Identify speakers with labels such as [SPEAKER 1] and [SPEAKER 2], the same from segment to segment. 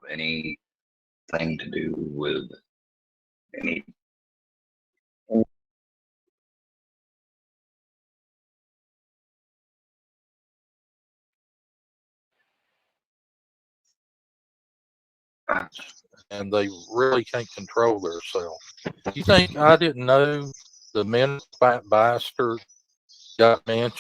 [SPEAKER 1] anything to do with any.
[SPEAKER 2] And they really can't control themselves. You think I didn't know the men fat bastard got mentioned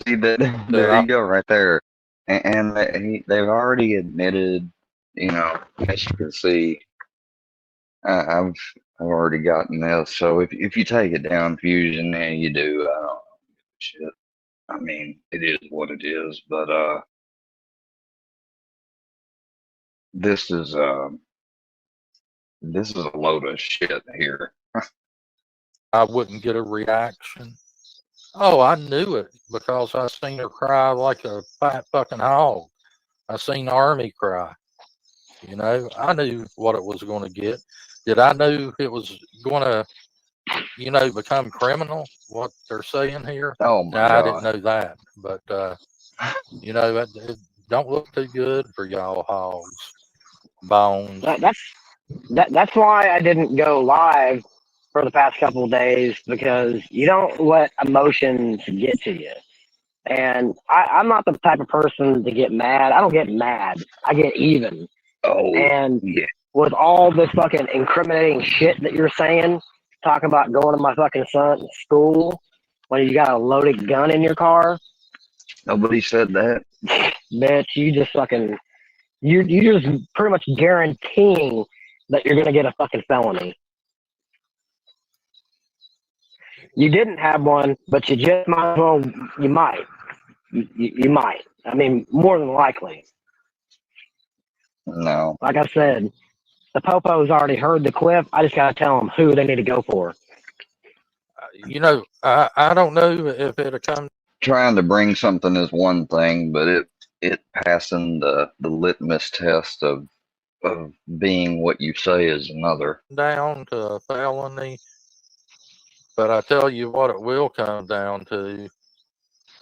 [SPEAKER 1] See that?
[SPEAKER 2] that
[SPEAKER 1] There you go, right there. They've already admitted, as you can see, I've already gotten this. So if you take it down, Fusion, and you do, I don't know, shit. I mean, it is what it is. But this is uh, this is a load of shit here.
[SPEAKER 2] I wouldn't get a reaction? Oh, I knew it because I seen her cry like a fat fucking hog. I seen the army cry. I knew what it was going to get. Did I know it was going to, become criminal? What they're saying here?
[SPEAKER 1] Oh
[SPEAKER 2] No,
[SPEAKER 1] my
[SPEAKER 2] I didn't
[SPEAKER 1] God.
[SPEAKER 2] know that. But it don't look too good for y'all hogs. Bones.
[SPEAKER 3] That's why I didn't go live for the past couple of days because you don't let emotions get to you. And I'm not the type of person to get mad. I don't get mad. I get even.
[SPEAKER 1] Oh
[SPEAKER 3] And
[SPEAKER 1] yeah.
[SPEAKER 3] with all this fucking incriminating shit that you're saying, talking about going to my fucking son's school when you got a loaded gun in your car,
[SPEAKER 1] Nobody said that.
[SPEAKER 3] bitch, you just pretty much guaranteeing that you're gonna get a fucking felony. You didn't have one, but you just might as well. You might. You might. I mean, more than likely.
[SPEAKER 1] No.
[SPEAKER 3] Like I said, the Popo's already heard the clip. I just gotta tell them who they need to go for.
[SPEAKER 2] I don't know if it'll come
[SPEAKER 1] Trying to bring something is one thing, but it passing the litmus test of being what you say is another.
[SPEAKER 2] down to a felony, but I tell you what, it will come down to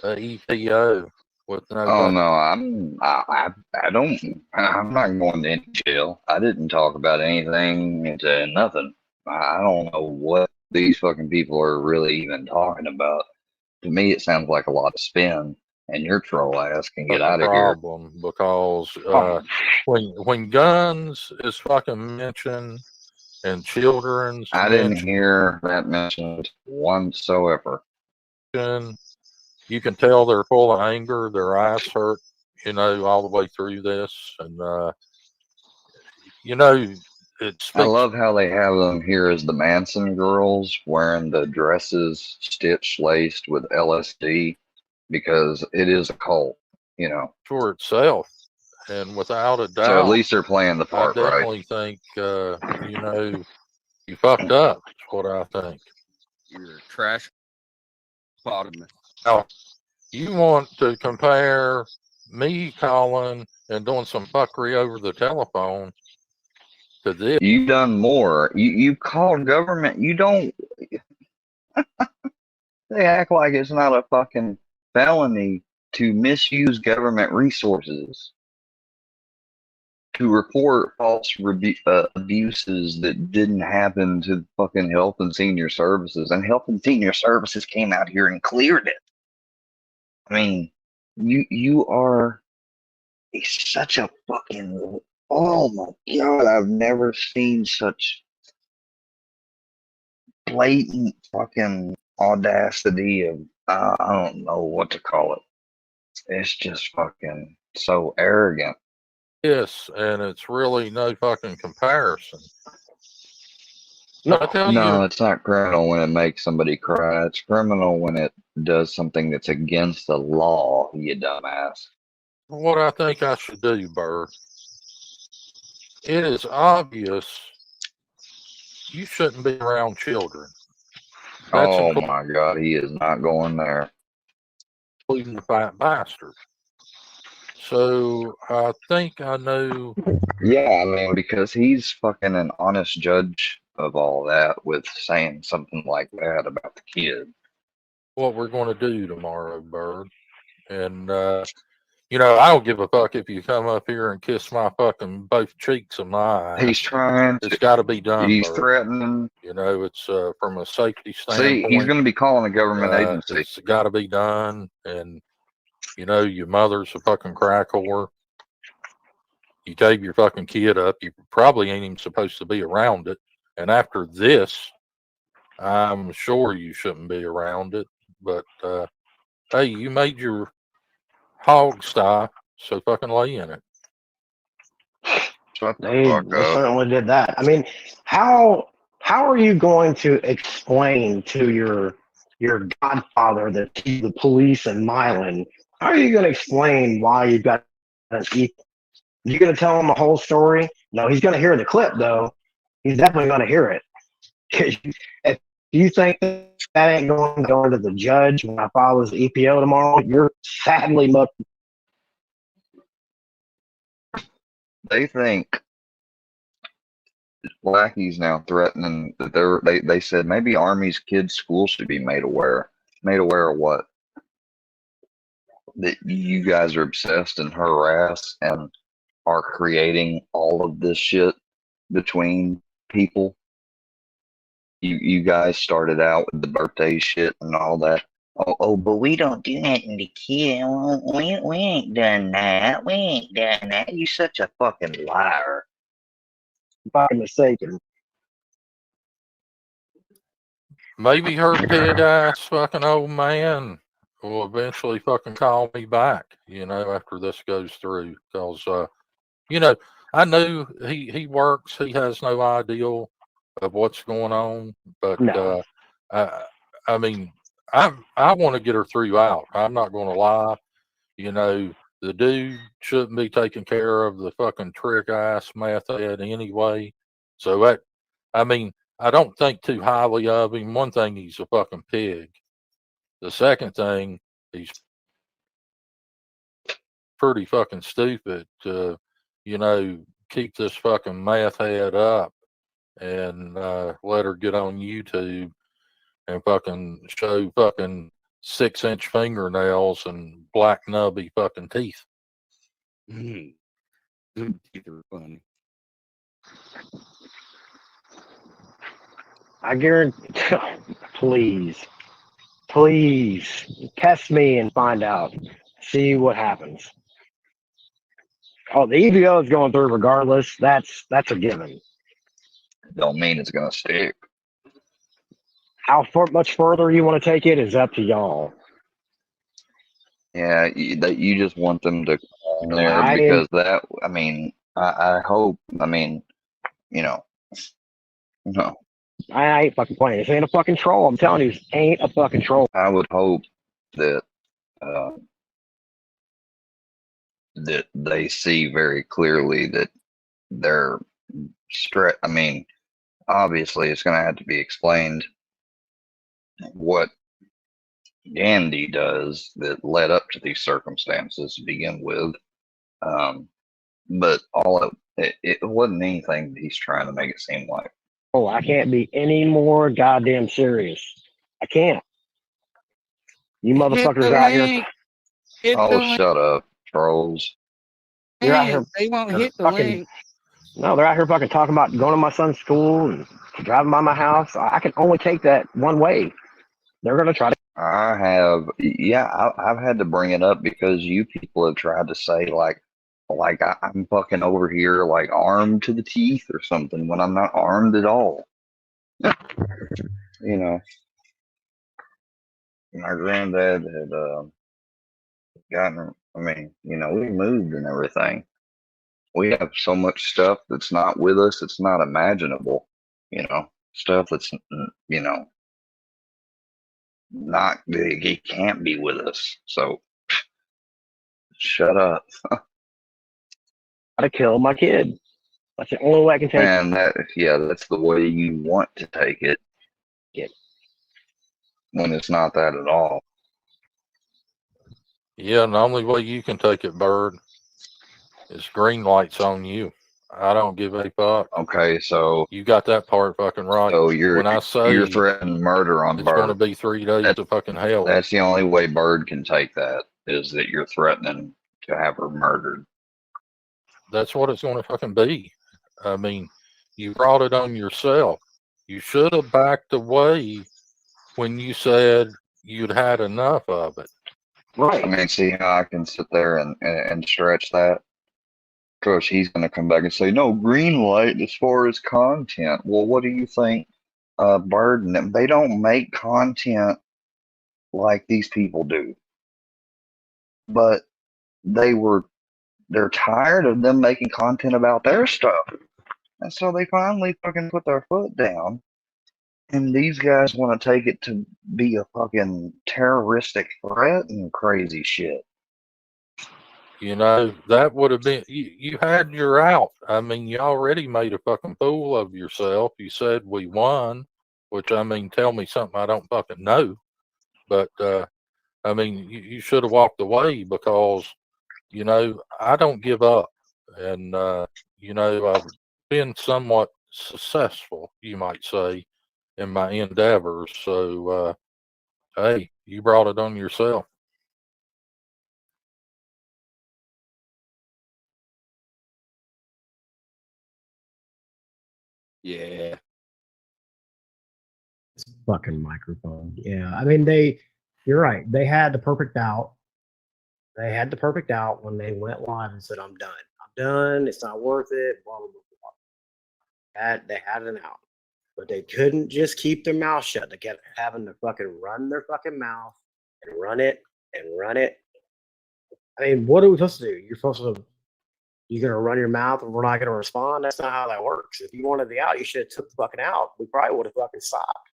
[SPEAKER 2] a EPO with no
[SPEAKER 1] Oh
[SPEAKER 2] gun.
[SPEAKER 1] no, I don't I'm not going to any jail. I didn't talk about anything into nothing. I don't know what these fucking people are really even talking about. To me, it sounds like a lot of spin, and your troll ass can get
[SPEAKER 2] Fucking
[SPEAKER 1] out of here.
[SPEAKER 2] problem because
[SPEAKER 3] Oh,
[SPEAKER 2] when guns is fucking mentioned and children's
[SPEAKER 1] I didn't hear that mentioned whatsoever.
[SPEAKER 2] mentioned, you can tell they're full of anger. Their eyes hurt, all the way through this, and it
[SPEAKER 1] I
[SPEAKER 2] speaks
[SPEAKER 1] love how they have them here as the Manson girls wearing the dresses stitched laced with LSD because it is a cult, you know.
[SPEAKER 2] for itself, and without a
[SPEAKER 1] So at
[SPEAKER 2] doubt,
[SPEAKER 1] least they're playing the
[SPEAKER 2] I
[SPEAKER 1] part right.
[SPEAKER 2] definitely think you fucked up. Is what I think.
[SPEAKER 4] You're a trash bottom.
[SPEAKER 2] Now, you want to compare me calling and doing some fuckery over the telephone to this?
[SPEAKER 1] You done more. You call government. You don't. They act like it's not a fucking felony to misuse government resources to report false abuses that didn't happen to fucking Health and Senior Services, and Health and Senior Services came out here and cleared it. I mean, you are such a fucking. Oh my God, I've never seen such blatant fucking audacity of I don't know what to call it. It's just fucking so arrogant.
[SPEAKER 2] Yes, and it's really no fucking comparison.
[SPEAKER 3] no,
[SPEAKER 2] I tell
[SPEAKER 1] No,
[SPEAKER 2] you
[SPEAKER 1] it's not criminal when it makes somebody cry. It's criminal when it does something that's against the law, you dumbass.
[SPEAKER 2] what I think I should do, Bird. It is obvious you shouldn't be around children. That's
[SPEAKER 1] Oh my God, he is not going there.
[SPEAKER 2] including the fat bastard. So I think I know
[SPEAKER 1] Yeah, I mean, because he's fucking an honest judge of all that with saying something like that about the kid.
[SPEAKER 2] what we're going to do tomorrow, Bird. And You know, I don't give a fuck if you come up here and kiss my fucking both cheeks of my
[SPEAKER 1] He's
[SPEAKER 2] ass.
[SPEAKER 1] trying
[SPEAKER 2] It's
[SPEAKER 1] to.
[SPEAKER 2] got to be done,
[SPEAKER 1] He's
[SPEAKER 2] Bert.
[SPEAKER 1] threatening.
[SPEAKER 2] You know, it's from a safety
[SPEAKER 1] See, he's
[SPEAKER 2] standpoint.
[SPEAKER 1] going to be calling a government agency.
[SPEAKER 2] It's got to be done. And, you know, your mother's a fucking crack whore. You gave your fucking kid up. You probably ain't even supposed to be around it. And after this, I'm sure you shouldn't be around it. But, hey, you made your hog sty, so fucking lay in it.
[SPEAKER 1] Shut the
[SPEAKER 3] They
[SPEAKER 1] fuck up.
[SPEAKER 3] certainly did that. I mean, how are you going to explain to your godfather that he's the police in Milan? How are you going to explain why you've got an equal? You going to tell him the whole story? No, he's going to hear the clip though. He's definitely going to hear it. If you think that ain't going to go into the judge when I file his EPO tomorrow, you're sadly much.
[SPEAKER 1] They think Lackey's now threatening that they said maybe Army's kids' school should be made aware. Made aware of what? That you guys are obsessed and harass and are creating all of this shit between people. You guys started out with the birthday shit and all that. Oh, but we don't do nothing to kids. We ain't done that. We ain't done that. You such a fucking liar.
[SPEAKER 3] Fucking mistaken.
[SPEAKER 2] Maybe her pig ass fucking old man will eventually fucking call me back, you know, after this goes through. Because, you know, I knew he works. He has no idea of what's going on. But,
[SPEAKER 3] No.
[SPEAKER 2] I mean, I want to get her through out. I'm not going to lie. You know, the dude shouldn't be taking care of the fucking trick ass meth head anyway. So that, I mean, I don't think too highly of him. One thing, he's a fucking pig. The second thing, he's pretty fucking stupid to, you know, keep this fucking meth head up and let her get on YouTube and fucking show fucking 6-inch fingernails and black nubby fucking teeth.
[SPEAKER 4] Them teeth are funny.
[SPEAKER 3] I guarantee. Please test me and find out. See what happens. Oh, the EBO is going through regardless. That's a given.
[SPEAKER 1] Don't mean it's gonna stick.
[SPEAKER 3] How much further you want to take it is up to y'all.
[SPEAKER 1] Yeah, you just want them to come there because that. I mean, I hope. I mean, you know, no.
[SPEAKER 3] I ain't fucking playing. This ain't a fucking troll. I'm telling you, this ain't a fucking troll.
[SPEAKER 1] I would hope that that they see very clearly that they're I mean, obviously, it's going to have to be explained what Gandhi does that led up to these circumstances to begin with. But it wasn't anything that he's trying to make it seem like.
[SPEAKER 3] Oh, I can't be any more goddamn serious. I can't. You motherfuckers out here.
[SPEAKER 1] Shut up, trolls.
[SPEAKER 3] You're out here.
[SPEAKER 4] They won't hit the
[SPEAKER 3] fucking
[SPEAKER 4] link.
[SPEAKER 3] No, they're out here fucking talking about going to my son's school and driving by my house. I can only take that one way. They're gonna try to.
[SPEAKER 1] I have, yeah, I've had to bring it up because you people have tried to say like I'm fucking over here like armed to the teeth or something when I'm not armed at all. You know, my granddad had gotten. I mean, you know, we moved and everything. We have so much stuff that's not with us. It's not imaginable. You know, stuff that's you know, he can't be with us. So shut up.
[SPEAKER 3] To kill my kid. That's the only way I can take it.
[SPEAKER 1] And that's the way you want to take it. When it's not that at all.
[SPEAKER 2] Yeah, and the only way you can take it, Bird, is green lights on you. I don't give a fuck.
[SPEAKER 1] Okay, so
[SPEAKER 2] you got that part fucking right.
[SPEAKER 1] So
[SPEAKER 2] when I say
[SPEAKER 1] you're threatening murder on
[SPEAKER 2] it's
[SPEAKER 1] Bird.
[SPEAKER 2] going to be 3 days of fucking hell.
[SPEAKER 1] That's the only way Bird can take that is that you're threatening to have her murdered.
[SPEAKER 2] That's what it's going to fucking be. I mean, you brought it on yourself. You should have backed away when you said you'd had enough of it.
[SPEAKER 3] Right.
[SPEAKER 1] I mean, see how I can sit there and stretch that? Because he's going to come back and say, no, green light as far as content. Well, what do you think, Bird and them? They don't make content like these people do. But they're tired of them making content about their stuff. And so they finally fucking put their foot down. And these guys want to take it to be a fucking terroristic threat and crazy shit.
[SPEAKER 2] You know, that would have been, you had your out. I mean, you already made a fucking fool of yourself. You said we won, which, I mean, tell me something I don't fucking know. But, I mean, you should have walked away because, you know, I don't give up. And, you know, I've been somewhat successful, you might say, in my endeavors. So, hey, you brought it on yourself.
[SPEAKER 4] Yeah.
[SPEAKER 5] This fucking microphone. Yeah, I mean you're right. They had the perfect out. They had the perfect out when they went live and said, "I'm done. I'm done. It's not worth it." Blah blah blah. They had an out, but they couldn't just keep their mouth shut. They kept having to fucking run their fucking mouth and run it and run it. I mean, what are we supposed to do? You're gonna run your mouth and we're not gonna respond? That's not how that works. If you wanted the out, you should have took the fucking out. We probably would have fucking stopped.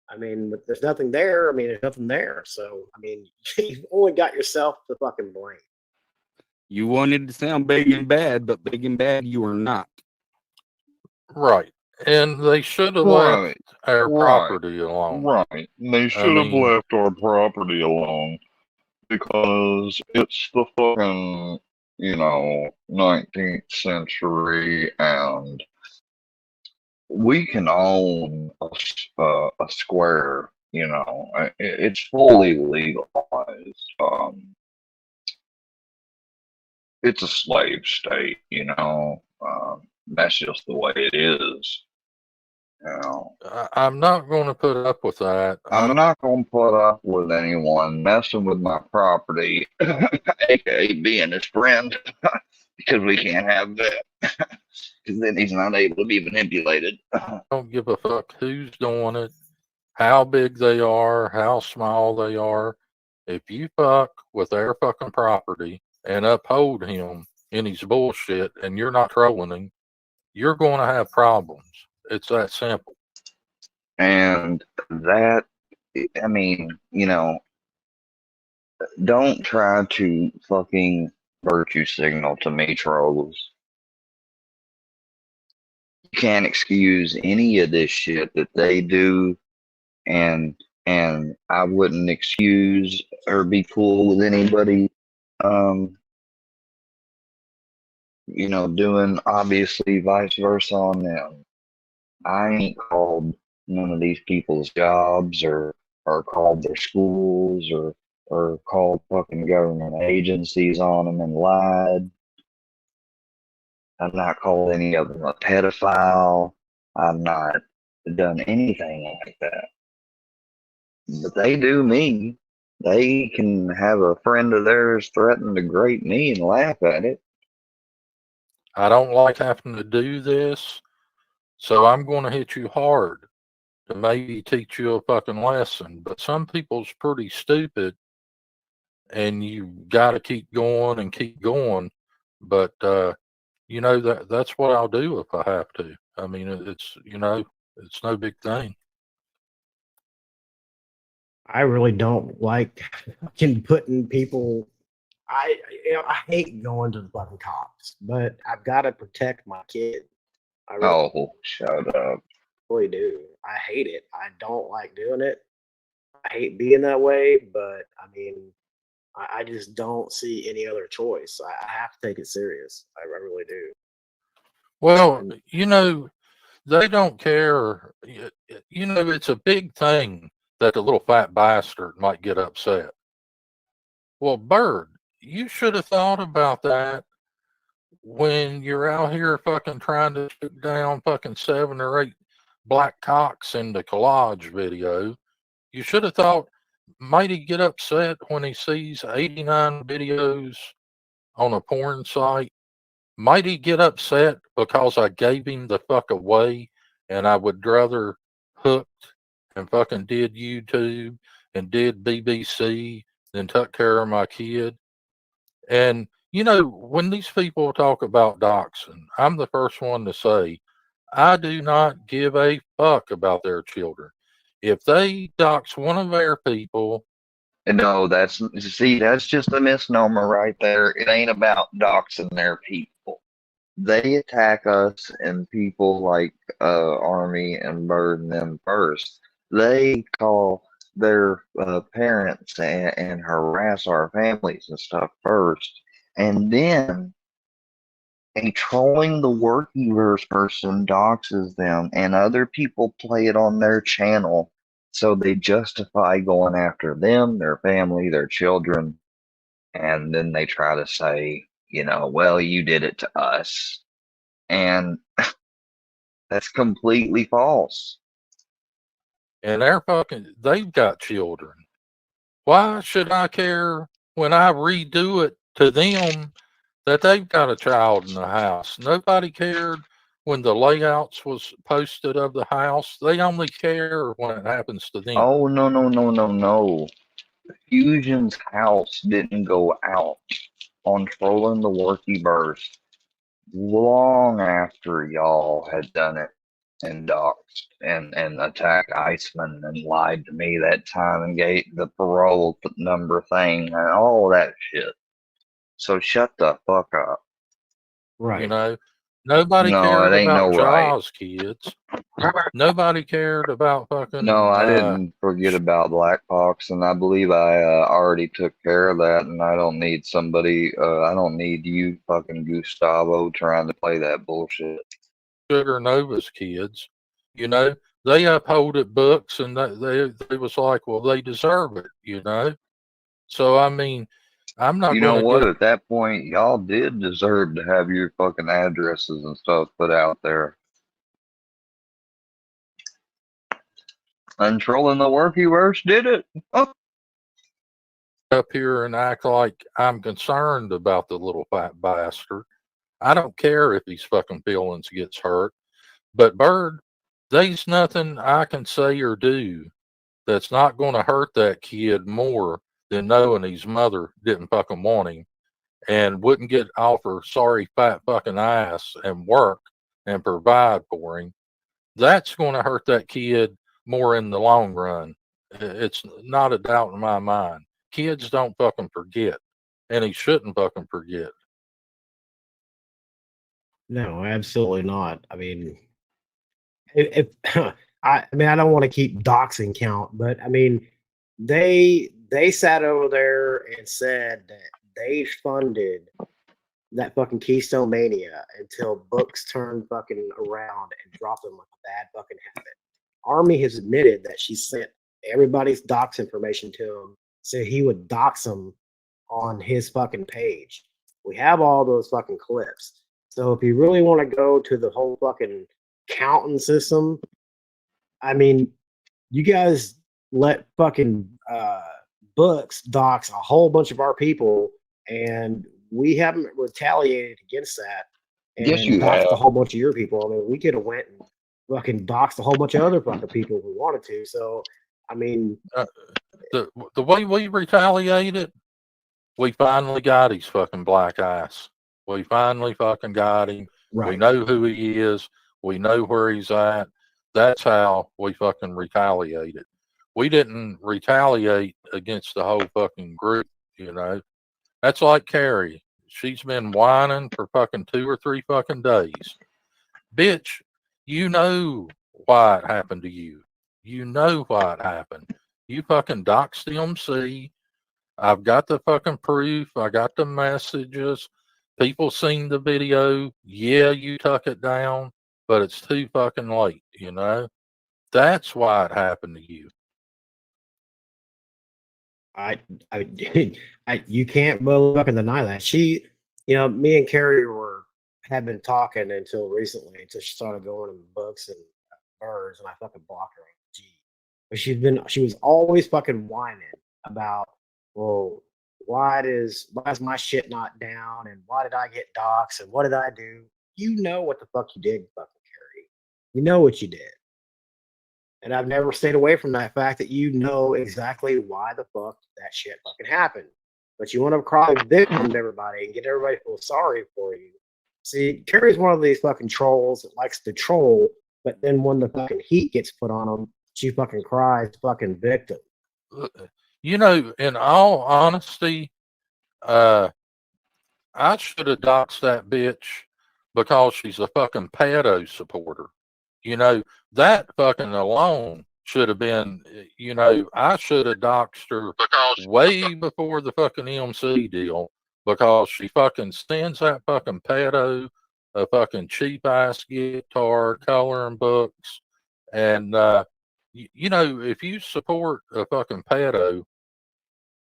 [SPEAKER 5] I mean, but there's nothing there. I mean, there's nothing there. So, I mean, you've only got yourself to fucking blame.
[SPEAKER 4] You wanted to sound big and bad, but big and bad you are not.
[SPEAKER 2] Right. And they should have
[SPEAKER 1] Right,
[SPEAKER 2] left our
[SPEAKER 1] right,
[SPEAKER 2] property alone.
[SPEAKER 1] right. They should have
[SPEAKER 2] mean-
[SPEAKER 1] left our property alone because it's the fucking, 19th century, and we can own a square. It's fully legalized. It's a slave state. That's just the way it is.
[SPEAKER 2] I'm not going to put up with that.
[SPEAKER 1] I'm not going to put up with anyone messing with my property, aka being his friend, because we can't have that. Because then he's not able to be manipulated.
[SPEAKER 2] I don't give a fuck who's doing it, how big they are, how small they are. If you fuck with their fucking property and uphold him in his bullshit and you're not trolling him, you're going to have problems. It's that simple.
[SPEAKER 1] And that, I mean, don't try to fucking virtue signal to me, trolls. You can't excuse any of this shit that they do, and I wouldn't excuse or be cool with anybody, doing obviously vice versa on them. I ain't called none of these people's jobs or called their schools or called fucking government agencies on them and lied. I've not called any of them a pedophile. I've not done anything like that. But they do me. They can have a friend of theirs threaten to grape me and laugh at it.
[SPEAKER 2] I don't like having to do this, so I'm going to hit you hard to maybe teach you a fucking lesson. But some people's pretty stupid, and you got to keep going and keep going. But that's what I'll do if I have to. I mean, it's no big thing.
[SPEAKER 5] I really don't like fucking putting people. I hate going to the fucking cops, but I've got to protect my kid. I really,
[SPEAKER 1] Shut up.
[SPEAKER 5] really do. I hate it. I don't like doing it. I hate being that way, but I mean, I just don't see any other choice. I have to take it serious. I really do.
[SPEAKER 2] Well, they don't care. It's a big thing that the little fat bastard might get upset. Well, Bird, you should have thought about that when you're out here fucking trying to shoot down fucking 7 or 8 black cocks in the collage video. You should have thought, might he get upset when he sees 89 videos on a porn site? Might he get upset because I gave him the fuck away and I would rather hooked and fucking did YouTube and did BBC than took care of my kid? And, you know, when these people talk about doxing, I'm the first one to say, I do not give a fuck about their children. If they dox one of their people,
[SPEAKER 1] No, that's just a misnomer right there. It ain't about doxing their people. They attack us and people like Army and Bird and them first. They call their parents and harass our families and stuff first, and then a trolling the Workyverse person doxes them, and other people play it on their channel, so they justify going after them, their family, their children, and then they try to say, you know, well, you did it to us. And that's completely false.
[SPEAKER 2] and they've got children. Why should I care when I redo it to them that they've got a child in the house? Nobody cared when the layouts was posted of the house. They only care when it happens to them.
[SPEAKER 1] Oh, no. Fusion's house didn't go out on trolling the Workyverse long after y'all had done it and doxed and attacked Iceman and lied to me that time and gave the parole number thing and all that shit. So shut the fuck up.
[SPEAKER 5] Right.
[SPEAKER 2] You know, nobody
[SPEAKER 1] No,
[SPEAKER 2] cared
[SPEAKER 1] it ain't
[SPEAKER 2] about
[SPEAKER 1] no right.
[SPEAKER 2] Jaws, kids. Nobody cared about fucking.
[SPEAKER 1] No, I didn't forget about Blackbox, and I believe I already took care of that, and I don't need somebody, I don't need you fucking Gustavo trying to play that bullshit.
[SPEAKER 2] Sugar Nova's kids. You know, they upholded books and they was like, well, they deserve it, you know? So, I mean, I'm not
[SPEAKER 1] You know
[SPEAKER 2] going to
[SPEAKER 1] what?
[SPEAKER 2] get.
[SPEAKER 1] At that point, y'all did deserve to have your fucking addresses and stuff put out there. And trolling the Workyverse did it. Oh.
[SPEAKER 2] Up here and act like I'm concerned about the little fat bastard. I don't care if his fucking feelings gets hurt. But Bird, there's nothing I can say or do that's not going to hurt that kid more than knowing his mother didn't fucking want him and wouldn't get off her sorry fat fucking ass and work and provide for him. That's going to hurt that kid more in the long run. It's not a doubt in my mind. Kids don't fucking forget, and he shouldn't fucking forget.
[SPEAKER 5] No, absolutely not. I mean, if I mean, I don't want to keep doxing count, but I mean, they sat over there and said that they funded that fucking Keystone Mania until books turned fucking around and dropped them like a bad fucking habit. Army has admitted that she sent everybody's dox information to him, so he would dox them on his fucking page. We have all those fucking clips. So if you really want to go to the whole fucking counting system, I mean, you guys let fucking books dox a whole bunch of our people, and we haven't retaliated against that. And
[SPEAKER 1] Yes, you
[SPEAKER 5] doxed
[SPEAKER 1] have.
[SPEAKER 5] a whole bunch of your people. I mean, we could have went and fucking doxed a whole bunch of other fucking people if we wanted to. So, I mean,
[SPEAKER 2] The way we retaliated, we finally got his fucking black ass. We finally fucking got him.
[SPEAKER 5] right.
[SPEAKER 2] We know who he is. We know where he's at. That's how we fucking retaliated. We didn't retaliate against the whole fucking group, you know. That's like Carrie. She's been whining for fucking 2 or 3 fucking days. Bitch, you know why it happened to you. You know why it happened. You fucking doxed the MC. I've got the fucking proof. I got the messages. People seen the video. Yeah, you tuck it down, but it's too fucking late, you know? That's why it happened to you.
[SPEAKER 5] I, you can't fucking deny that. She, me and Carrie had been talking until recently, until she started going in books and birds, and I fucking blocked her on G. But she was always fucking whining about, well, why is my shit not down, and why did I get doxxed, and what did I do? You know what the fuck you did, fucking Carrie. You know what you did. And I've never stayed away from that fact that you know exactly why the fuck that shit fucking happened. But you want to cry victim to everybody and get everybody to feel sorry for you. See, Carrie's one of these fucking trolls that likes to troll, but then when the fucking heat gets put on them, she fucking cries fucking victim.
[SPEAKER 2] In all honesty, I should have doxed that bitch because she's a fucking pedo supporter. That fucking alone should have been, I should have doxed her way before the fucking MC deal because she fucking sends that fucking pedo a fucking cheap ass guitar, coloring books. And, if you support a fucking pedo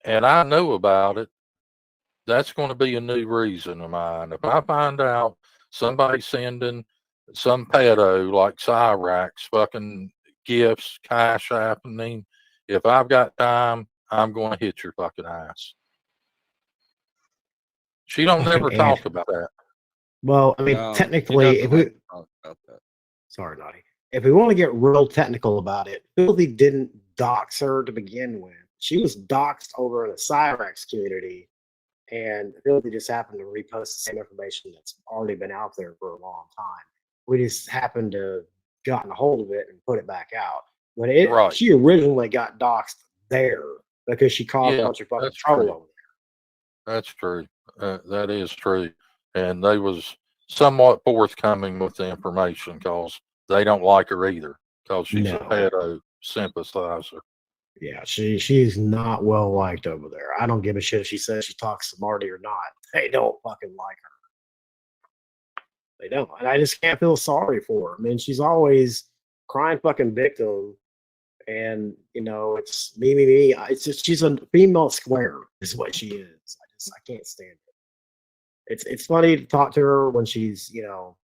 [SPEAKER 2] and I know about it, that's going to be a new reason of mine. If I find out somebody sending some pedo like Cyrax fucking gifts, cash happening, if I've got time, I'm going to hit your fucking ass. She don't never talk about that.
[SPEAKER 5] Well, I mean, technically, if we
[SPEAKER 4] talk about that.
[SPEAKER 5] Sorry, Naughty. If we want to get real technical about it, Filthy didn't dox her to begin with. She was doxed over in the Cyrax community, and Filthy just happened to repost the same information that's already been out there for a long time. We just happened to gotten a hold of it and put it back out. But she originally got doxed there because she caused a bunch of fucking trouble over there.
[SPEAKER 2] That's true. That is true. And they was somewhat forthcoming with the information because they don't like her either because she's a pedo sympathizer.
[SPEAKER 5] Yeah, she's not well liked over there. I don't give a shit if she says she talks to Marty or not. They don't fucking like her. They don't. And I just can't feel sorry for her. I mean, she's always crying fucking victim. And, it's me. It's just, she's a female square is what she is. I can't stand it. It's funny to talk to her when she's,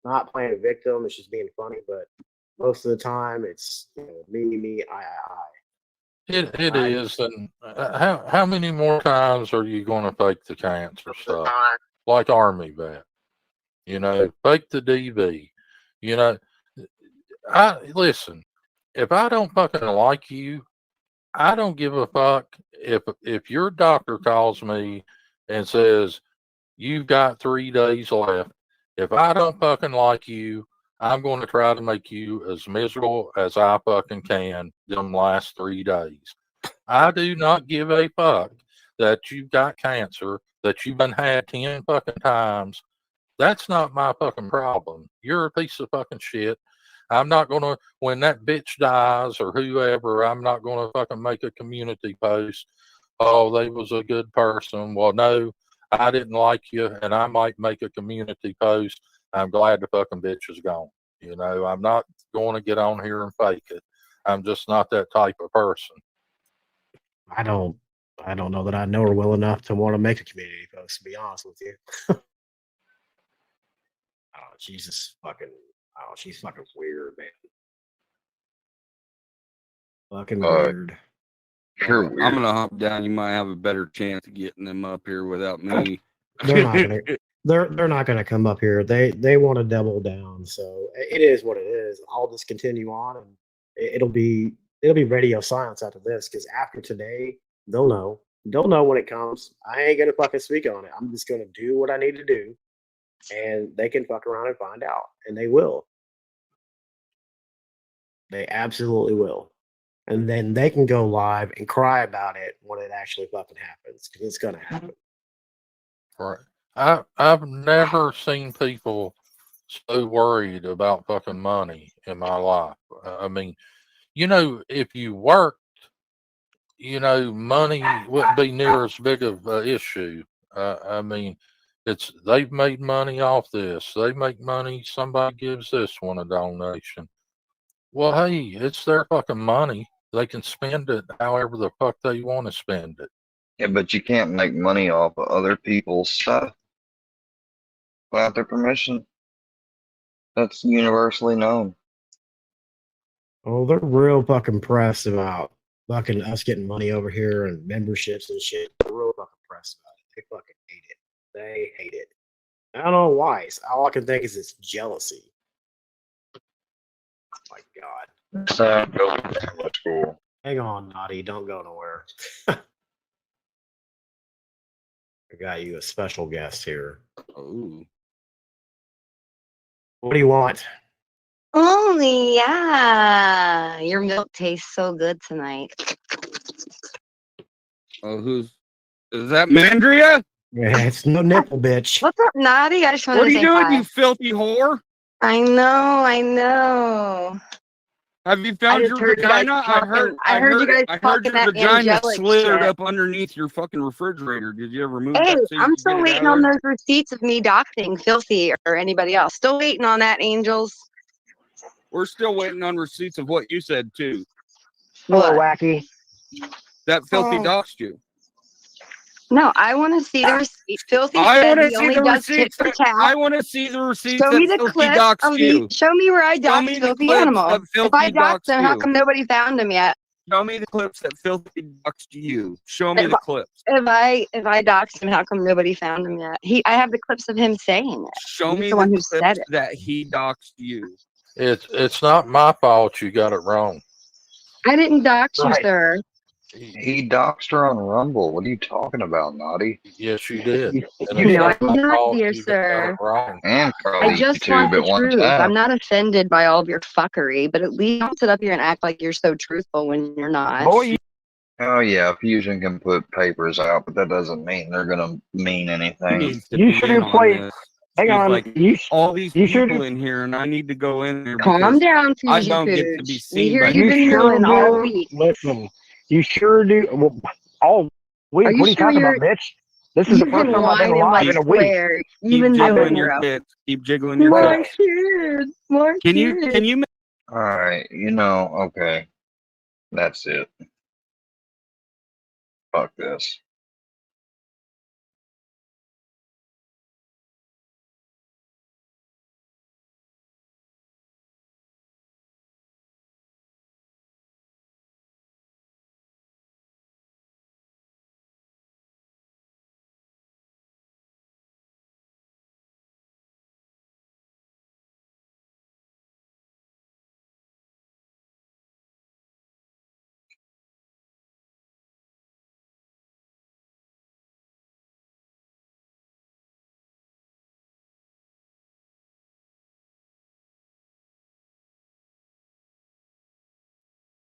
[SPEAKER 5] not playing a victim and she's being funny, but most of the time it's, me, I.
[SPEAKER 2] It is, and how many more times are you going to fake the cancer stuff? Like Army vet, fake the DV. Listen. If I don't fucking like you, I don't give a fuck if your doctor calls me and says you've got 3 days left. If I don't fucking like you, I'm going to try to make you as miserable as I fucking can them last 3 days. I do not give a fuck that you've got cancer, that you've been had 10 fucking times. That's not my fucking problem. You're a piece of fucking shit. I'm not going to, when that bitch dies or whoever, I'm not going to fucking make a community post. Oh, they was a good person. Well, no, I didn't like you, and I might make a community post. I'm glad the fucking bitch is gone. I'm not going to get on here and fake it. I'm just not that type of person.
[SPEAKER 5] I don't know that I know her well enough to want to make a community post, to be honest with you. She's fucking weird, man. Fucking weird.
[SPEAKER 1] Sure, weird.
[SPEAKER 4] I'm gonna hop down. You might have a better chance of getting them up here without me.
[SPEAKER 5] They're not gonna come up here. They want to double down. So it is what it is. I'll just continue on, and it'll be radio silence after this, because after today, they'll know. They'll know when it comes. I ain't gonna fucking speak on it. I'm just gonna do what I need to do. And they can fuck around and find out. And they will. They absolutely will. And then they can go live and cry about it when it actually fucking happens. Because it's going to happen.
[SPEAKER 2] Right. I've never seen people so worried about fucking money in my life. I mean, if you worked, money wouldn't be near as big of an issue. I mean, they've made money off this. They make money. Somebody gives this one a donation. Well, hey, it's their fucking money. They can spend it however the fuck they want to spend it.
[SPEAKER 1] Yeah, but you can't make money off of other people's stuff without their permission. That's universally known.
[SPEAKER 5] Oh, they're real fucking pressed about fucking us getting money over here and memberships and shit. They're real fucking pressed about it. They fucking hate it. They hate it. I don't know why. All I can think is it's jealousy. Oh my God.
[SPEAKER 1] So go to family school.
[SPEAKER 5] Hang on, Naughty. Don't go nowhere. I got you a special guest here.
[SPEAKER 4] Oh.
[SPEAKER 5] What do you want?
[SPEAKER 6] Oh, yeah. Your milk tastes so good tonight.
[SPEAKER 4] Oh, is that Mandria?
[SPEAKER 5] Yeah, it's no nipple, bitch.
[SPEAKER 6] What's up, Naughty? I just wanted
[SPEAKER 4] What are
[SPEAKER 6] to
[SPEAKER 4] you
[SPEAKER 6] say
[SPEAKER 4] doing,
[SPEAKER 6] hi.
[SPEAKER 4] you filthy whore?
[SPEAKER 6] I know.
[SPEAKER 4] Have you found
[SPEAKER 6] just
[SPEAKER 4] your
[SPEAKER 6] heard you guys
[SPEAKER 4] vagina?
[SPEAKER 6] talking- I heard you guys
[SPEAKER 4] I heard
[SPEAKER 6] talking
[SPEAKER 4] your
[SPEAKER 6] that
[SPEAKER 4] vagina
[SPEAKER 6] angelic
[SPEAKER 4] slithered
[SPEAKER 6] shit.
[SPEAKER 4] up underneath your fucking refrigerator. Did you ever move
[SPEAKER 6] Hey,
[SPEAKER 4] that? So you
[SPEAKER 6] I'm
[SPEAKER 4] could
[SPEAKER 6] still
[SPEAKER 4] get it
[SPEAKER 6] waiting
[SPEAKER 4] out
[SPEAKER 6] on
[SPEAKER 4] of there?
[SPEAKER 6] those receipts of me doxing Filthy or anybody else. Still waiting on that, Angels.
[SPEAKER 4] We're still waiting on receipts of what you said too.
[SPEAKER 3] Hello,
[SPEAKER 6] What?
[SPEAKER 3] Wacky.
[SPEAKER 4] That filthy
[SPEAKER 6] Oh.
[SPEAKER 4] doxed you.
[SPEAKER 6] No, I want to see the receipt. Filthy
[SPEAKER 4] I
[SPEAKER 6] said
[SPEAKER 4] want to
[SPEAKER 6] he
[SPEAKER 4] see
[SPEAKER 6] only
[SPEAKER 4] the
[SPEAKER 6] does tit
[SPEAKER 4] receipts.
[SPEAKER 6] for tat.
[SPEAKER 4] I want to see the receipts
[SPEAKER 6] Show me
[SPEAKER 4] that
[SPEAKER 6] the
[SPEAKER 4] filthy
[SPEAKER 6] clip
[SPEAKER 4] doxed
[SPEAKER 6] of
[SPEAKER 4] you.
[SPEAKER 6] Show me where I
[SPEAKER 4] Show me
[SPEAKER 6] doxed
[SPEAKER 4] the
[SPEAKER 6] Filthy
[SPEAKER 4] clips
[SPEAKER 6] Animal.
[SPEAKER 4] that
[SPEAKER 6] If I
[SPEAKER 4] filthy
[SPEAKER 6] doxed
[SPEAKER 4] doxed
[SPEAKER 6] him, how
[SPEAKER 4] you.
[SPEAKER 6] come nobody found him yet?
[SPEAKER 4] Show me the clips that filthy doxed you. Show me
[SPEAKER 6] If
[SPEAKER 4] the clips.
[SPEAKER 6] If I doxed him, how come nobody found him yet? I have the clips of him saying it.
[SPEAKER 4] Show
[SPEAKER 6] He's
[SPEAKER 4] me
[SPEAKER 6] the one
[SPEAKER 4] the
[SPEAKER 6] who said
[SPEAKER 4] clips
[SPEAKER 6] it.
[SPEAKER 4] that he doxed you.
[SPEAKER 2] It's not my fault you got it wrong.
[SPEAKER 6] I didn't dox you,
[SPEAKER 3] Right.
[SPEAKER 6] sir.
[SPEAKER 1] He doxed her on Rumble. What are you talking about, Naughty?
[SPEAKER 2] Yes, you did. And
[SPEAKER 6] You
[SPEAKER 2] it's
[SPEAKER 6] know I
[SPEAKER 2] not my
[SPEAKER 6] did not,
[SPEAKER 2] fault
[SPEAKER 6] dear
[SPEAKER 2] you got
[SPEAKER 6] sir.
[SPEAKER 2] it wrong.
[SPEAKER 1] And
[SPEAKER 6] I
[SPEAKER 1] probably
[SPEAKER 6] just want
[SPEAKER 1] YouTube
[SPEAKER 6] the
[SPEAKER 1] at one
[SPEAKER 6] truth. I'm
[SPEAKER 1] time.
[SPEAKER 6] not offended by all of your fuckery, but at least don't sit up here and act like you're so truthful when you're not.
[SPEAKER 3] Boy, you
[SPEAKER 1] Oh yeah, Fusion can put papers out, but that doesn't mean they're gonna mean
[SPEAKER 4] He
[SPEAKER 1] anything.
[SPEAKER 4] needs to
[SPEAKER 3] You
[SPEAKER 4] be
[SPEAKER 3] should
[SPEAKER 4] in
[SPEAKER 3] have
[SPEAKER 4] on
[SPEAKER 3] played-
[SPEAKER 4] this.
[SPEAKER 3] hang
[SPEAKER 4] He's
[SPEAKER 3] on.
[SPEAKER 4] like all these
[SPEAKER 3] you should-
[SPEAKER 4] people in here, and I need to go in there
[SPEAKER 6] Calm
[SPEAKER 4] because
[SPEAKER 6] down,
[SPEAKER 4] I
[SPEAKER 6] Fuji
[SPEAKER 4] don't get to be
[SPEAKER 6] Pooch. We
[SPEAKER 4] seen
[SPEAKER 6] hear
[SPEAKER 4] by
[SPEAKER 6] you've been
[SPEAKER 3] sure
[SPEAKER 6] mooing all
[SPEAKER 3] do.
[SPEAKER 6] week.
[SPEAKER 3] Listen, you sure do. Well, all week.
[SPEAKER 6] Are you
[SPEAKER 3] What are you
[SPEAKER 6] sure
[SPEAKER 3] talking
[SPEAKER 6] you're-
[SPEAKER 3] about, bitch? This is the
[SPEAKER 6] You've
[SPEAKER 3] first
[SPEAKER 6] been
[SPEAKER 3] time I've been
[SPEAKER 6] whining
[SPEAKER 3] live
[SPEAKER 6] like
[SPEAKER 3] in a week.
[SPEAKER 6] square. You've
[SPEAKER 4] keep
[SPEAKER 6] been
[SPEAKER 4] jiggling
[SPEAKER 6] doing
[SPEAKER 4] your
[SPEAKER 6] rough.
[SPEAKER 4] tits. Keep jiggling your
[SPEAKER 6] More
[SPEAKER 4] tits.
[SPEAKER 6] kids. More
[SPEAKER 4] Can
[SPEAKER 6] kids.
[SPEAKER 4] you
[SPEAKER 1] All right, okay, that's it. Fuck this.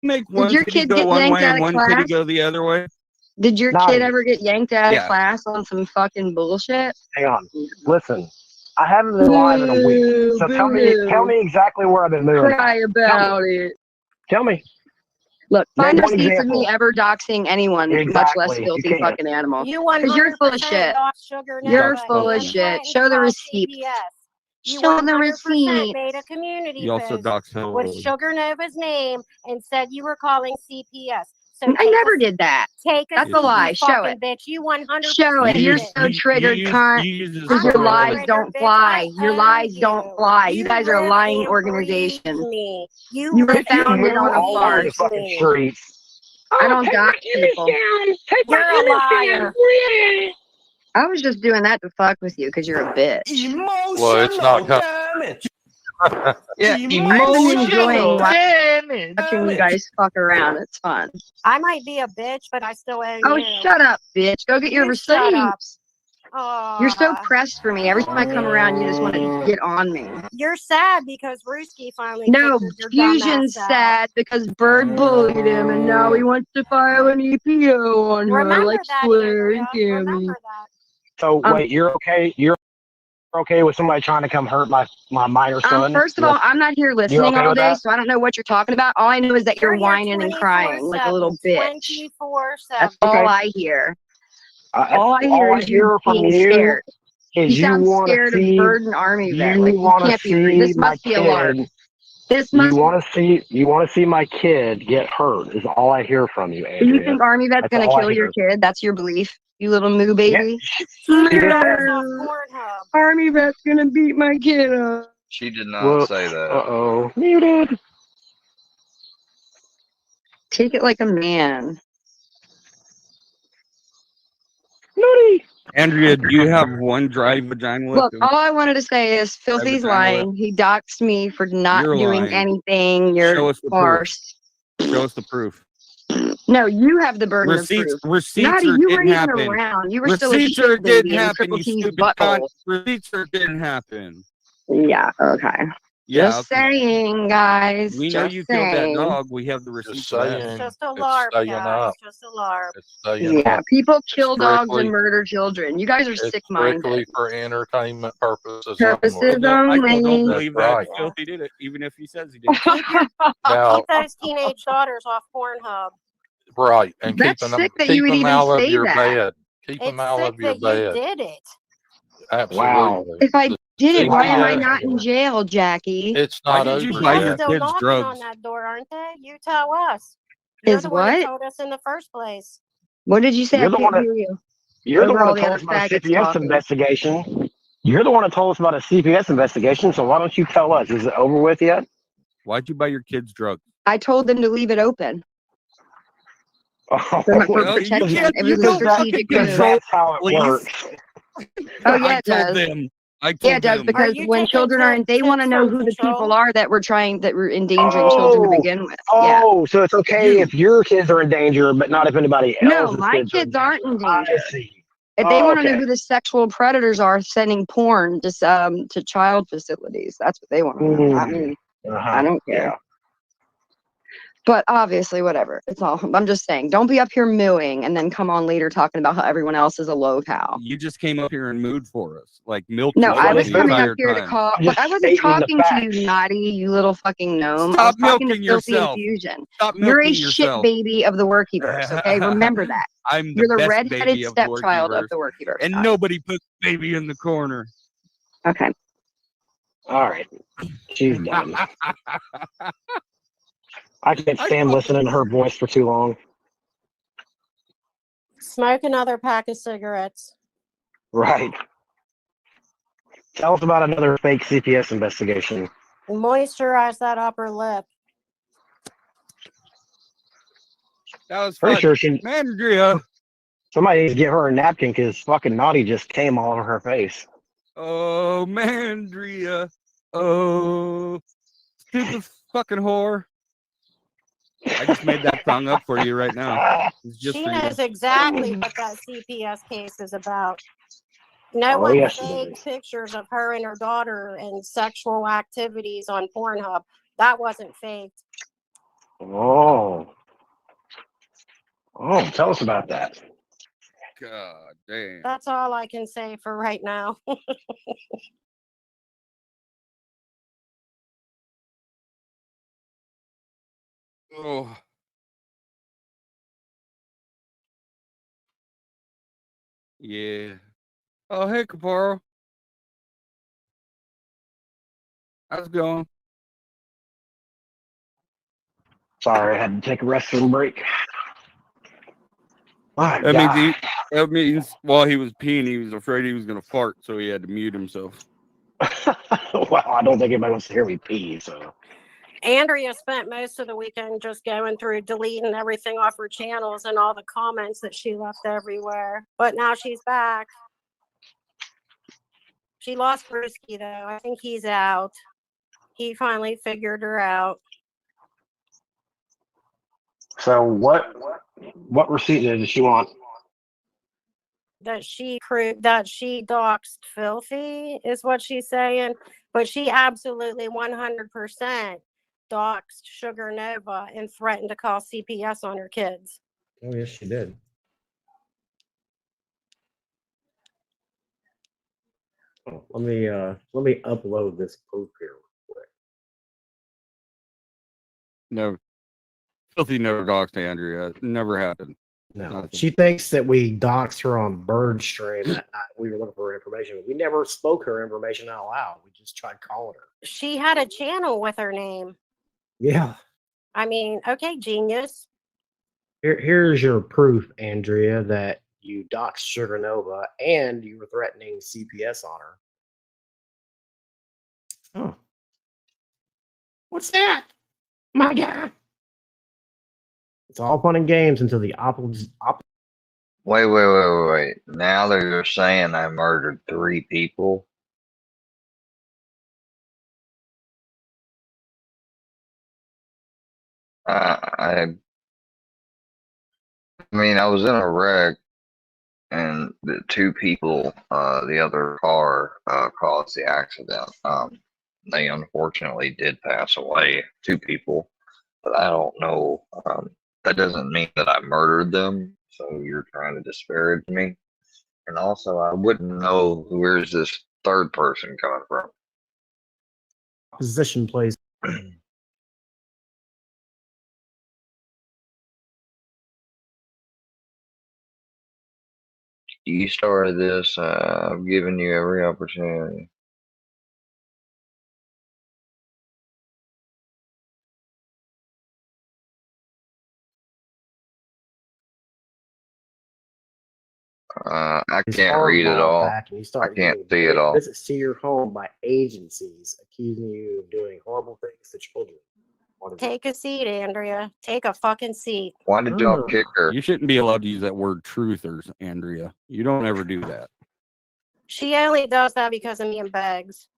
[SPEAKER 4] make one
[SPEAKER 6] your
[SPEAKER 4] titty
[SPEAKER 6] kid
[SPEAKER 4] go
[SPEAKER 6] get
[SPEAKER 4] one
[SPEAKER 6] yanked
[SPEAKER 4] way
[SPEAKER 6] out
[SPEAKER 4] and
[SPEAKER 6] of
[SPEAKER 4] one titty
[SPEAKER 6] class?
[SPEAKER 4] go the other way?
[SPEAKER 6] Did your
[SPEAKER 3] Naughty.
[SPEAKER 6] kid ever get yanked out
[SPEAKER 4] Yeah.
[SPEAKER 6] of class on some fucking bullshit?
[SPEAKER 3] Hang on. Listen, I haven't been live in a week. So tell me exactly where I've been moving.
[SPEAKER 6] Cry about it.
[SPEAKER 3] Tell me.
[SPEAKER 6] Look, find
[SPEAKER 3] Name one
[SPEAKER 6] receipts of me
[SPEAKER 3] example.
[SPEAKER 6] ever doxing anyone, much less
[SPEAKER 3] Exactly. You
[SPEAKER 6] filthy
[SPEAKER 3] can't.
[SPEAKER 6] fucking animal.
[SPEAKER 7] You
[SPEAKER 6] 'Cause you're full of
[SPEAKER 7] 100%
[SPEAKER 6] shit.
[SPEAKER 7] lost Sugar
[SPEAKER 6] You're
[SPEAKER 7] Nova.
[SPEAKER 6] full of
[SPEAKER 7] You
[SPEAKER 6] shit.
[SPEAKER 7] went
[SPEAKER 6] Show
[SPEAKER 7] and
[SPEAKER 6] the
[SPEAKER 7] called
[SPEAKER 6] receipts.
[SPEAKER 7] CPS. You
[SPEAKER 6] Show the
[SPEAKER 7] 100%
[SPEAKER 6] receipt.
[SPEAKER 7] made a community
[SPEAKER 4] You also
[SPEAKER 7] post
[SPEAKER 4] dox him.
[SPEAKER 7] with Sugar Nova's name and said you were calling CPS. So
[SPEAKER 6] I never did that.
[SPEAKER 7] Take a
[SPEAKER 6] That's
[SPEAKER 7] seat,
[SPEAKER 6] a lie.
[SPEAKER 7] you
[SPEAKER 6] Show
[SPEAKER 7] fucking
[SPEAKER 6] it.
[SPEAKER 7] bitch. You 100%
[SPEAKER 6] Show it. You're
[SPEAKER 7] did.
[SPEAKER 6] so triggered, cunt. Because
[SPEAKER 7] I'm
[SPEAKER 6] your
[SPEAKER 7] not
[SPEAKER 6] lies
[SPEAKER 7] triggered,
[SPEAKER 6] don't
[SPEAKER 7] bitch.
[SPEAKER 6] fly.
[SPEAKER 7] I
[SPEAKER 6] Your
[SPEAKER 7] own
[SPEAKER 6] lies
[SPEAKER 7] you.
[SPEAKER 6] don't fly. You guys are a
[SPEAKER 7] live
[SPEAKER 6] lying
[SPEAKER 7] and
[SPEAKER 6] organization.
[SPEAKER 7] breathe me.
[SPEAKER 6] You
[SPEAKER 7] You
[SPEAKER 6] were
[SPEAKER 7] live and
[SPEAKER 6] founded
[SPEAKER 7] breathe
[SPEAKER 6] on a
[SPEAKER 3] all over the
[SPEAKER 6] farce.
[SPEAKER 3] fucking
[SPEAKER 7] me.
[SPEAKER 3] streets.
[SPEAKER 6] I don't dox people.
[SPEAKER 7] You're a liar.
[SPEAKER 6] I was just doing that to fuck with you because you're a bitch.
[SPEAKER 2] Well, it's not coming.
[SPEAKER 1] Yeah,
[SPEAKER 6] I've been enjoying watching you guys fuck around. It's fun.
[SPEAKER 7] I might be a bitch, but I still own
[SPEAKER 6] Oh,
[SPEAKER 7] you.
[SPEAKER 6] shut up, bitch. Go get your
[SPEAKER 7] You shut up.
[SPEAKER 6] receipts. You're so
[SPEAKER 7] Aw.
[SPEAKER 6] pressed for me. Every time I come around, you just want to get on me.
[SPEAKER 7] You're sad because Brewski finally
[SPEAKER 6] No,
[SPEAKER 7] figured your
[SPEAKER 6] Fusion's
[SPEAKER 7] dumbass out.
[SPEAKER 6] sad because Bird bullied him and now he wants to file an EPO on her
[SPEAKER 7] Remember
[SPEAKER 6] like
[SPEAKER 7] that,
[SPEAKER 6] Square and
[SPEAKER 7] Andrea.
[SPEAKER 6] Cammy.
[SPEAKER 7] Remember that.
[SPEAKER 3] So wait, you're okay? You're okay with somebody trying to come hurt my minor son?
[SPEAKER 6] First of all, I'm not here listening
[SPEAKER 3] okay
[SPEAKER 6] all
[SPEAKER 3] with
[SPEAKER 6] day,
[SPEAKER 3] that?
[SPEAKER 6] so I don't know what you're talking about. All I know is that you're
[SPEAKER 7] You're here
[SPEAKER 6] whining and crying like a little
[SPEAKER 7] 24/7,
[SPEAKER 6] bitch.
[SPEAKER 7] 24/7.
[SPEAKER 6] That's all I hear.
[SPEAKER 3] I-
[SPEAKER 6] All I hear is you
[SPEAKER 3] from
[SPEAKER 6] being
[SPEAKER 3] you
[SPEAKER 6] scared.
[SPEAKER 3] is
[SPEAKER 6] He
[SPEAKER 3] you
[SPEAKER 6] sounds
[SPEAKER 3] want to
[SPEAKER 6] scared of
[SPEAKER 3] see.
[SPEAKER 6] Bird and Army vet.
[SPEAKER 3] You
[SPEAKER 6] Like, you
[SPEAKER 3] want to
[SPEAKER 6] can't be.
[SPEAKER 3] see
[SPEAKER 6] This
[SPEAKER 3] my
[SPEAKER 6] must be a lark.
[SPEAKER 3] kid.
[SPEAKER 6] This
[SPEAKER 3] You
[SPEAKER 6] must.
[SPEAKER 3] want to see my kid get hurt is all I hear from you,
[SPEAKER 6] Do you
[SPEAKER 3] Andrea.
[SPEAKER 6] think Army Vet's
[SPEAKER 3] That's
[SPEAKER 6] gonna
[SPEAKER 3] all I
[SPEAKER 6] kill your
[SPEAKER 3] hear.
[SPEAKER 6] kid? That's your belief, you little moo
[SPEAKER 3] Yeah,
[SPEAKER 6] baby.
[SPEAKER 3] she
[SPEAKER 7] She
[SPEAKER 3] just
[SPEAKER 7] got
[SPEAKER 3] said,
[SPEAKER 7] us off Pornhub.
[SPEAKER 6] Army Vet's gonna beat my kid up.
[SPEAKER 1] She did not
[SPEAKER 3] whoops,
[SPEAKER 1] say that.
[SPEAKER 3] uh-oh, muted.
[SPEAKER 6] Take it like a man.
[SPEAKER 3] Nutty.
[SPEAKER 4] Andrea, do you have one dry vagina left?
[SPEAKER 6] Look, all I wanted to say is Filthy's
[SPEAKER 4] vagina
[SPEAKER 6] lying. He doxed me for not
[SPEAKER 4] You're
[SPEAKER 6] doing
[SPEAKER 4] lying.
[SPEAKER 6] anything.
[SPEAKER 4] Show
[SPEAKER 6] You're
[SPEAKER 4] us the proof.
[SPEAKER 6] farce.
[SPEAKER 4] Show us the proof.
[SPEAKER 6] No, you have the burden
[SPEAKER 4] Receipts,
[SPEAKER 6] of proof.
[SPEAKER 4] receipts
[SPEAKER 6] Naughty,
[SPEAKER 4] or
[SPEAKER 6] you
[SPEAKER 4] didn't
[SPEAKER 6] weren't even
[SPEAKER 4] happen.
[SPEAKER 6] around. You were still a
[SPEAKER 4] Receipts
[SPEAKER 6] shit
[SPEAKER 4] or
[SPEAKER 6] baby
[SPEAKER 4] didn't
[SPEAKER 6] in
[SPEAKER 4] happen,
[SPEAKER 6] Triple
[SPEAKER 4] you
[SPEAKER 6] T's
[SPEAKER 4] stupid cunt.
[SPEAKER 6] butthole.
[SPEAKER 4] Receipts or didn't happen.
[SPEAKER 6] Yeah, okay.
[SPEAKER 4] Yeah,
[SPEAKER 6] Just saying, guys.
[SPEAKER 4] we know
[SPEAKER 6] just
[SPEAKER 4] you killed that
[SPEAKER 6] saying.
[SPEAKER 4] dog. We have the
[SPEAKER 2] Just
[SPEAKER 4] receipts of that.
[SPEAKER 2] saying,
[SPEAKER 7] Just a
[SPEAKER 2] it's
[SPEAKER 7] LARP,
[SPEAKER 2] staying
[SPEAKER 7] guys.
[SPEAKER 2] up.
[SPEAKER 7] Just a LARP.
[SPEAKER 2] It's staying
[SPEAKER 6] Yeah,
[SPEAKER 2] up.
[SPEAKER 6] people kill dogs
[SPEAKER 2] Strictly,
[SPEAKER 6] and murder children. You guys are
[SPEAKER 2] it's
[SPEAKER 6] sick-minded.
[SPEAKER 2] strictly for entertainment purposes
[SPEAKER 6] Purposes
[SPEAKER 2] only.
[SPEAKER 4] Michael don't
[SPEAKER 6] only.
[SPEAKER 4] believe
[SPEAKER 2] That's
[SPEAKER 4] that
[SPEAKER 2] right.
[SPEAKER 4] Filthy did it, even if he says he did.
[SPEAKER 2] Now,
[SPEAKER 7] Keep those teenage daughters off Pornhub.
[SPEAKER 2] right, and
[SPEAKER 6] That's
[SPEAKER 2] keeping them,
[SPEAKER 6] sick that you
[SPEAKER 2] keep
[SPEAKER 6] would
[SPEAKER 2] them
[SPEAKER 6] even
[SPEAKER 2] out of
[SPEAKER 6] say
[SPEAKER 2] your
[SPEAKER 6] that.
[SPEAKER 2] bed. Keep
[SPEAKER 7] It's
[SPEAKER 2] them out
[SPEAKER 7] sick
[SPEAKER 2] of your
[SPEAKER 7] that you
[SPEAKER 2] bed.
[SPEAKER 7] did it.
[SPEAKER 2] Absolutely.
[SPEAKER 6] If I did it, why am I
[SPEAKER 2] CPS,
[SPEAKER 6] not in jail, Jackie?
[SPEAKER 2] it's
[SPEAKER 4] Why
[SPEAKER 2] not
[SPEAKER 4] did you
[SPEAKER 2] over
[SPEAKER 4] buy
[SPEAKER 7] They're
[SPEAKER 4] your
[SPEAKER 2] yet.
[SPEAKER 7] still
[SPEAKER 4] kids
[SPEAKER 7] knocking
[SPEAKER 4] drugs?
[SPEAKER 7] on that door, aren't they? You tell us. You're
[SPEAKER 6] Is
[SPEAKER 7] the one
[SPEAKER 6] what?
[SPEAKER 7] that told us in the first place.
[SPEAKER 6] What did you say?
[SPEAKER 3] You're
[SPEAKER 6] I
[SPEAKER 3] the
[SPEAKER 6] can't
[SPEAKER 3] one that
[SPEAKER 6] hear you.
[SPEAKER 3] you're the
[SPEAKER 6] Over
[SPEAKER 3] one
[SPEAKER 6] all
[SPEAKER 3] that
[SPEAKER 6] the
[SPEAKER 3] told
[SPEAKER 6] other
[SPEAKER 3] us about a
[SPEAKER 6] faggots
[SPEAKER 3] CPS
[SPEAKER 6] talking.
[SPEAKER 3] investigation. You're the one that told us about a CPS investigation. So why don't you tell us? Is it over with yet?
[SPEAKER 4] Why'd you buy your kids drugs?
[SPEAKER 6] I told them to leave it open
[SPEAKER 3] Oh,
[SPEAKER 6] for
[SPEAKER 4] Well, you
[SPEAKER 6] protection.
[SPEAKER 4] can't.
[SPEAKER 6] It
[SPEAKER 4] You
[SPEAKER 6] was a
[SPEAKER 4] don't fucking
[SPEAKER 6] strategic
[SPEAKER 3] because
[SPEAKER 6] move.
[SPEAKER 4] control
[SPEAKER 3] that's how it
[SPEAKER 4] police.
[SPEAKER 3] works.
[SPEAKER 6] Oh yeah,
[SPEAKER 4] I
[SPEAKER 6] it
[SPEAKER 4] told
[SPEAKER 6] does.
[SPEAKER 4] them. I told
[SPEAKER 6] Yeah, it does
[SPEAKER 4] them.
[SPEAKER 6] because
[SPEAKER 7] you
[SPEAKER 6] when
[SPEAKER 7] taking
[SPEAKER 6] children aren't, they want to
[SPEAKER 7] tips
[SPEAKER 6] know
[SPEAKER 7] from
[SPEAKER 6] who the people
[SPEAKER 7] control?
[SPEAKER 6] are that were endangering children to
[SPEAKER 3] Oh,
[SPEAKER 6] begin with. Yeah.
[SPEAKER 3] oh, so it's okay
[SPEAKER 4] You.
[SPEAKER 3] if your kids are in danger, but not if anybody
[SPEAKER 6] No,
[SPEAKER 3] else's
[SPEAKER 6] my
[SPEAKER 3] kids are in
[SPEAKER 6] kids aren't in
[SPEAKER 3] danger. I
[SPEAKER 6] danger.
[SPEAKER 3] see.
[SPEAKER 6] If they
[SPEAKER 3] Oh,
[SPEAKER 6] want to know
[SPEAKER 3] okay.
[SPEAKER 6] who the sexual predators are sending porn to child facilities, that's what they want to know. Not me. I don't care.
[SPEAKER 3] Yeah.
[SPEAKER 6] But obviously, whatever. It's all. I'm just saying, don't be up here mooing and then come on later talking about how everyone else is a low cow.
[SPEAKER 4] You just came up here and mooed for us, like milked
[SPEAKER 6] No,
[SPEAKER 4] us
[SPEAKER 6] I
[SPEAKER 3] Nobody
[SPEAKER 6] was
[SPEAKER 4] the
[SPEAKER 3] said
[SPEAKER 6] coming up
[SPEAKER 4] entire
[SPEAKER 6] here to
[SPEAKER 4] time.
[SPEAKER 6] call,
[SPEAKER 3] I'm
[SPEAKER 6] but
[SPEAKER 3] just
[SPEAKER 6] I wasn't
[SPEAKER 3] stating the
[SPEAKER 6] talking to
[SPEAKER 3] facts.
[SPEAKER 6] you, naughty, you little fucking gnome. I
[SPEAKER 4] Stop
[SPEAKER 6] was talking to
[SPEAKER 4] milking
[SPEAKER 6] Filthy
[SPEAKER 4] yourself.
[SPEAKER 6] Infusion.
[SPEAKER 4] Stop
[SPEAKER 6] You're a
[SPEAKER 4] milking
[SPEAKER 6] shit
[SPEAKER 4] yourself.
[SPEAKER 6] baby of the Workyverse, okay? Remember that.
[SPEAKER 4] I'm the
[SPEAKER 6] You're the
[SPEAKER 4] best
[SPEAKER 6] redheaded
[SPEAKER 4] baby of the
[SPEAKER 6] stepchild of
[SPEAKER 4] Workyverse,
[SPEAKER 6] the Workyverse.
[SPEAKER 4] and
[SPEAKER 6] naughty.
[SPEAKER 4] nobody puts baby in the corner.
[SPEAKER 6] Okay.
[SPEAKER 3] All right. She's done. I can't stand listening to her voice for too long.
[SPEAKER 7] Smoke another pack of cigarettes.
[SPEAKER 3] Right. Tell us about another fake CPS investigation.
[SPEAKER 7] Moisturize that upper lip.
[SPEAKER 4] That was
[SPEAKER 3] Pretty
[SPEAKER 4] fun.
[SPEAKER 3] sure she.
[SPEAKER 4] Mandria.
[SPEAKER 3] Somebody needs to give her a napkin because fucking Naughty just came all over her face.
[SPEAKER 4] Oh, Mandria. Oh, stupid fucking whore. I just made that song up for you right now. It's just
[SPEAKER 7] She
[SPEAKER 4] for
[SPEAKER 7] knows
[SPEAKER 4] you.
[SPEAKER 7] exactly what that CPS case is about. No
[SPEAKER 3] Oh,
[SPEAKER 7] one
[SPEAKER 3] yes, she
[SPEAKER 7] faked
[SPEAKER 3] does.
[SPEAKER 7] pictures of her and her daughter and sexual activities on Pornhub. That wasn't faked.
[SPEAKER 3] Oh. Oh, tell us about that.
[SPEAKER 4] God damn.
[SPEAKER 7] That's all I can say for right now.
[SPEAKER 4] Oh. Yeah. Oh, hey, Caparo. How's it going?
[SPEAKER 3] Sorry, I had to take a restroom break. My
[SPEAKER 4] That
[SPEAKER 3] God.
[SPEAKER 4] means that means while he was peeing, he was afraid he was gonna fart, so he had to mute himself.
[SPEAKER 3] Well, I don't think anybody wants to hear me pee, so.
[SPEAKER 7] Andrea spent most of the weekend just going through deleting everything off her channels and all the comments that she left everywhere. But now she's back. She lost Brewski though. I think he's out. He finally figured her out.
[SPEAKER 3] So what receipt did she want?
[SPEAKER 7] That she proved that she doxed Filthy is what she's saying. But she absolutely 100% doxed Sugar Nova and threatened to call CPS on her kids.
[SPEAKER 5] Oh yes, she did. Oh, let me upload this proof here real quick.
[SPEAKER 4] No, Filthy never doxed Andrea. It never happened.
[SPEAKER 5] No,
[SPEAKER 4] Nothing.
[SPEAKER 5] she thinks that we doxed her on Birdstream that night. We were looking for her information. We never spoke her information out loud. We just tried calling her.
[SPEAKER 7] She had a channel with her name.
[SPEAKER 5] Yeah.
[SPEAKER 7] I mean, okay, genius.
[SPEAKER 5] Here's your proof, Andrea, that you doxed Sugar Nova and you were threatening CPS on her. Oh. What's that? My God. It's all fun and games until the
[SPEAKER 1] Wait. Now they're saying I murdered 3 people. I mean, I was in a wreck, and the 2 people, the other car, caused the accident. They unfortunately did pass away, 2 people, but I don't know. That doesn't mean that I murdered them. So you're trying to disparage me, and also I wouldn't know where's this 3rd person coming from.
[SPEAKER 5] opposition plays.
[SPEAKER 1] You started this. I've given you every opportunity. I
[SPEAKER 5] his
[SPEAKER 1] can't
[SPEAKER 5] hard
[SPEAKER 1] read it
[SPEAKER 5] ball
[SPEAKER 1] all.
[SPEAKER 5] back, and you start
[SPEAKER 1] can't
[SPEAKER 5] getting
[SPEAKER 1] see it all.
[SPEAKER 5] visits to your home by agencies accusing you of doing horrible things to children. What is it?
[SPEAKER 7] Take a seat, Andrea. Take a fucking seat.
[SPEAKER 1] Why did y'all
[SPEAKER 5] Ugh.
[SPEAKER 1] kick her?
[SPEAKER 4] You shouldn't be allowed to use that word truthers, Andrea. You don't ever do that.
[SPEAKER 7] She only does that because of me and Beggs.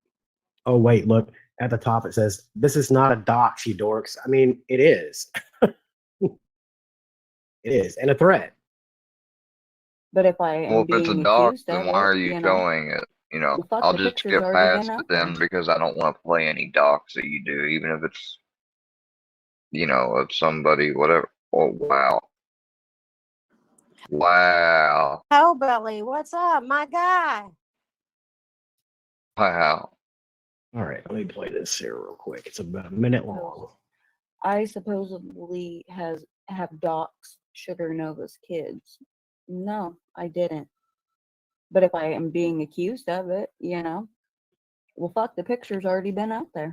[SPEAKER 5] Oh, wait, look. At the top it says, "This is not a dox, you dorks." I mean, it is. It is. And a threat.
[SPEAKER 8] But if I
[SPEAKER 1] Well,
[SPEAKER 8] am
[SPEAKER 1] if it's a
[SPEAKER 8] being
[SPEAKER 1] dog,
[SPEAKER 8] accused
[SPEAKER 1] then
[SPEAKER 8] of
[SPEAKER 1] why are
[SPEAKER 8] it,
[SPEAKER 1] you
[SPEAKER 8] you know,
[SPEAKER 1] showing it? You know,
[SPEAKER 8] well, fuck,
[SPEAKER 1] I'll
[SPEAKER 8] the
[SPEAKER 1] just
[SPEAKER 8] picture's
[SPEAKER 1] skip
[SPEAKER 8] already
[SPEAKER 1] past
[SPEAKER 8] been
[SPEAKER 1] it
[SPEAKER 8] out
[SPEAKER 1] then
[SPEAKER 8] there.
[SPEAKER 1] because I don't want to play any docs that you do, even if it's, you know, of somebody, whatever. Oh, wow. Wow.
[SPEAKER 7] Hellbelly, what's up, my guy?
[SPEAKER 1] Wow.
[SPEAKER 5] All right, let me play this here real quick. It's about a minute long.
[SPEAKER 8] I supposedly have doxed Sugar Nova's kids. No, I didn't. But if I am being accused of it, you know, well, fuck, the picture's already been out there.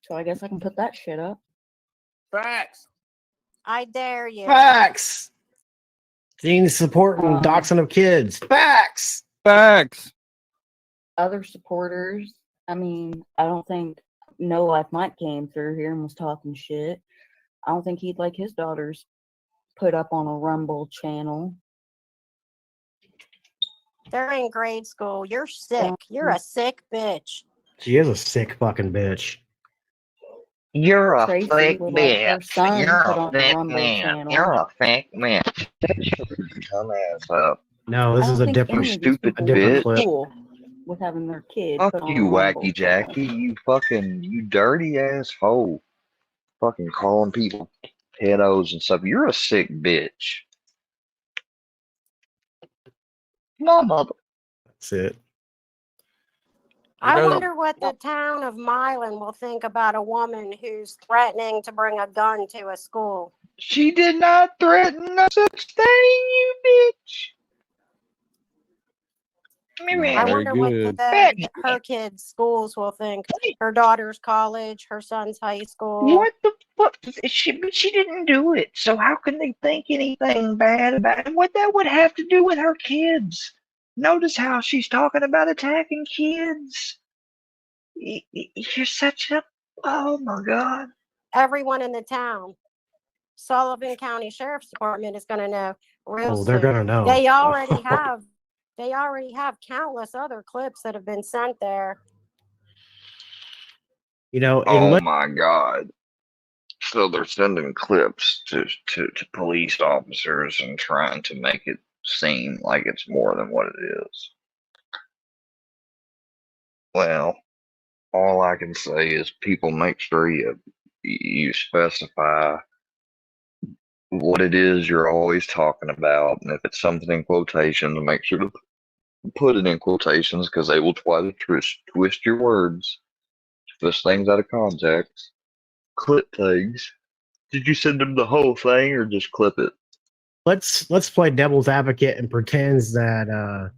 [SPEAKER 8] So I guess I can put that shit up.
[SPEAKER 4] Facts.
[SPEAKER 7] I dare you.
[SPEAKER 5] Facts. Gene's supporting doxing of kids. Facts.
[SPEAKER 4] Facts.
[SPEAKER 8] Other supporters, I mean, I don't think No Life Mike came through here and was talking shit. I don't think he'd like his daughters put up on a Rumble channel.
[SPEAKER 7] They're in grade school. You're sick. You're a sick bitch.
[SPEAKER 5] She is a sick fucking bitch.
[SPEAKER 1] You're a
[SPEAKER 8] Tracy
[SPEAKER 1] fake
[SPEAKER 8] would like her
[SPEAKER 1] bitch.
[SPEAKER 8] son
[SPEAKER 1] You're
[SPEAKER 8] put
[SPEAKER 1] a
[SPEAKER 8] on a
[SPEAKER 1] fake
[SPEAKER 8] Rumble
[SPEAKER 1] man.
[SPEAKER 8] channel.
[SPEAKER 1] You're a fake man. Dumbass up.
[SPEAKER 5] No, this
[SPEAKER 8] I
[SPEAKER 5] is
[SPEAKER 8] don't
[SPEAKER 5] a
[SPEAKER 8] think
[SPEAKER 5] different,
[SPEAKER 8] any of these
[SPEAKER 1] stupid
[SPEAKER 8] people
[SPEAKER 5] different
[SPEAKER 8] were
[SPEAKER 5] clip.
[SPEAKER 8] cool with having their kid
[SPEAKER 1] Fuck
[SPEAKER 8] put on
[SPEAKER 1] you,
[SPEAKER 8] a Rumble
[SPEAKER 1] wacky
[SPEAKER 8] channel.
[SPEAKER 1] Jackie. You dirty ass hoe. Fucking calling people pedos and stuff. You're a sick bitch. Mama.
[SPEAKER 5] That's it.
[SPEAKER 7] I
[SPEAKER 2] know-
[SPEAKER 7] wonder what the town of Milan will think about a woman who's threatening to bring a gun to a school.
[SPEAKER 1] She did not threaten no such thing, you bitch.
[SPEAKER 7] I
[SPEAKER 4] Very
[SPEAKER 7] wonder what
[SPEAKER 4] good.
[SPEAKER 7] her kids' schools will think. Her daughter's college, her son's high school.
[SPEAKER 1] What the fuck? She didn't do it. So how can they think anything bad about it? What that would have to do with her kids? Notice how she's talking about attacking kids. You're such a, oh my God.
[SPEAKER 7] Everyone in the town. Sullivan County Sheriff's Department is going to know real
[SPEAKER 5] Oh,
[SPEAKER 7] soon.
[SPEAKER 5] they're gonna know.
[SPEAKER 7] They already have. They already have countless other clips that have been sent there.
[SPEAKER 5] You know,
[SPEAKER 1] Oh my God. So they're sending clips to police officers and trying to make it seem like it's more than what it is. Well, all I can say is people make sure you specify what it is you're always talking about, and if it's something in quotations, make sure to put it in quotations because they will try to twist your words, twist things out of context, clip things. Did you send them the whole thing or just clip it?
[SPEAKER 5] let's play devil's advocate and pretends that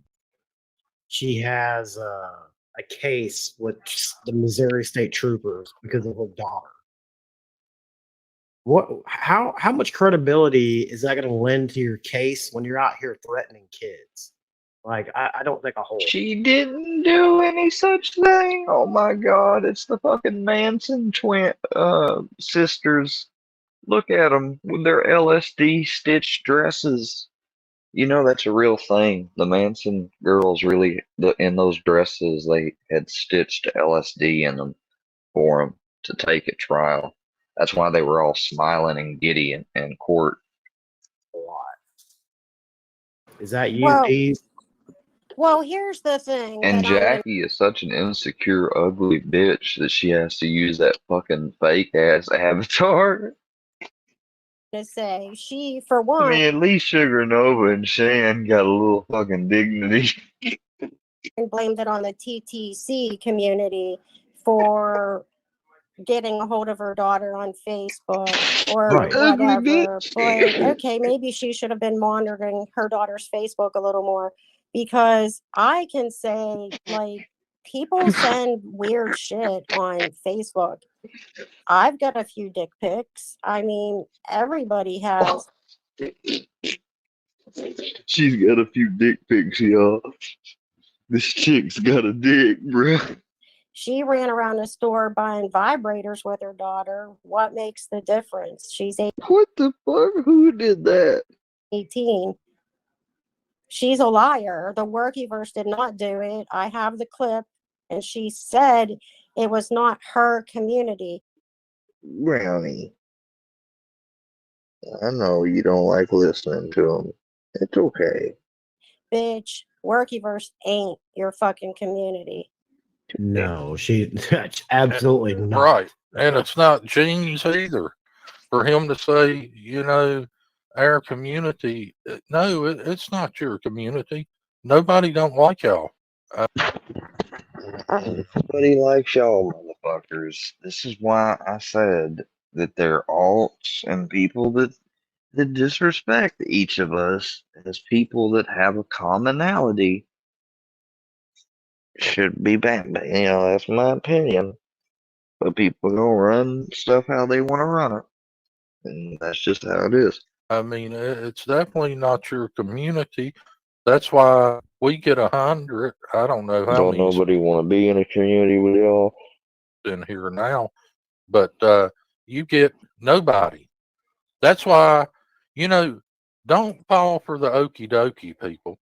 [SPEAKER 5] she has a a case with the Missouri State Troopers because of her daughter. How much credibility is that going to lend to your case when you're out here threatening kids? Like, I don't think a whole.
[SPEAKER 1] She didn't do any such thing. Oh my God, it's the fucking Manson sisters. Look at them with their LSD stitched dresses. You know that's a real thing. The Manson girls really, in those dresses, they had stitched LSD in them for them to take at trial. That's why they were all smiling and giddy in court.
[SPEAKER 5] A lot. Is that you,
[SPEAKER 7] Well,
[SPEAKER 5] Dave?
[SPEAKER 7] Well, here's the thing
[SPEAKER 1] And
[SPEAKER 7] that I'm gonna
[SPEAKER 1] Jackie is such an insecure, ugly bitch that she has to use that fucking fake ass avatar.
[SPEAKER 7] say. She, for
[SPEAKER 1] I
[SPEAKER 7] one,
[SPEAKER 1] mean, at least Sugar Nova and Shan got a little fucking dignity.
[SPEAKER 7] blamed it on the TTC community for getting a hold of her daughter on Facebook or
[SPEAKER 5] Right.
[SPEAKER 1] Ugly
[SPEAKER 7] whatever.
[SPEAKER 1] bitch.
[SPEAKER 7] But okay, maybe she should have been monitoring her daughter's Facebook a little more, because I can say, like, people send weird shit on Facebook. I've got a few dick pics. I mean, everybody has.
[SPEAKER 1] She's got a few dick pics, y'all. This chick's got a dick, bruh.
[SPEAKER 7] She ran around the store buying vibrators with her daughter. What makes the difference? She's
[SPEAKER 1] What the fuck? Who did that?
[SPEAKER 7] 18. She's a liar. The Workyverse did not do it. I have the clip, and she said it was not her community.
[SPEAKER 1] Brownie. I know you don't like listening to them. It's okay.
[SPEAKER 7] Bitch, Workyverse ain't your fucking community.
[SPEAKER 5] No, absolutely not.
[SPEAKER 2] Right. And it's not Gene's either. For him to say, you know, our community, no, it's not your community. Nobody don't like y'all.
[SPEAKER 1] Nobody likes y'all, motherfuckers. This is why I said that they're alts and people that disrespect each of us as people that have a commonality should be banned. You know, that's my opinion. But people gonna run stuff how they want to run it, and that's just how it is.
[SPEAKER 2] I mean, it's definitely not your community. That's why we get 100. I don't know how
[SPEAKER 1] Don't
[SPEAKER 2] many
[SPEAKER 1] nobody want to be in a community with y'all.
[SPEAKER 2] in here now, but you get nobody. That's why, you know, don't fall for the okie dokie people.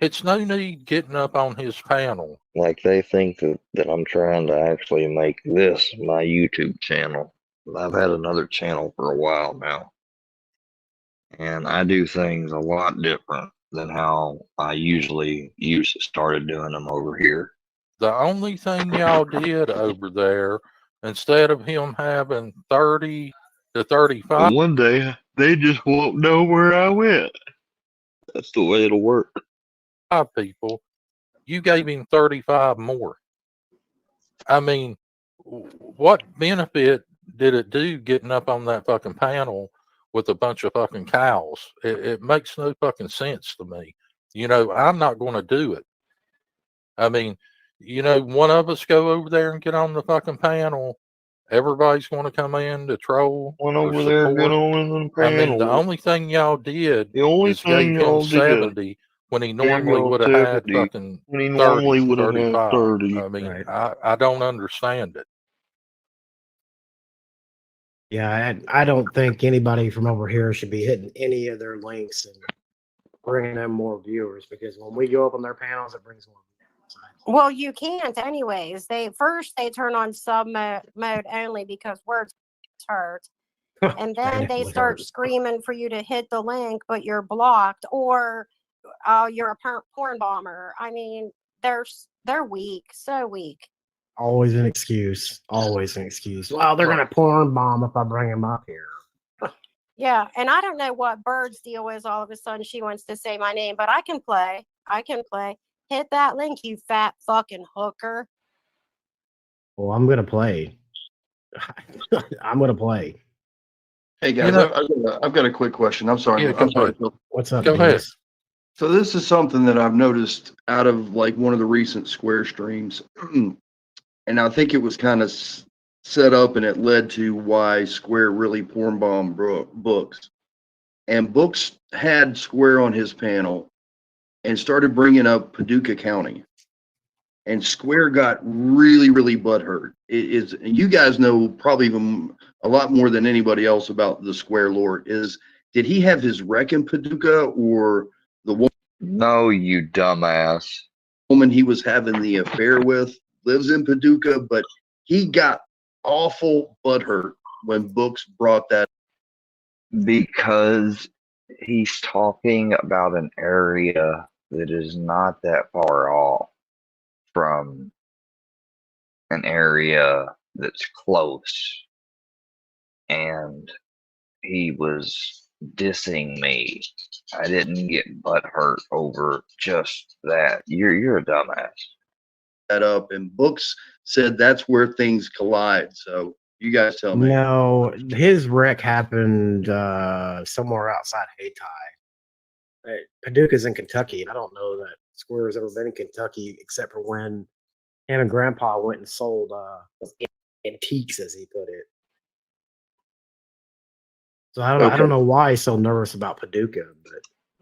[SPEAKER 2] It's no need getting up on his panel.
[SPEAKER 1] Like they think that I'm trying to actually make this my YouTube channel. I've had another channel for a while now. And I do things a lot different than how I usually started doing them over here.
[SPEAKER 2] The only thing y'all did over there, instead of him having 30 to 35
[SPEAKER 1] One day they just won't know where I went. That's the way it'll work.
[SPEAKER 2] people, you gave him 35 more. I mean, what benefit did it do getting up on that fucking panel with a bunch of fucking cows? It makes no fucking sense to me. You know, I'm not going to do it. I mean, you know, one of us go over there and get on the fucking panel. Everybody's going to come in to troll.
[SPEAKER 1] Went over there and get on the panel.
[SPEAKER 2] I mean, the only thing y'all did is gave him 70 when he normally would have had fucking 30, 35.
[SPEAKER 1] 30.
[SPEAKER 2] I mean,
[SPEAKER 5] Right.
[SPEAKER 2] I don't understand it.
[SPEAKER 5] Yeah, I don't think anybody from over here should be hitting any of their links and bringing them more viewers, because when we go up on their panels, it brings more viewers.
[SPEAKER 7] Well, you can't anyways. They turn on sub mode only because words hurt. And then they start screaming for you to hit the link, but you're blocked, or you're a porn bomber. I mean, they're weak, so weak.
[SPEAKER 5] Always an excuse. Always an excuse. Well, they're gonna porn bomb if I bring them up here.
[SPEAKER 7] Yeah, and I don't know what Bird's deal is. All of a sudden, she wants to say my name, but I can play. Hit that link, you fat fucking hooker.
[SPEAKER 5] Well, I'm gonna play. I'm gonna play.
[SPEAKER 9] Hey guys,
[SPEAKER 2] You know-
[SPEAKER 9] I've got a quick question. I'm sorry.
[SPEAKER 2] Yeah, go
[SPEAKER 9] I'm sorry.
[SPEAKER 2] ahead.
[SPEAKER 5] What's up?
[SPEAKER 2] Go ahead.
[SPEAKER 5] Dennis?
[SPEAKER 9] So this is something that I've noticed out of like one of the recent Square streams, and I think it was kind of set up, and it led to why Square really porn bombed Books. And Books had Square on his panel and started bringing up Paducah County, and Square got really, really butthurt. It is, you guys know probably even a lot more than anybody else about the Square lore. Did he have his wreck in Paducah, or the
[SPEAKER 1] No, you dumbass.
[SPEAKER 9] woman he was having the affair with lives in Paducah? But he got awful butthurt when Books brought that.
[SPEAKER 1] Because he's talking about an area that is not that far off from an area that's close. And he was dissing me. I didn't get butthurt over just that. You're a dumbass.
[SPEAKER 9] That up, and Books said that's where things collide. So you guys tell me.
[SPEAKER 5] No, his wreck happened somewhere outside Hayti. Paducah's in Kentucky. I don't know that Square's ever been in Kentucky except for when him and Grandpa went and sold antiques, as he put it. So I don't
[SPEAKER 9] Okay.
[SPEAKER 5] know why he's so nervous about Paducah, but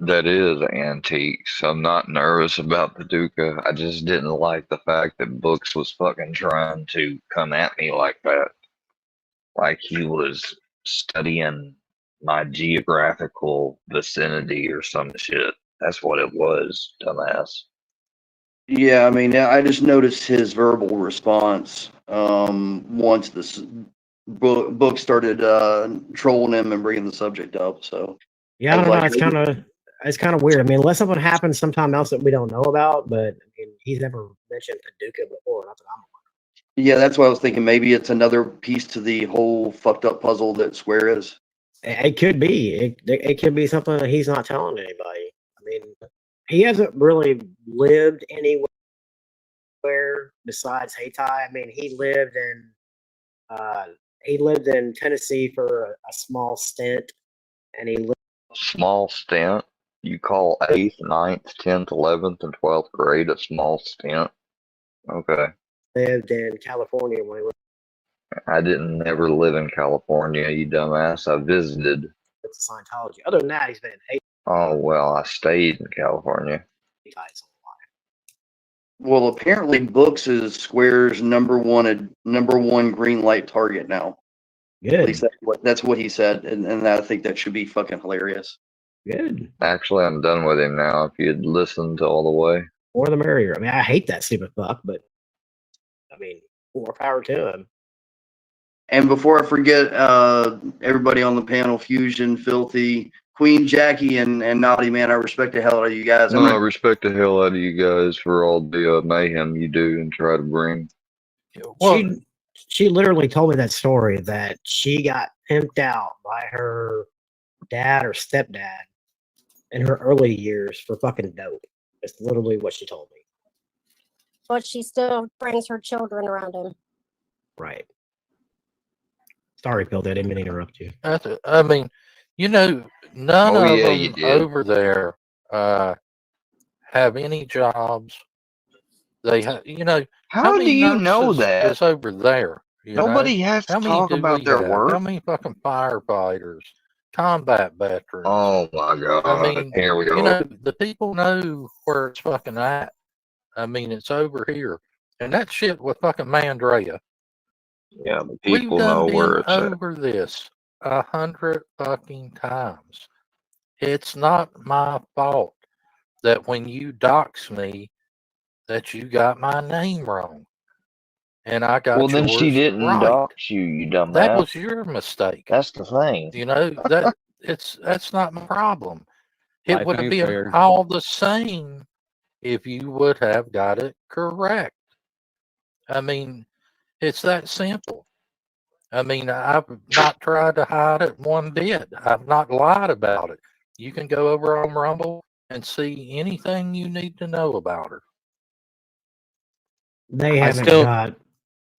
[SPEAKER 1] That is antiques. I'm not nervous about Paducah. I just didn't like the fact that Books was fucking trying to come at me like that. Like he was studying my geographical vicinity or some shit. That's what it was, dumbass.
[SPEAKER 9] Yeah, I mean, I just noticed his verbal response once this book started trolling him and bringing the subject up. So
[SPEAKER 5] yeah, I
[SPEAKER 9] I
[SPEAKER 5] don't
[SPEAKER 9] was
[SPEAKER 5] know.
[SPEAKER 9] like,
[SPEAKER 5] It's kind of weird. I mean, unless something happens sometime else that we don't know about, but I mean, he's never mentioned Paducah before. Not that I'm aware.
[SPEAKER 9] yeah, that's what I was thinking. Maybe it's another piece to the whole fucked up puzzle that Square is.
[SPEAKER 5] It could be. It could be something that he's not telling anybody. I mean, he hasn't really lived anywhere besides Hayti. I mean, he lived in Tennessee for a small stint, and he
[SPEAKER 1] Small stint. You call 8th, 9th, 10th, 11th, and 12th grade a small stint? Okay.
[SPEAKER 5] lived in California when he was
[SPEAKER 1] I didn't never live in California, you dumbass. I visited.
[SPEAKER 5] with Scientology. Other than that, he's been in Hayti
[SPEAKER 1] Oh, well, I stayed in California.
[SPEAKER 5] his whole life.
[SPEAKER 9] Well, apparently Books is Square's number one green light target now. At least
[SPEAKER 5] Good.
[SPEAKER 9] that's what he said, and I think that should be fucking hilarious.
[SPEAKER 5] Good.
[SPEAKER 1] Actually, I'm done with him now. If you'd listened all the way.
[SPEAKER 5] More the merrier. I mean, I hate that stupid fuck, but I mean, more power to him.
[SPEAKER 9] And before I forget, everybody on the panel, Fusion, Filthy, Queen Jackie, and Naughty Man, I respect the hell out of you guys.
[SPEAKER 1] No, I respect the hell out of you guys for all the mayhem you do and try to bring.
[SPEAKER 2] Well,
[SPEAKER 5] She literally told me that story that she got pimped out by her dad or stepdad in her early years for fucking dope. That's literally what she told me.
[SPEAKER 7] But she still brings her children around him.
[SPEAKER 5] Right. Sorry, Phil. I didn't mean to interrupt you.
[SPEAKER 2] I mean, you know, none
[SPEAKER 1] Oh,
[SPEAKER 2] of
[SPEAKER 1] yeah, you
[SPEAKER 2] them
[SPEAKER 1] did.
[SPEAKER 2] over there have any jobs. They have, you know,
[SPEAKER 1] How do
[SPEAKER 2] many
[SPEAKER 1] you know
[SPEAKER 2] nurses
[SPEAKER 1] that?
[SPEAKER 2] is over there? You know?
[SPEAKER 1] Nobody has to
[SPEAKER 2] How many
[SPEAKER 1] talk
[SPEAKER 2] do
[SPEAKER 1] about
[SPEAKER 2] we
[SPEAKER 1] their
[SPEAKER 2] have?
[SPEAKER 1] work.
[SPEAKER 2] How many fucking firefighters, combat veterans?
[SPEAKER 1] Oh my god!
[SPEAKER 2] I mean,
[SPEAKER 1] Here we go.
[SPEAKER 2] you know, the people know where it's fucking at. I mean, it's over here, and that shit with fucking Mandrea.
[SPEAKER 1] Yeah, the
[SPEAKER 2] We've
[SPEAKER 1] people
[SPEAKER 2] done
[SPEAKER 1] know
[SPEAKER 2] been
[SPEAKER 1] where it's at.
[SPEAKER 2] over this 100 fucking times. It's not my fault that when you dox me, that you got my name wrong, and I got
[SPEAKER 1] Well, then she
[SPEAKER 2] yours
[SPEAKER 1] didn't
[SPEAKER 2] right.
[SPEAKER 1] dox you, you dumbass.
[SPEAKER 2] That was your mistake.
[SPEAKER 1] That's the thing.
[SPEAKER 2] You know that's not my problem. It
[SPEAKER 4] Life
[SPEAKER 2] would have
[SPEAKER 4] ain't
[SPEAKER 2] been
[SPEAKER 4] fair.
[SPEAKER 2] all the same if you would have got it correct. I mean, it's that simple. I mean, I've not tried to hide it one bit. I've not lied about it. You can go over on Rumble and see anything you need to know about her.
[SPEAKER 5] They
[SPEAKER 4] I
[SPEAKER 5] haven't
[SPEAKER 4] still-
[SPEAKER 5] got.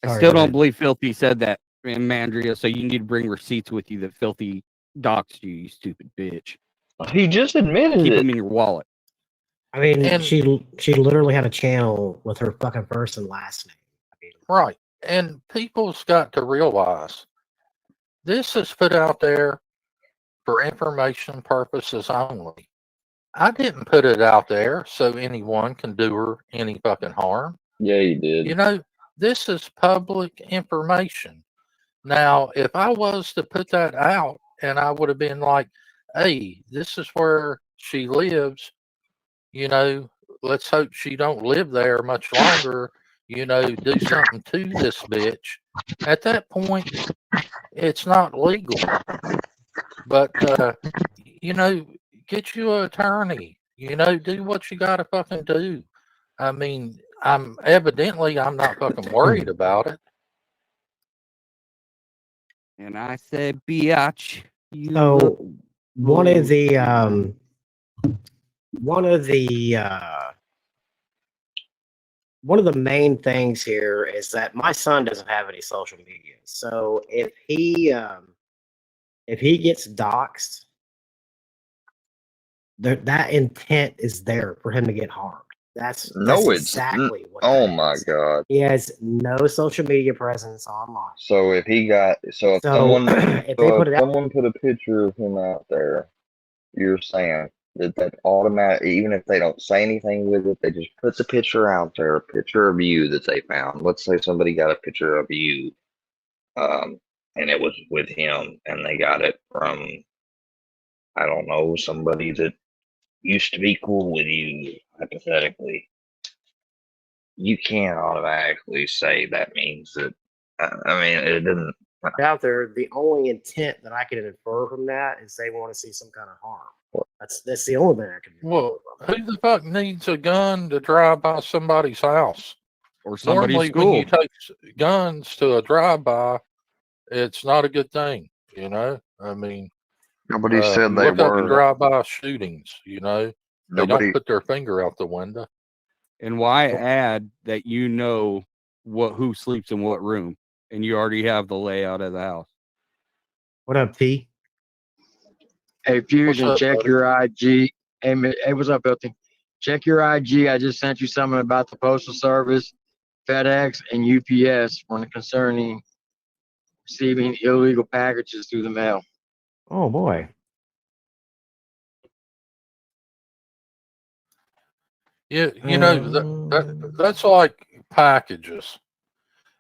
[SPEAKER 4] I
[SPEAKER 5] Sorry,
[SPEAKER 4] still
[SPEAKER 5] go
[SPEAKER 4] don't
[SPEAKER 5] ahead.
[SPEAKER 4] believe Filthy said that, Mandria. So you need to bring receipts with you that Filthy doxed you, you stupid bitch.
[SPEAKER 1] He just admitted
[SPEAKER 4] Keep
[SPEAKER 1] it.
[SPEAKER 4] them in your wallet.
[SPEAKER 5] I mean,
[SPEAKER 2] And
[SPEAKER 5] she literally had a channel with her fucking first and last name. I mean,
[SPEAKER 2] right. And people's got to realize this is put out there for information purposes only. I didn't put it out there so anyone can do her any fucking harm.
[SPEAKER 1] Yeah, you did.
[SPEAKER 2] You know, this is public information. Now, if I was to put that out and I would have been like, hey, this is where she lives, you know, let's hope she don't live there much longer, you know, do something to this bitch. At that point, it's not legal. But, you know, get you an attorney, you know, do what you got to fucking do. I mean, I'm not fucking worried about it.
[SPEAKER 4] And I said, biatch. You
[SPEAKER 5] so
[SPEAKER 4] look
[SPEAKER 5] one of
[SPEAKER 4] good.
[SPEAKER 5] the one of the main things here is that my son doesn't have any social media. So if he gets doxxed, that intent is there for him to get harmed. That's
[SPEAKER 1] No, it's
[SPEAKER 5] exactly what.
[SPEAKER 1] oh
[SPEAKER 5] that
[SPEAKER 1] my
[SPEAKER 5] is.
[SPEAKER 1] god.
[SPEAKER 5] He has no social media presence online.
[SPEAKER 1] So if
[SPEAKER 5] So
[SPEAKER 1] someone
[SPEAKER 5] if they put it out,
[SPEAKER 1] someone put a picture of him out there, you're saying that automatic, even if they don't say anything with it, they just put the picture out there, a picture of you that they found. Let's say somebody got a picture of you, and it was with him, and they got it from, I don't know, somebody that used to be cool with you, hypothetically. You can't automatically say that means that. I mean, it didn't.
[SPEAKER 5] out there, the only intent that I can infer from that is they want to see some kind of harm. That's the only thing I can.
[SPEAKER 2] Well, who the fuck needs a gun to drive by somebody's house?
[SPEAKER 4] Or somebody's
[SPEAKER 2] Normally,
[SPEAKER 4] school.
[SPEAKER 2] when you take guns to a drive-by, it's not a good thing. You know, I mean,
[SPEAKER 1] Nobody said
[SPEAKER 2] you
[SPEAKER 1] they
[SPEAKER 2] look up and
[SPEAKER 1] were.
[SPEAKER 2] drive-by shootings. You know, they
[SPEAKER 1] Nobody.
[SPEAKER 2] don't put their finger out the window.
[SPEAKER 4] And why add that you know who sleeps in what room, and you already have the layout of the house?
[SPEAKER 5] What up, T?
[SPEAKER 10] Hey, Fusion,
[SPEAKER 2] up,
[SPEAKER 10] check
[SPEAKER 2] buddy?
[SPEAKER 10] your IG. Hey, what's up, Filthy? Check your IG. I just sent you something about the Postal Service, FedEx, and UPS when concerning receiving illegal packages through the mail.
[SPEAKER 5] Oh boy.
[SPEAKER 2] Yeah, you know that's like packages.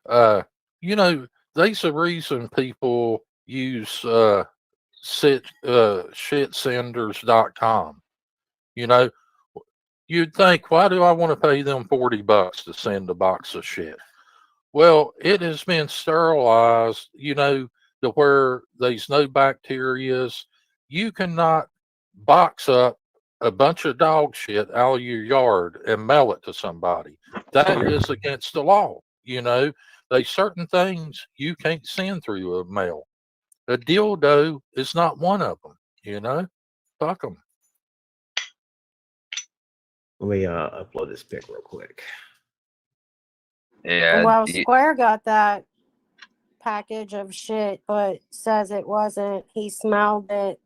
[SPEAKER 2] You know, there's a reason people use shitsenders.com. You know, you'd think, why do I want to pay them $40 to send a box of shit? Well, it has been sterilized, you know, to where there's no bacterias. You cannot box up a bunch of dog shit out of your yard and mail it to somebody. That is against the law. You know, there's certain things you can't send through a mail. A dildo is not one of them, you know? Fuck them.
[SPEAKER 5] Let me upload this pic real quick.
[SPEAKER 1] Yeah.
[SPEAKER 7] Well, Square got that package of shit, but says it wasn't. He smelled it,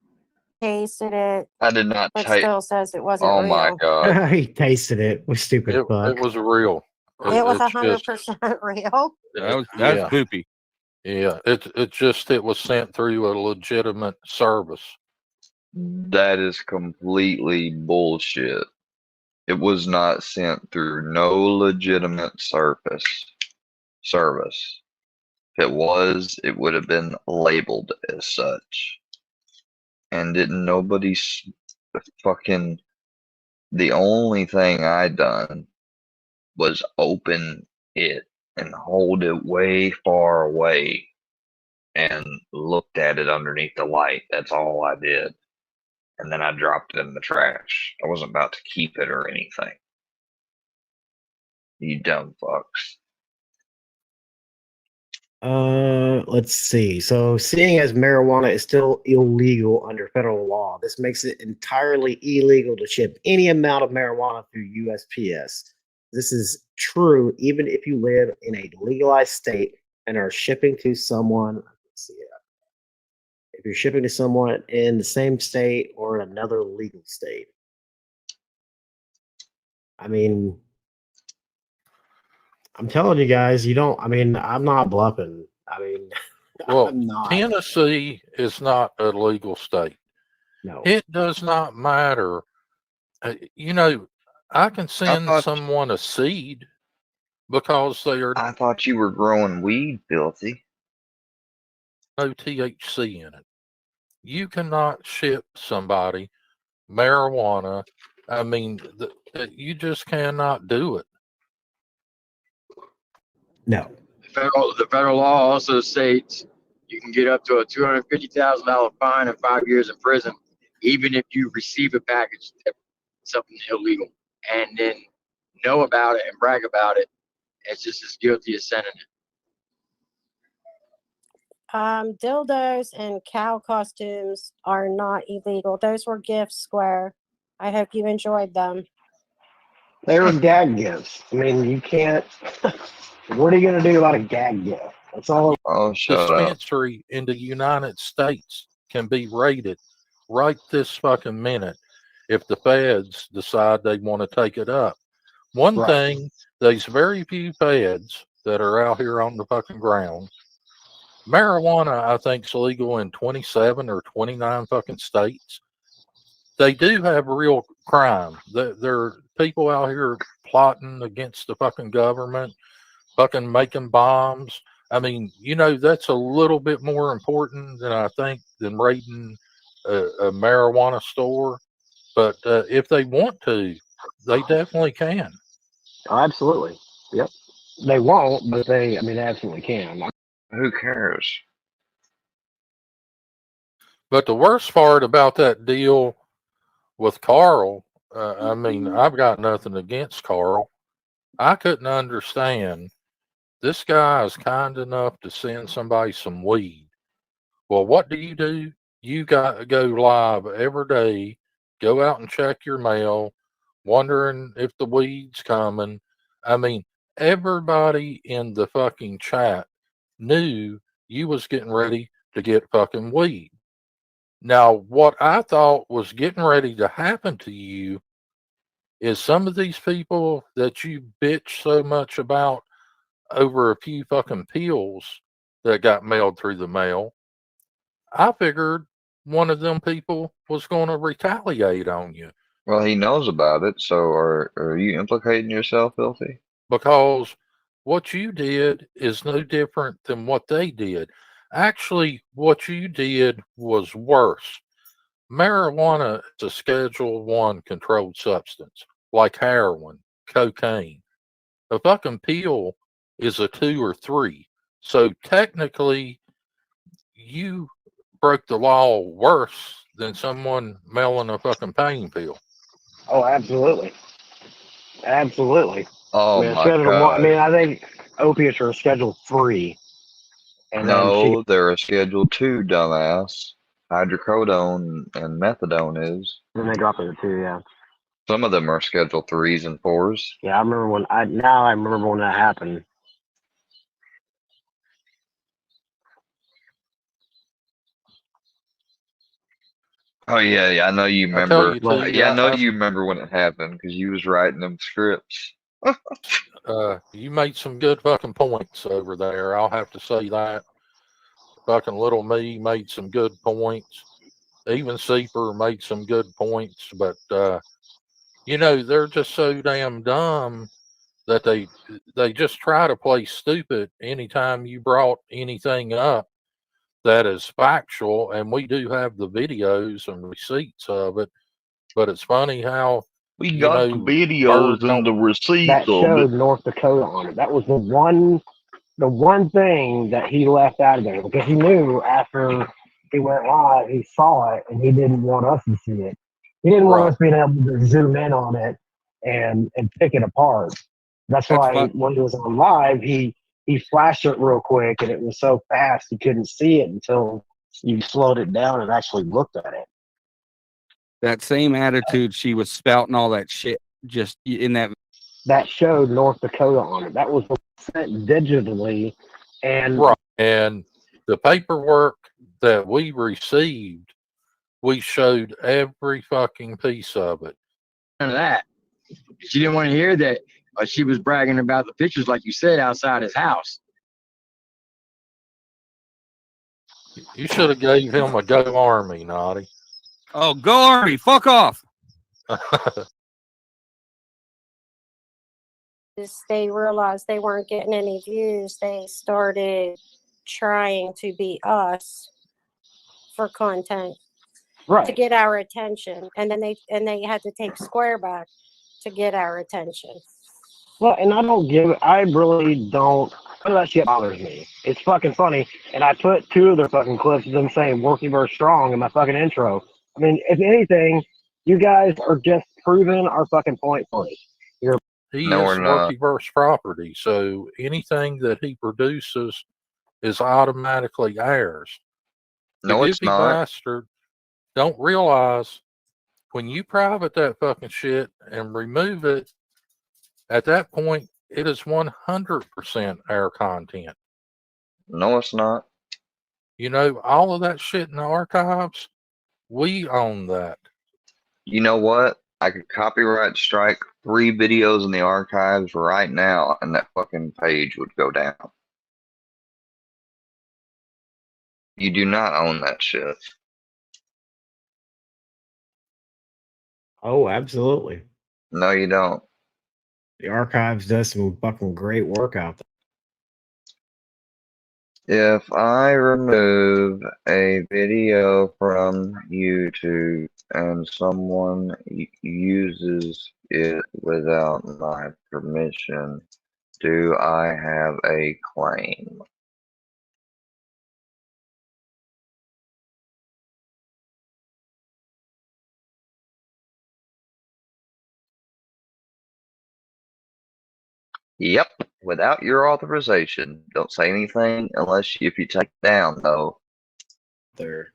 [SPEAKER 7] tasted it,
[SPEAKER 1] I did not
[SPEAKER 7] but
[SPEAKER 1] take.
[SPEAKER 7] still says it wasn't
[SPEAKER 1] Oh
[SPEAKER 7] real.
[SPEAKER 1] my god.
[SPEAKER 5] He tasted it. Was stupid
[SPEAKER 2] It
[SPEAKER 5] fuck.
[SPEAKER 2] was real.
[SPEAKER 7] It was
[SPEAKER 2] It's just-
[SPEAKER 7] 100% real.
[SPEAKER 4] That's
[SPEAKER 2] yeah.
[SPEAKER 4] poopy.
[SPEAKER 2] Yeah, it was sent through a legitimate service.
[SPEAKER 1] That is completely bullshit. It was not sent through no legitimate service. If it was, it would have been labeled as such. And didn't nobody's fucking. The only thing I done was open it and hold it way far away and looked at it underneath the light. That's all I did. And then I dropped it in the trash. I wasn't about to keep it or anything. You dumb fucks.
[SPEAKER 5] Let's see. So, seeing as marijuana is still illegal under federal law, this makes it entirely illegal to ship any amount of marijuana through USPS. This is true even if you live in a legalized state and are shipping to someone. Let's see. If you're shipping to someone in the same state or another legal state. I mean, I'm telling you guys, you don't. I mean, I'm not bluffing. I mean,
[SPEAKER 2] Well,
[SPEAKER 5] I'm not.
[SPEAKER 2] Tennessee is not a legal state.
[SPEAKER 5] No.
[SPEAKER 2] It does not matter. You know, I can send
[SPEAKER 1] thought-
[SPEAKER 2] someone a seed because they are
[SPEAKER 1] I thought you were growing weed, filthy.
[SPEAKER 2] no THC in it. You cannot ship somebody marijuana. I mean, you just cannot do it.
[SPEAKER 5] No.
[SPEAKER 10] The federal law also states you can get up to a $250,000 fine and 5 years in prison, even if you receive a package that's something illegal and then know about it and brag about it. It's just as guilty as sending it.
[SPEAKER 7] Dildos and cow costumes are not illegal. Those were gifts, Square. I hope you enjoyed them.
[SPEAKER 3] They were gag gifts. I mean, you can't. What are you going to do about a gag gift? That's all.
[SPEAKER 1] Oh, shut up.
[SPEAKER 2] Dispensary in the United States can be raided right this fucking minute if the feds decide they want to take it up. One
[SPEAKER 3] Right.
[SPEAKER 2] thing, there's very few feds that are out here on the fucking ground. Marijuana, I think, is legal in 27 or 29 fucking states. They do have real crime. There are people out here plotting against the fucking government, fucking making bombs. I mean, you know, that's a little bit more important than I think than raiding a marijuana store. But if they want to, they definitely can.
[SPEAKER 3] Oh, absolutely. Yep. They won't, but they absolutely can.
[SPEAKER 1] Who cares?
[SPEAKER 2] But the worst part about that deal with Carl, I mean, I've got nothing against Carl. I couldn't understand. This guy is kind enough to send somebody some weed. Well, what do? You got to go live every day, go out and check your mail, wondering if the weed's coming. I mean, everybody in the fucking chat knew you was getting ready to get fucking weed. Now, what I thought was getting ready to happen to you is some of these people that you bitch so much about over a few fucking pills that got mailed through the mail. I figured one of them people was going to retaliate on you.
[SPEAKER 1] Well, he knows about it, so are you implicating yourself, filthy?
[SPEAKER 2] Because what you did is no different than what they did. Actually, what you did was worse. Marijuana is a Schedule 1 controlled substance, like heroin, cocaine. A fucking pill is a 2 or 3. So technically, you broke the law worse than someone mailing a fucking pain pill.
[SPEAKER 3] Oh, absolutely. Absolutely.
[SPEAKER 1] Oh my
[SPEAKER 3] Schedule 1.
[SPEAKER 1] God!
[SPEAKER 3] I think opiates are Schedule 3. And
[SPEAKER 1] No, they're a Schedule 2, dumbass. Hydrocodone and methadone is.
[SPEAKER 3] then they drop it to 2, yeah.
[SPEAKER 1] Some of them are Schedule 3s and 4s.
[SPEAKER 3] Yeah, I remember when I remember when that happened.
[SPEAKER 1] Oh yeah, I know you
[SPEAKER 2] I tell
[SPEAKER 1] remember.
[SPEAKER 2] you, too,
[SPEAKER 1] Yeah, I know
[SPEAKER 2] I-
[SPEAKER 1] you remember when it happened because you was writing them scripts.
[SPEAKER 2] you made some good fucking points over there. I'll have to say that. Fucking little me made some good points. Even Seeper made some good points, but you know, they're just so damn dumb that they just try to play stupid anytime you brought anything up that is factual, and we do have the videos and receipts of it. But it's funny how
[SPEAKER 1] We
[SPEAKER 2] you
[SPEAKER 1] got
[SPEAKER 2] know,
[SPEAKER 1] the videos
[SPEAKER 2] birds
[SPEAKER 1] and the
[SPEAKER 2] don't-
[SPEAKER 1] receipts
[SPEAKER 3] That
[SPEAKER 1] of
[SPEAKER 3] showed
[SPEAKER 1] it.
[SPEAKER 3] North Dakota on it. That was the one thing that he left out of there because he knew after he went live, he saw it and he didn't want us to see it. He didn't want
[SPEAKER 2] Right.
[SPEAKER 3] us being able to zoom in on it and pick it apart. That's why
[SPEAKER 4] fun.
[SPEAKER 3] when he was on live, he flashed it real quick and it was so fast you couldn't see it until you slowed it down and actually looked at it.
[SPEAKER 4] That same attitude she was spouting all that shit just in that.
[SPEAKER 3] That showed North Dakota on it. That was sent digitally, and
[SPEAKER 2] right. And the paperwork that we received, we showed every fucking piece of it.
[SPEAKER 10] None of that. She didn't want to hear that. She was bragging about the pictures, like you said, outside his house.
[SPEAKER 2] You should have gave him a go Army, Naughty.
[SPEAKER 4] Oh, go Army! Fuck off!
[SPEAKER 7] They realized they weren't getting any views. They started trying to be us for content to
[SPEAKER 3] Right.
[SPEAKER 7] get our attention, and then they had to take Square back to get our attention.
[SPEAKER 3] Well, and I really don't, none of that shit bothers me. It's fucking funny. And I put 2 of their fucking clips of them saying working very strong in my fucking intro. I mean, if anything, you guys are just proving our fucking point for us.
[SPEAKER 2] He
[SPEAKER 1] No,
[SPEAKER 2] is
[SPEAKER 1] we're not.
[SPEAKER 2] Workyverse property, so anything that he produces is automatically ours.
[SPEAKER 1] No,
[SPEAKER 2] The
[SPEAKER 1] it's
[SPEAKER 2] goofy
[SPEAKER 1] not.
[SPEAKER 2] bastard don't realize when you private that fucking shit and remove it, at that point, it is 100% our content.
[SPEAKER 1] No, it's not.
[SPEAKER 2] You know, all of that shit in the archives, we own that.
[SPEAKER 1] You know what? I could copyright strike 3 videos in the archives right now, and that fucking page would go down. You do not own that shit.
[SPEAKER 5] Oh, absolutely.
[SPEAKER 1] No, you don't.
[SPEAKER 5] The archives does some fucking great work out
[SPEAKER 1] If I remove a video from YouTube and someone uses it without my permission, do I have a claim? Yep, without your authorization. Don't say anything if you take it down though.
[SPEAKER 5] there.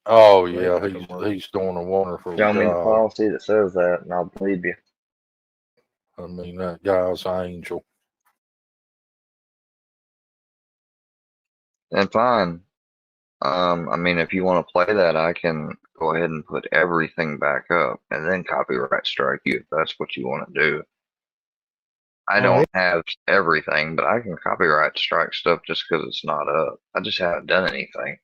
[SPEAKER 2] Oh
[SPEAKER 5] Great
[SPEAKER 2] yeah,
[SPEAKER 5] fucking work.
[SPEAKER 2] he's doing a wonderful
[SPEAKER 1] Show me the
[SPEAKER 2] job.
[SPEAKER 1] policy that says that, and I'll believe you.
[SPEAKER 2] I mean, that guy's an angel.
[SPEAKER 1] And fine. I mean, if you want to play that, I can go ahead and put everything back up and then copyright strike you if that's what you want to do. I
[SPEAKER 5] Oh,
[SPEAKER 1] don't have everything, but I can copyright strike stuff just because it's not up. I just haven't done anything.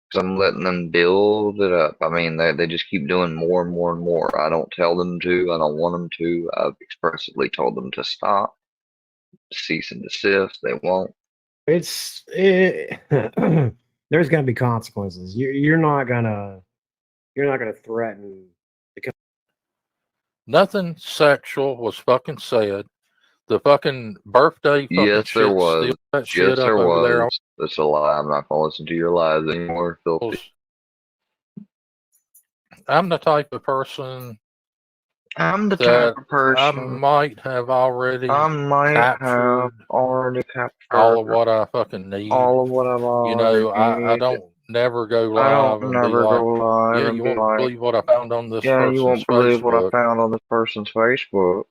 [SPEAKER 1] Because I'm letting them build it up. I mean, they just keep doing more and more and more. I don't tell them to. I don't want them to. I've expressly told them to stop. Cease and desist. They won't.
[SPEAKER 5] There's gonna be consequences. You're not gonna threaten.
[SPEAKER 2] Nothing sexual was fucking said. The fucking birthday fucking
[SPEAKER 1] Yes, there
[SPEAKER 2] shit,
[SPEAKER 1] was.
[SPEAKER 2] steal that shit
[SPEAKER 1] Yes,
[SPEAKER 2] up
[SPEAKER 1] there
[SPEAKER 2] over there.
[SPEAKER 1] was. That's a lie. I'm not gonna listen to your lies anymore, filthy.
[SPEAKER 2] I'm the type of person
[SPEAKER 1] I'm the
[SPEAKER 2] that
[SPEAKER 1] type of
[SPEAKER 2] I
[SPEAKER 1] person.
[SPEAKER 2] might have already
[SPEAKER 1] I might have
[SPEAKER 2] captured
[SPEAKER 1] already captured
[SPEAKER 2] all of what I fucking need.
[SPEAKER 1] all of what I've
[SPEAKER 2] You
[SPEAKER 1] already
[SPEAKER 2] know, I
[SPEAKER 1] needed.
[SPEAKER 2] don't never go
[SPEAKER 1] I
[SPEAKER 2] live
[SPEAKER 1] don't
[SPEAKER 2] and be
[SPEAKER 1] never
[SPEAKER 2] like,
[SPEAKER 1] go live
[SPEAKER 2] yeah,
[SPEAKER 1] and
[SPEAKER 2] you
[SPEAKER 1] be
[SPEAKER 2] won't
[SPEAKER 1] like,
[SPEAKER 2] believe what I found on this
[SPEAKER 1] yeah, you
[SPEAKER 2] person's
[SPEAKER 1] won't believe what I
[SPEAKER 2] Facebook
[SPEAKER 1] found on this person's Facebook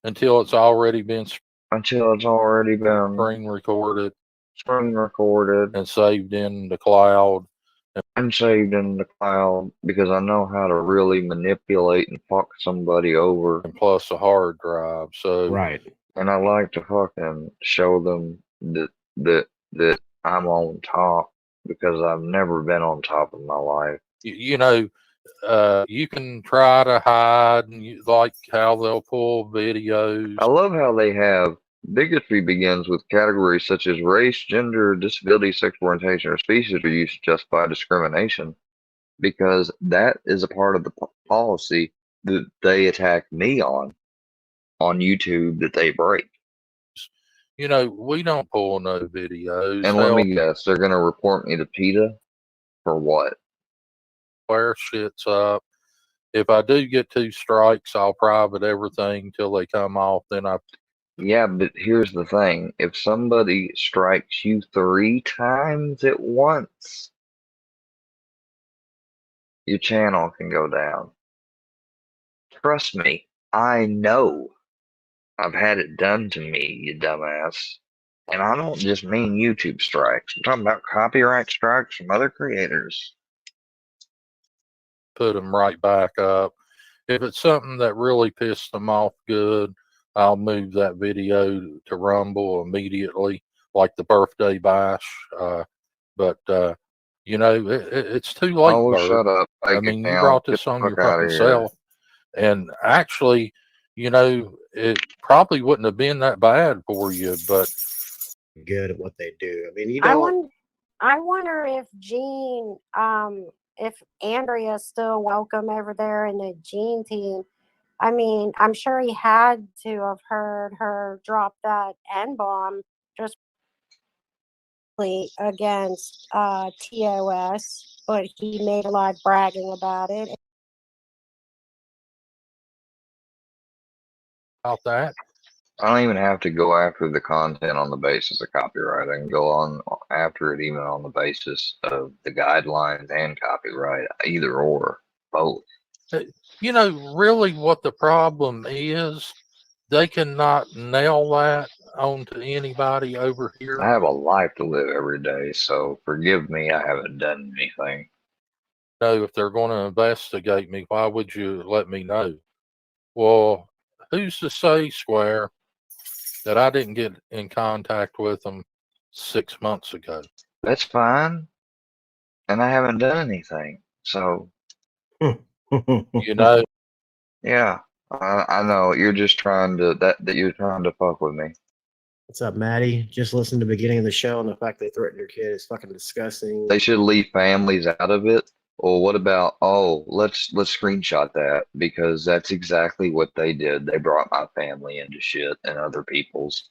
[SPEAKER 2] until it's already been
[SPEAKER 1] until it's already been
[SPEAKER 2] screen recorded
[SPEAKER 1] screen recorded
[SPEAKER 2] and saved in the cloud.
[SPEAKER 1] and saved in the cloud because I know how to really manipulate and fuck somebody over.
[SPEAKER 2] And plus a hard drive. So
[SPEAKER 5] Right.
[SPEAKER 1] And I like to fucking show them that I'm on top because I've never been on top in my life.
[SPEAKER 2] you know, you can try to hide, and like how they'll pull videos.
[SPEAKER 1] I love how they have bigotry begins with categories such as race, gender, disability, sexual orientation, or species are used to justify discrimination because that is a part of the policy that they attack me on YouTube that they break.
[SPEAKER 2] You know, we don't pull no videos.
[SPEAKER 1] And let me guess, they're going to report me to PETA for what?
[SPEAKER 2] Square shit's up. If I do get 2 strikes, I'll private everything till they come off. Then
[SPEAKER 1] Yeah, but here's the thing. If somebody strikes you 3 times at once, your channel can go down. Trust me, I know. I've had it done to me, you dumbass. And I don't just mean YouTube strikes. I'm talking about copyright strikes from other creators.
[SPEAKER 2] put them right back up. if it's something that really pissed them off good, I'll move that video to Rumble immediately, like the birthday bash. But it's too late,
[SPEAKER 1] Oh,
[SPEAKER 2] Bert.
[SPEAKER 1] shut up. Take
[SPEAKER 2] I
[SPEAKER 1] it
[SPEAKER 2] mean, you
[SPEAKER 1] down.
[SPEAKER 2] brought
[SPEAKER 1] Get
[SPEAKER 2] this
[SPEAKER 1] the
[SPEAKER 2] on your
[SPEAKER 1] fuck out
[SPEAKER 2] fucking
[SPEAKER 1] of here.
[SPEAKER 2] self, and actually, it probably wouldn't have been that bad for you, but
[SPEAKER 5] Good at what they do. I mean, you
[SPEAKER 7] I
[SPEAKER 5] don't.
[SPEAKER 7] wonder if Gene, if Andrea's still welcome over there in the Gene team. I mean, I'm sure he had to have heard her drop that N-bomb just against TOS, but he made a lot of bragging about it.
[SPEAKER 2] about that.
[SPEAKER 1] I don't even have to go after the content on the basis of copyright. I can go on after it even on the basis of the guidelines and copyright, either or, both.
[SPEAKER 2] Really what the problem is, they cannot nail that onto anybody over here.
[SPEAKER 1] I have a life to live every day, so forgive me, I haven't done anything.
[SPEAKER 2] If they're going to investigate me, why would you let me know? Well, who's to say, Square, that I didn't get in contact with them 6 months ago?
[SPEAKER 1] That's fine. And I haven't done anything. So, yeah, I know you're just trying to that you're trying to fuck with me.
[SPEAKER 5] What's up, Maddie? Just listen to the beginning of the show, and the fact they threatened your kid is fucking disgusting.
[SPEAKER 1] They should leave families out of it. Or what about, let's screenshot that, because that's exactly what they did. They brought my family into shit and other people's.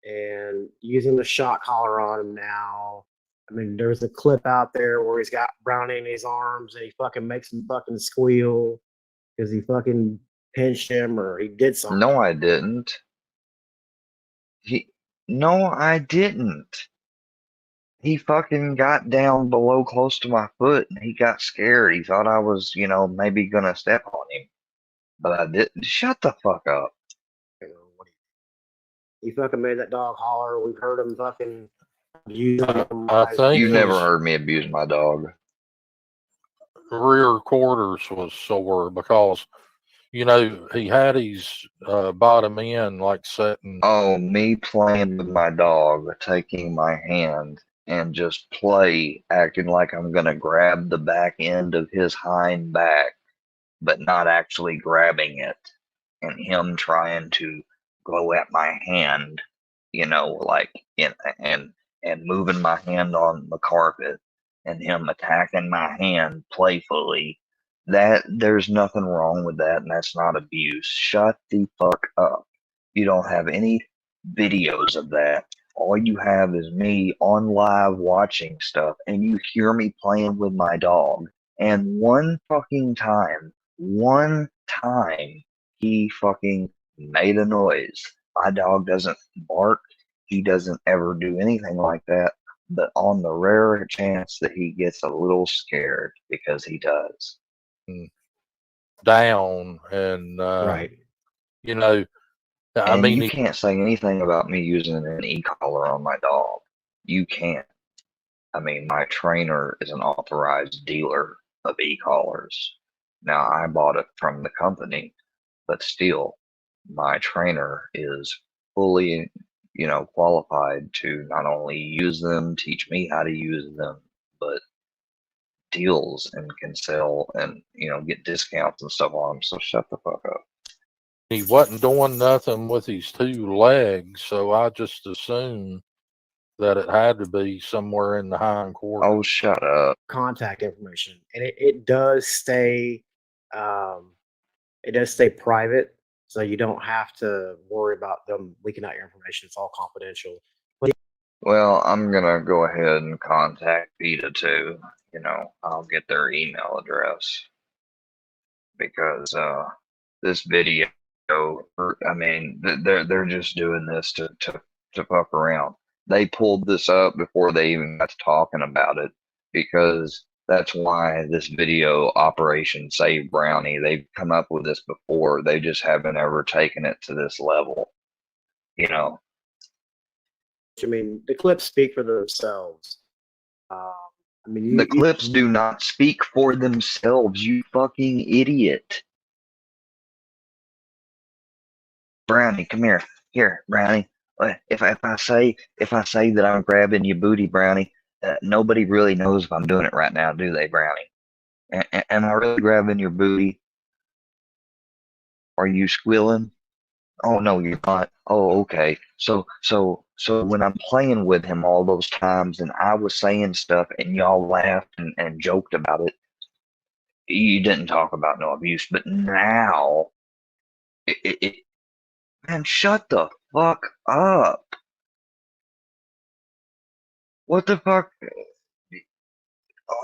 [SPEAKER 5] And using the shock collar on him now. I mean, there's a clip out there where he's got Brownie in his arms and he fucking makes him fucking squeal because he fucking pinched him or he did something.
[SPEAKER 1] No, I didn't. No, I didn't. He fucking got down below close to my foot and he got scared. He thought I was, maybe gonna step on him. But I didn't. Shut the fuck up.
[SPEAKER 5] He fucking made that dog holler. We've heard him fucking abuse him.
[SPEAKER 2] I think
[SPEAKER 1] You never
[SPEAKER 2] his
[SPEAKER 1] heard me abuse my dog.
[SPEAKER 2] rear quarters was sore because, he had his bottom end like setting.
[SPEAKER 1] Oh, me playing with my dog, taking my hand and just play, acting like I'm gonna grab the back end of his hind back, but not actually grabbing it, and him trying to go at my hand, and moving my hand on the carpet, and him attacking my hand playfully. That there's nothing wrong with that, and that's not abuse. Shut the fuck up. You don't have any videos of that. All you have is me on live watching stuff, and you hear me playing with my dog. And one time, he fucking made a noise. My dog doesn't bark. He doesn't ever do anything like that. But on the rare chance that he gets a little scared, because he does.
[SPEAKER 2] Down and
[SPEAKER 5] right.
[SPEAKER 2] I mean,
[SPEAKER 1] you can't say anything about me using an e-collar on my dog. You can't. I mean, my trainer is an authorized dealer of e-collars. Now, I bought it from the company, but still, my trainer is fully, qualified to not only use them, teach me how to use them, but deals and can sell and, get discounts and stuff on them. So shut the fuck up.
[SPEAKER 2] he wasn't doing nothing with his two legs, so I just assumed that it had to be somewhere in the hind quarter.
[SPEAKER 1] Oh, shut up.
[SPEAKER 5] Contact information, and it does stay private, so you don't have to worry about them leaking out your information. It's all confidential.
[SPEAKER 1] Well, I'm gonna go ahead and contact PETA too. I'll get their email address, because this video, I mean, they're just doing this to fuck around. They pulled this up before they even got to talking about it, because that's why this video, Operation Save Brownie, they've come up with this before. They just haven't ever taken it to this level.
[SPEAKER 5] I mean, the clips speak for themselves.
[SPEAKER 1] The clips do not speak for themselves, you fucking idiot. Brownie, come here. Here, Brownie. If I say that I'm grabbing your booty, Brownie, nobody really knows if I'm doing it right now, do they, Brownie? Am I really grabbing your booty? Are you squealing? Oh no, you're not. Oh, okay. So when I'm playing with him all those times and I was saying stuff and y'all laughed and joked about it, you didn't talk about no abuse. But now, man, shut the fuck up. What the fuck?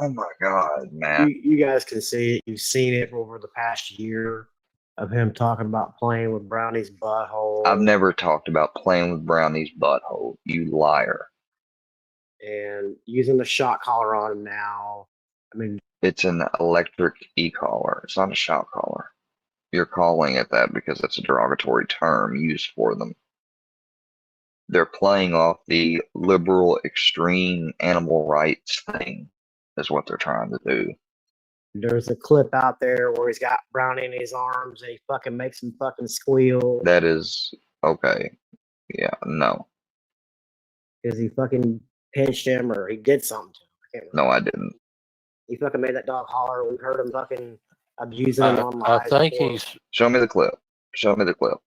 [SPEAKER 1] Oh my God, man.
[SPEAKER 5] You guys can see it. You've seen it over the past year of him talking about playing with Brownie's butthole.
[SPEAKER 1] I've never talked about playing with Brownie's butthole, you liar.
[SPEAKER 5] And using the shock collar on him now. I mean,
[SPEAKER 1] it's an electric e-collar. It's not a shock collar. You're calling it that because it's a derogatory term used for them. They're playing off the liberal extreme animal rights thing is what they're trying to do.
[SPEAKER 5] There's a clip out there where he's got Brownie in his arms and he fucking makes him fucking squeal.
[SPEAKER 1] That is okay. Yeah, no.
[SPEAKER 5] Because he fucking pinched him or he did something to him. I can't remember.
[SPEAKER 1] No, I didn't.
[SPEAKER 5] He fucking made that dog holler. We've heard him fucking abusing him on
[SPEAKER 2] I
[SPEAKER 5] live.
[SPEAKER 2] think
[SPEAKER 5] before.
[SPEAKER 2] he's
[SPEAKER 1] Show me the clip. Show me the clip.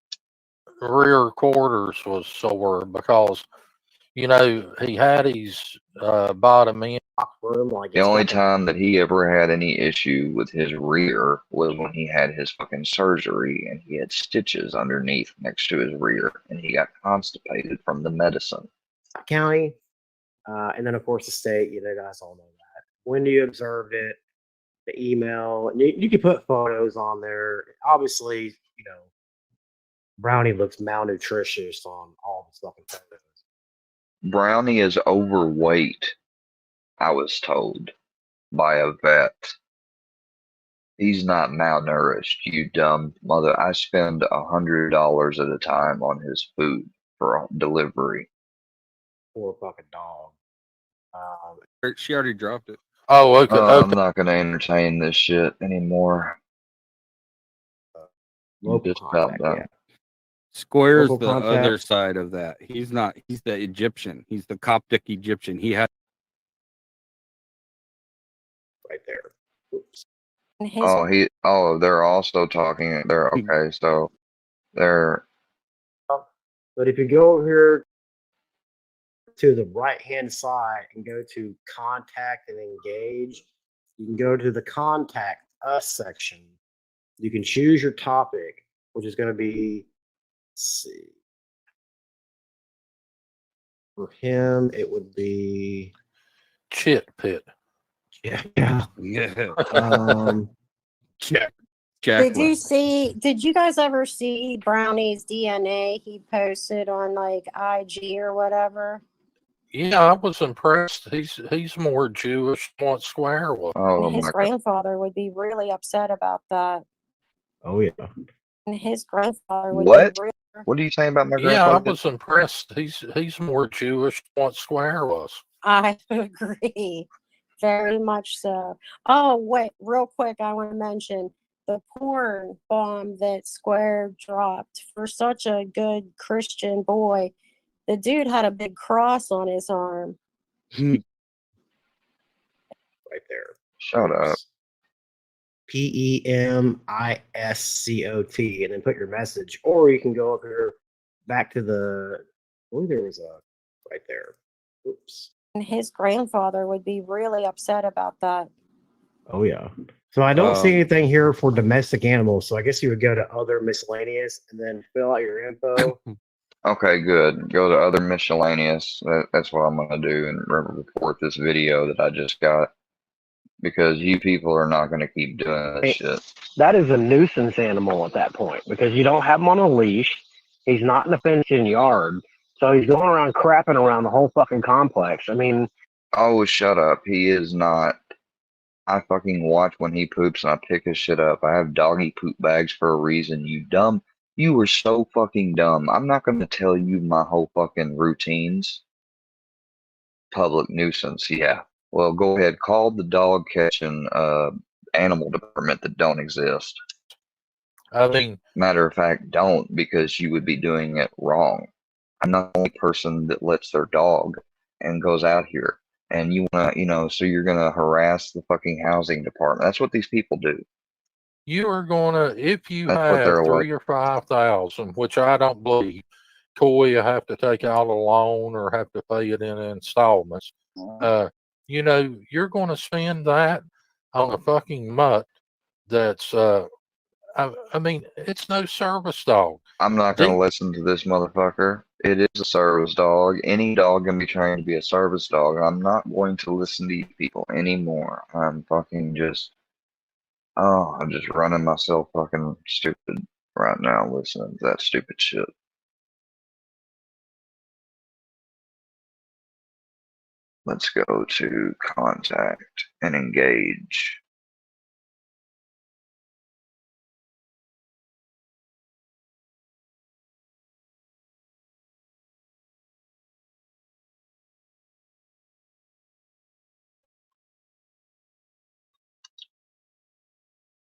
[SPEAKER 2] rear quarters was sore because, you know, he had his bottom end.
[SPEAKER 5] Room, like
[SPEAKER 1] The only time that he ever had any issue with his rear was when he had his fucking surgery and he had stitches underneath next to his rear and he got constipated from the medicine.
[SPEAKER 5] County, and then of course the state. You guys all know that. When you observed it, the email, and you can put photos on there. Obviously, you know, Brownie looks malnutritious on all the fucking photos.
[SPEAKER 1] Brownie is overweight, I was told by a vet. He's not malnourished, you dumb mother. I spend $100 at a time on his food for delivery.
[SPEAKER 5] Poor fucking dog.
[SPEAKER 4] She already dropped it.
[SPEAKER 2] Oh, okay.
[SPEAKER 1] I'm
[SPEAKER 2] Okay.
[SPEAKER 1] not going to entertain this shit anymore.
[SPEAKER 5] Local
[SPEAKER 1] Just about
[SPEAKER 5] contact,
[SPEAKER 1] done.
[SPEAKER 5] yeah.
[SPEAKER 4] Square's
[SPEAKER 5] Local
[SPEAKER 4] the
[SPEAKER 5] contact.
[SPEAKER 4] other side of that. He's not. He's the Egyptian. He's the Coptic Egyptian. He had
[SPEAKER 5] Right there. Oops.
[SPEAKER 1] Oh, they're also talking. They're okay. So they're
[SPEAKER 5] But if you go over here to the right hand side and go to contact and engage, you can go to the contact us section. You can choose your topic, which is going to be, let's see. For him, it would be
[SPEAKER 2] Chit pit.
[SPEAKER 5] yeah.
[SPEAKER 4] yeah.
[SPEAKER 5] Check.
[SPEAKER 7] Did you see? Did you guys ever see Brownie's DNA he posted on like IG or whatever?
[SPEAKER 2] Yeah, I was impressed. He's more Jewish than what Square was.
[SPEAKER 1] oh
[SPEAKER 7] And his
[SPEAKER 1] my God.
[SPEAKER 7] grandfather would be really upset about that.
[SPEAKER 5] Oh yeah.
[SPEAKER 7] And his grandfather would
[SPEAKER 1] What?
[SPEAKER 7] be really.
[SPEAKER 1] What are you saying about my
[SPEAKER 2] Yeah, I
[SPEAKER 1] grandfather?
[SPEAKER 2] was impressed. He's more Jewish than what Square was.
[SPEAKER 7] I agree, very much so. Oh wait, real quick, I want to mention the porn bomb that Square dropped for such a good Christian boy. The dude had a big cross on his arm.
[SPEAKER 5] Right there.
[SPEAKER 1] Shut up.
[SPEAKER 5] PEMISCOT, and then put your message, or you can go up here back to the. Oh, there was a right there. Oops.
[SPEAKER 7] And his grandfather would be really upset about that.
[SPEAKER 5] Oh yeah. So I don't see anything here for domestic animals. So I guess you would go to other miscellaneous and then fill out your info.
[SPEAKER 1] Okay, good. Go to other miscellaneous. That's what I'm going to do and report this video that I just got because you people are not going to keep doing this shit.
[SPEAKER 3] That is a nuisance animal at that point because you don't have him on a leash. He's not in a fenced-in yard. So he's going around crapping around the whole fucking complex. I mean,
[SPEAKER 1] Oh, shut up. He is not. I fucking watch when he poops and I pick his shit up. I have doggy poop bags for a reason, you dumb. You were so fucking dumb. I'm not going to tell you my whole fucking routines. Public nuisance, yeah. Well, go ahead. Call the dog catching animal department that don't exist.
[SPEAKER 2] I mean,
[SPEAKER 1] Matter of fact, don't, because you would be doing it wrong. I'm not the only person that lets their dog and goes out here. And you wanna, so you're gonna harass the fucking housing department. That's what these people do.
[SPEAKER 2] you are gonna, if you
[SPEAKER 1] That's what they're
[SPEAKER 2] have
[SPEAKER 1] like.
[SPEAKER 2] 3 or 5,000, which I don't believe, Toy, you have to take out a loan or have to pay it in installments. You're gonna spend that on a fucking mutt that's I mean, it's no service dog.
[SPEAKER 1] I'm not gonna listen to this motherfucker. It is a service dog. Any dog can be trained to be a service dog. I'm not going to listen to you people anymore. I'm fucking just, I'm just running myself fucking stupid right now listening to that stupid shit. Let's go to contact and engage.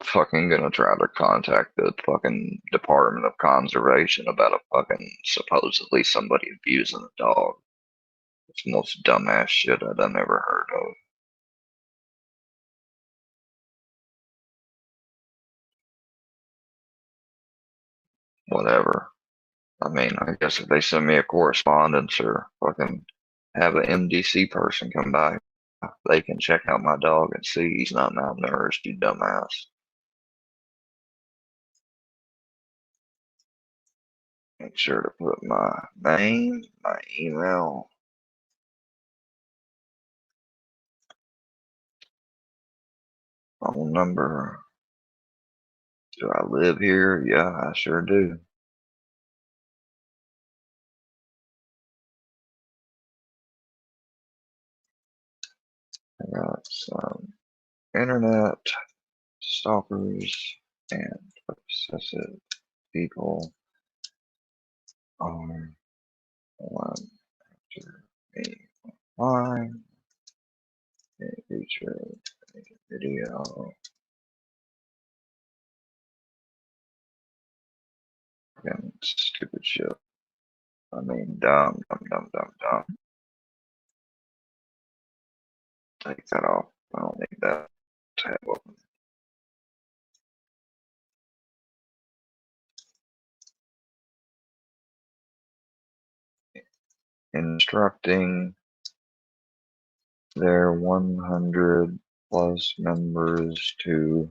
[SPEAKER 1] Fucking gonna try to contact the fucking Department of Conservation about a fucking supposedly somebody abusing a dog. It's the most dumbass shit I've ever heard of. Whatever. I mean, I guess if they send me a correspondence or fucking have an MDC person come by, they can check out my dog and see he's not malnourished, you dumbass. Make sure to put my name, my email, phone number. Do I live here? Yeah, I sure do. I got some internet stalkers and obsessive people are one after me online. Feature video. Again, stupid shit. I mean, dumb. Take that off. I don't need that tab open. Instructing their 100 plus members to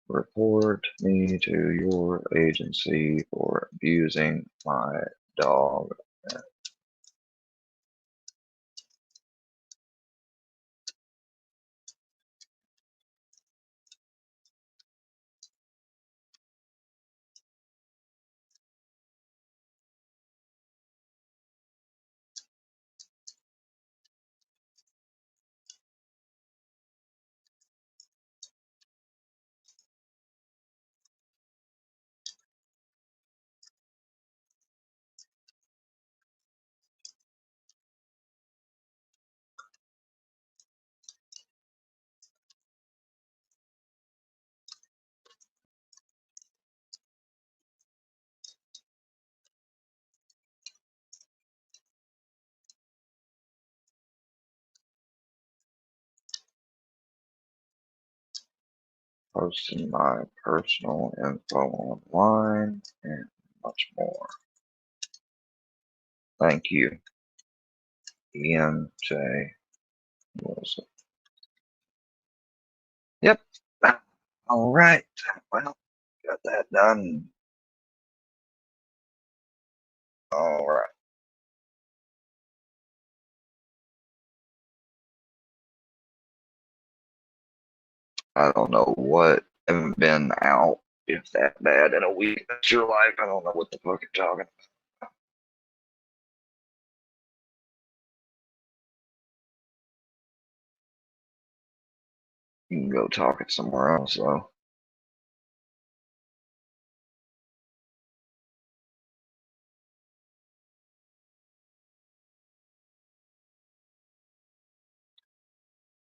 [SPEAKER 1] report me to your agency for abusing my dog. Posting my personal info online and much more. Thank you, Ian J. Wilson. Yep. All right. Well, got that done. All right. I don't know what. I haven't been out, if that bad, in a week. That's your life. I don't know what the fuck you're talking about. You can go talk it somewhere else, though.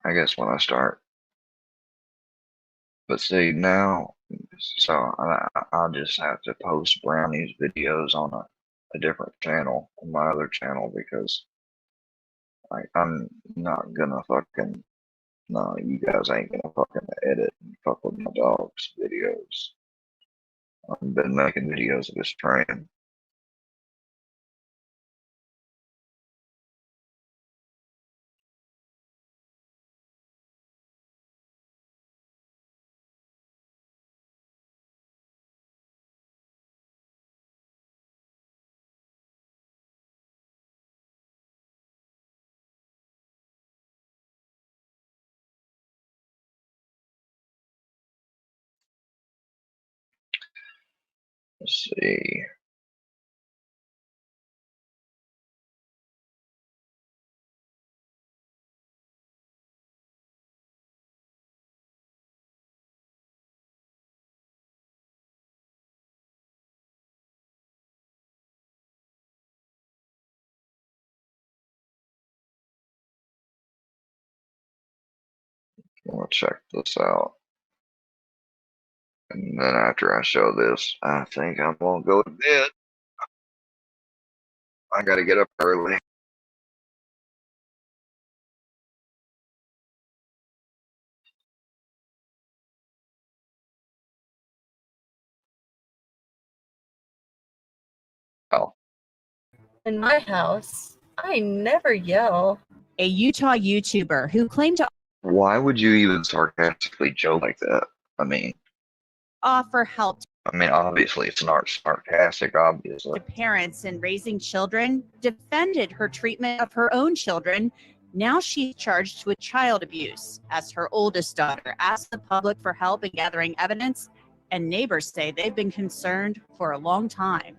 [SPEAKER 1] I guess when I start. But see, now, So I'll just have to post Brownie's videos on a different channel, on my other channel, because I'm not gonna fucking, no, you guys ain't gonna fucking edit and fuck with my dog's videos. I've been making videos of his training. Let's see. We'll check this out. And then after I show this, I think I'm gonna go to bed. I gotta get up early. Oh,
[SPEAKER 11] In my house, I never yell. A Utah YouTuber who claimed to
[SPEAKER 1] why would you even sarcastically joke like that? I mean,
[SPEAKER 11] offer help
[SPEAKER 1] obviously it's not sarcastic, obviously.
[SPEAKER 11] to parents in raising children defended her treatment of her own children. Now she's charged with child abuse as her oldest daughter asked the public for help in gathering evidence, and neighbors say they've been concerned for a long time.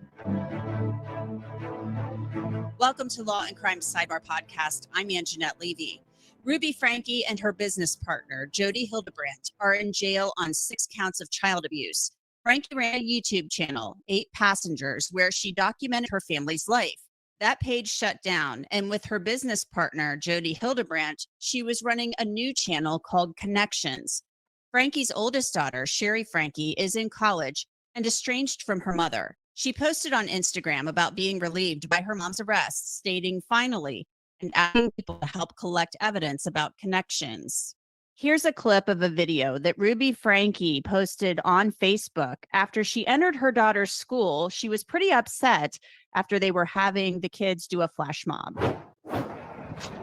[SPEAKER 11] Welcome to Law and Crime Sidebar Podcast. I'm Anjanette Levy. Ruby Franke and her business partner, Jody Hildebrandt, are in jail on 6 counts of child abuse. Franke ran a YouTube channel, 8 Passengers, where she documented her family's life. That page shut down, and with her business partner, Jody Hildebrandt, she was running a new channel called Connections. Franke's oldest daughter, Sherry Franke, is in college and estranged from her mother. She posted on Instagram about being relieved by her mom's arrest, stating, "Finally," and asking people to help collect evidence about Connections. Here's a clip of a video that Ruby Franke posted on Facebook after she entered her daughter's school. She was pretty upset after they were having the kids do a flash mob.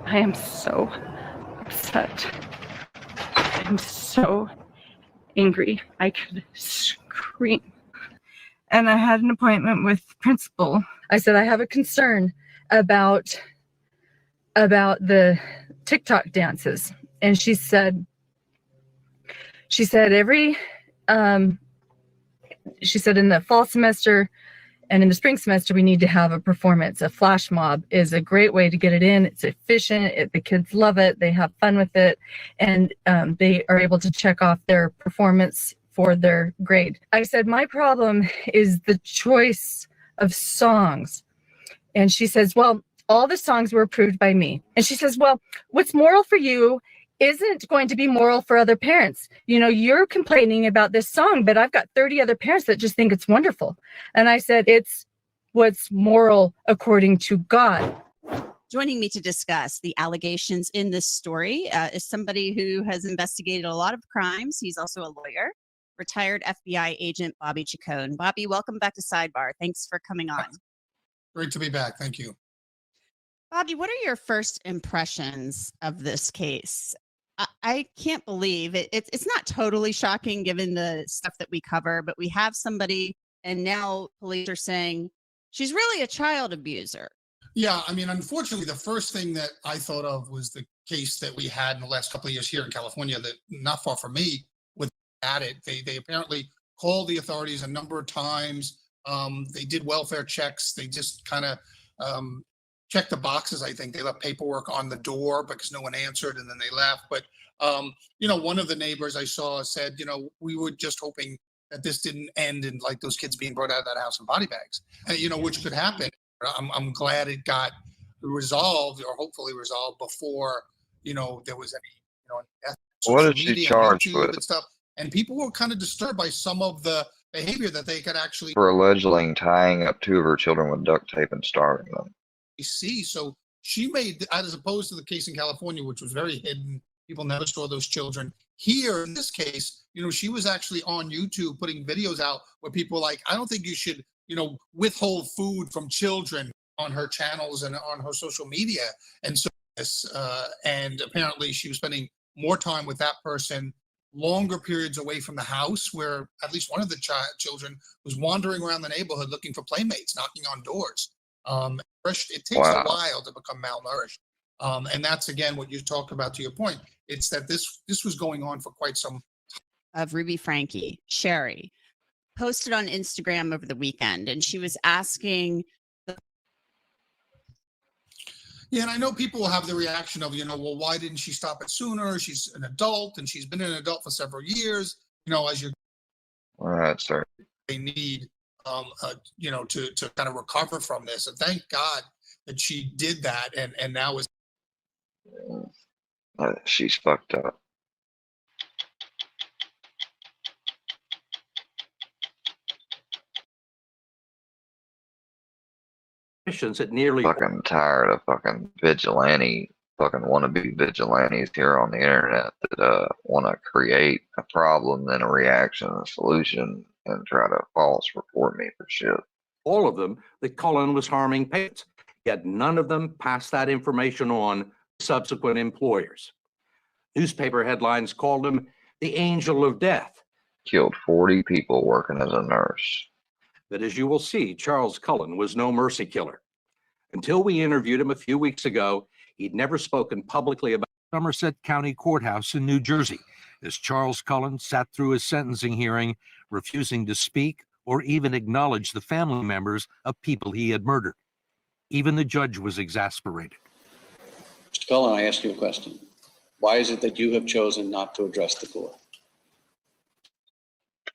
[SPEAKER 12] I am so upset. I'm so angry. I could scream. And I had an appointment with principal. I said, I have a concern about the TikTok dances. And she said in the fall semester and in the spring semester, we need to have a performance. A flash mob is a great way to get it in. It's efficient. The kids love it. They have fun with it. And they are able to check off their performance for their grade. I said, my problem is the choice of songs. And she says, well, all the songs were approved by me. And she says, well, what's moral for you isn't going to be moral for other parents. You know, you're complaining about this song, but I've got 30 other parents that just think it's wonderful. And I said, it's what's moral according to God.
[SPEAKER 11] Joining me to discuss the allegations in this story is somebody who has investigated a lot of crimes. He's also a lawyer, retired FBI agent Bobby Chacon. Bobby, welcome back to Sidebar. Thanks for coming on.
[SPEAKER 13] Great to be back. Thank you.
[SPEAKER 11] Bobby, what are your first impressions of this case? I can't believe it. It's not totally shocking given the stuff that we cover, but we have somebody, and now police are saying she's really a child abuser.
[SPEAKER 13] Yeah, I mean, unfortunately, the first thing that I thought of was the case that we had in the last couple of years here in California, that not far from me, with Addit. They apparently called the authorities a number of times. They did welfare checks. They just kind of checked the boxes. I think they left paperwork on the door because no one answered, and then they left. But one of the neighbors I saw said, we were just hoping that this didn't end in like those kids being brought out of that house in body bags, which could happen. I'm glad it got resolved, or hopefully resolved, before there was any death.
[SPEAKER 1] What is she charged with?
[SPEAKER 13] And stuff. And people were kind of disturbed by some of the behavior that they could actually
[SPEAKER 1] For allegedly tying up 2 of her children with duct tape and starving them.
[SPEAKER 13] see. So she made, as opposed to the case in California, which was very hidden, people never saw those children. Here, in this case, she was actually on YouTube putting videos out where people were like, I don't think you should, withhold food from children on her channels and on her social media. And so, and apparently she was spending more time with that person, longer periods away from the house, where at least one of the children was wandering around the neighborhood looking for playmates, knocking on doors. It takes a while to become malnourished. And that's, again, what you talk about, to your point. It's that this was going on for quite some time.
[SPEAKER 11] Of Ruby Franke, Sherry, posted on Instagram over the weekend, and she was asking.
[SPEAKER 13] Yeah, and I know people will have the reaction of, well, why didn't she stop it sooner? She's an adult, and she's been an adult for several years. As you're.
[SPEAKER 1] All right, sir.
[SPEAKER 13] They need, to kind of recover from this, and thank God that she did that, and now is.
[SPEAKER 1] She's fucked up.
[SPEAKER 14] At nearly
[SPEAKER 1] fucking tired of fucking wannabe vigilantes here on the internet that want to create a problem, then a reaction, a solution, and try to false report me for shit.
[SPEAKER 14] all of them that Cullen was harming patients, yet none of them passed that information on to subsequent employers. Newspaper headlines called him the angel of death.
[SPEAKER 1] Killed 40 people working as a nurse.
[SPEAKER 14] But as you will see, Charles Cullen was no mercy killer. Until we interviewed him a few weeks ago, he'd never spoken publicly about
[SPEAKER 15] Somerset County Courthouse in New Jersey, as Charles Cullen sat through his sentencing hearing, refusing to speak or even acknowledge the family members of people he had murdered. Even the judge was exasperated.
[SPEAKER 16] Mr. Cullen, I ask you a question. Why is it that you have chosen not to address the court?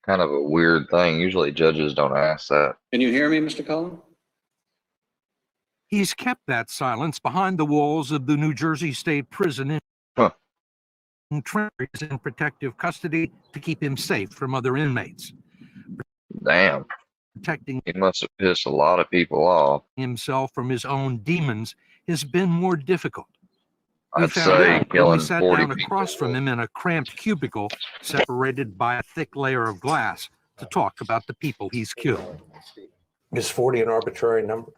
[SPEAKER 1] Kind of a weird thing. Usually judges don't ask that.
[SPEAKER 16] Can you hear me, Mr. Cullen?
[SPEAKER 15] He's kept that silence behind the walls of the New Jersey State Prison in protective custody to keep him safe from other inmates.
[SPEAKER 1] Damn.
[SPEAKER 15] Protecting
[SPEAKER 1] he must have pissed a lot of people off.
[SPEAKER 15] Himself from his own demons has been more difficult.
[SPEAKER 1] I'd say killing 40
[SPEAKER 15] sat down
[SPEAKER 1] people.
[SPEAKER 15] across from him in a cramped cubicle separated by a thick layer of glass to talk about the people he's killed.
[SPEAKER 17] Is 40 an arbitrary number?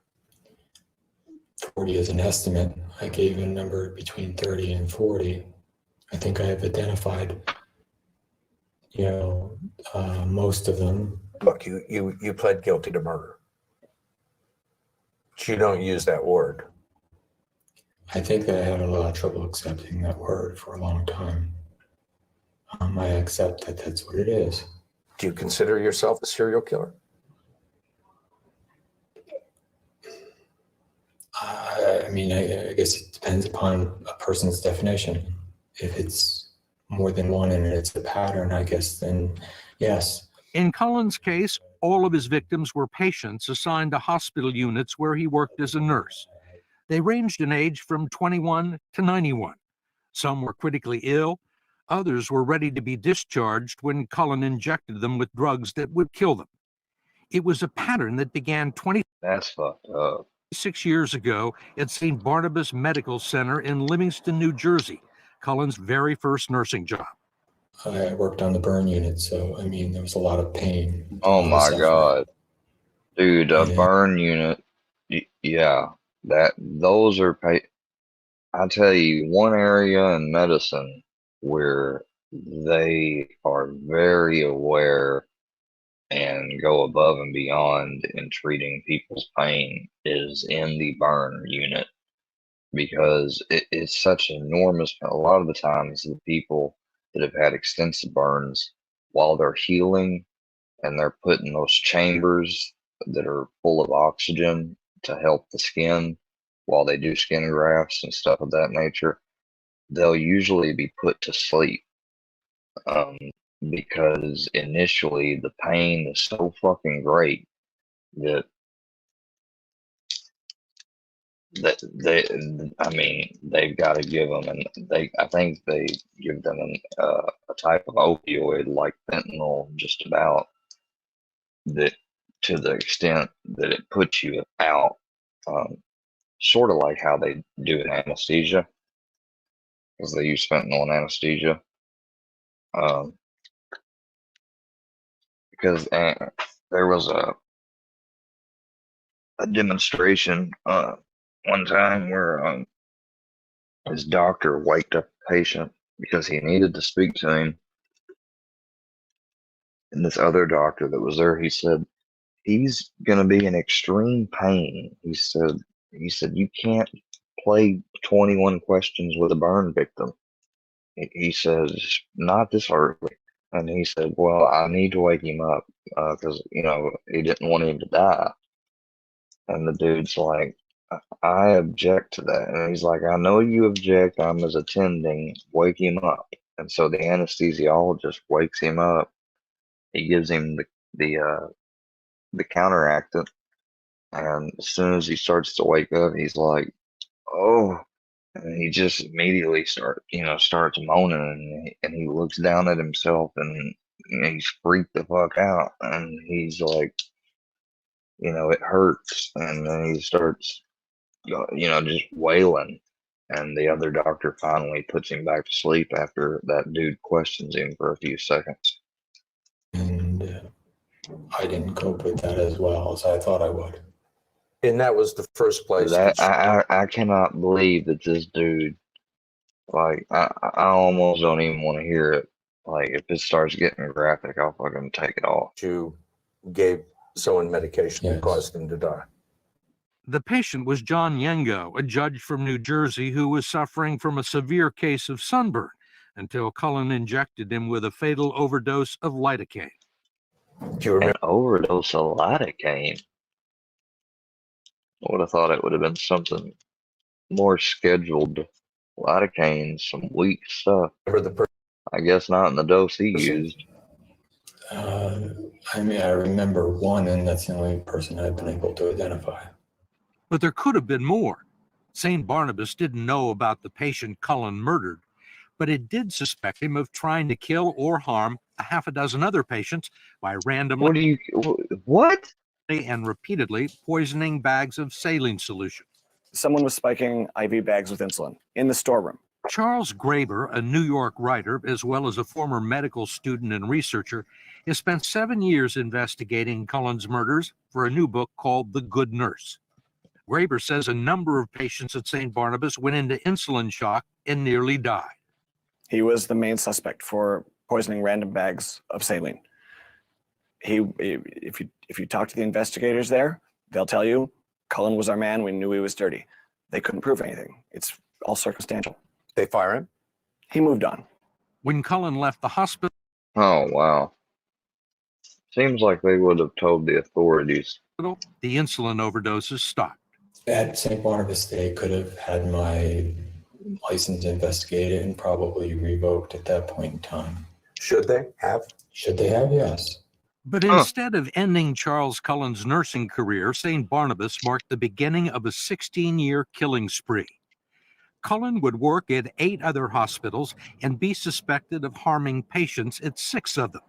[SPEAKER 18] 40 is an estimate. I gave a number between 30 and 40. I think I have identified, most of them.
[SPEAKER 17] Look, you pled guilty to murder. But you don't use that word.
[SPEAKER 18] I think that I had a lot of trouble accepting that word for a long time. I accept that that's what it is.
[SPEAKER 17] Do you consider yourself a serial killer?
[SPEAKER 18] I guess it depends upon a person's definition. If it's more than one and it's a pattern, I guess, then yes.
[SPEAKER 15] In Cullen's case, all of his victims were patients assigned to hospital units where he worked as a nurse. They ranged in age from 21 to 91. Some were critically ill. Others were ready to be discharged when Cullen injected them with drugs that would kill them. It was a pattern that began
[SPEAKER 1] That's fucked up.
[SPEAKER 15] 26 years ago at St. Barnabas Medical Center in Livingston, New Jersey, Cullen's very first nursing job.
[SPEAKER 18] I worked on the burn unit, so there was a lot of pain.
[SPEAKER 1] Oh my God. Dude, a burn unit. Yeah, those are I tell you, one area in medicine where they are very aware and go above and beyond in treating people's pain is in the burn unit, because it's such enormous. A lot of the times the people that have had extensive burns, while they're healing and they're put in those chambers that are full of oxygen to help the skin while they do skin grafts and stuff of that nature, they'll usually be put to sleep. Because initially the pain is so fucking great that I mean, they've got to give them, and I think they give them a type of opioid like fentanyl, just about that, to the extent that it puts you out, sort of like how they do in anesthesia, because they use fentanyl in anesthesia. Because there was a demonstration one time where his doctor waked up a patient because he needed to speak to him. And this other doctor that was there, he said, he's going to be in extreme pain. He said, you can't play 21 questions with a burn victim. He says, not this early. And he said, well, I need to wake him up because, he didn't want him to die. And the dude's like, I object to that. And he's like, I know you object. I'm as attending. Wake him up. And so the anesthesiologist wakes him up. He gives him the counteractant. And as soon as he starts to wake up, he's like, oh. And he just immediately starts moaning, and he looks down at himself, and he's freaked the fuck out. And he's like, it hurts. And then he starts, just wailing. And the other doctor finally puts him back to sleep after that dude questions him for a few seconds.
[SPEAKER 18] And I didn't cope with that as well as I thought I would.
[SPEAKER 17] And that was the first place.
[SPEAKER 1] I cannot believe that this dude, like, I almost don't even want to hear it. Like, if it starts getting graphic, I'll fucking take it off.
[SPEAKER 17] You gave someone medication that caused them to die.
[SPEAKER 15] The patient was John Yengo, a judge from New Jersey who was suffering from a severe case of sunburn until Cullen injected him with a fatal overdose of lidocaine.
[SPEAKER 17] Do you remember?
[SPEAKER 1] An overdose of lidocaine? I would have thought it would have been something more scheduled. Lidocaine, some weak stuff. I guess not in the dose he used.
[SPEAKER 18] I remember one, and that's the only person I've been able to identify.
[SPEAKER 15] But there could have been more. St. Barnabas didn't know about the patient Cullen murdered, but it did suspect him of trying to kill or harm a half a dozen other patients by randomly and repeatedly poisoning bags of saline solution.
[SPEAKER 19] Someone was spiking IV bags with insulin in the storeroom.
[SPEAKER 15] Charles Graeber, a New York writer, as well as a former medical student and researcher, has spent 7 years investigating Cullen's murders for a new book called The Good Nurse. Graeber says a number of patients at St. Barnabas went into insulin shock and nearly died.
[SPEAKER 19] He was the main suspect for poisoning random bags of saline. If you talk to the investigators there, they'll tell you, Cullen was our man. We knew he was dirty. They couldn't prove anything. It's all circumstantial.
[SPEAKER 17] They fire him?
[SPEAKER 19] He moved on.
[SPEAKER 15] When Cullen left the hospital,
[SPEAKER 1] Oh, wow. Seems like they would have told the authorities.
[SPEAKER 15] the insulin overdoses stopped.
[SPEAKER 18] At St. Barnabas, they could have had my license investigated and probably revoked at that point in time.
[SPEAKER 17] Should they have?
[SPEAKER 18] Should they have? Yes.
[SPEAKER 15] But instead of ending Charles Cullen's nursing career, St. Barnabas marked the beginning of a 16-year killing spree. Cullen would work at 8 other hospitals and be suspected of harming patients at 6 of them.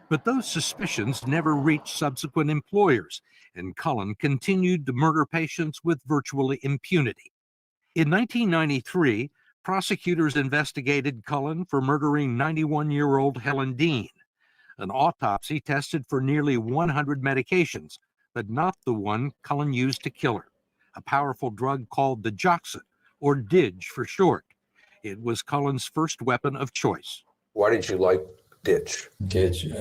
[SPEAKER 15] But those suspicions never reached subsequent employers, and Cullen continued to murder patients with virtually impunity. In 1993, prosecutors investigated Cullen for murdering 91-year-old Helen Dean. An autopsy tested for nearly 100 medications, but not the one Cullen used to kill her, a powerful drug called digoxin, or DIG for short. It was Cullen's first weapon of choice.
[SPEAKER 17] Why did you like DIG?
[SPEAKER 18] DIG,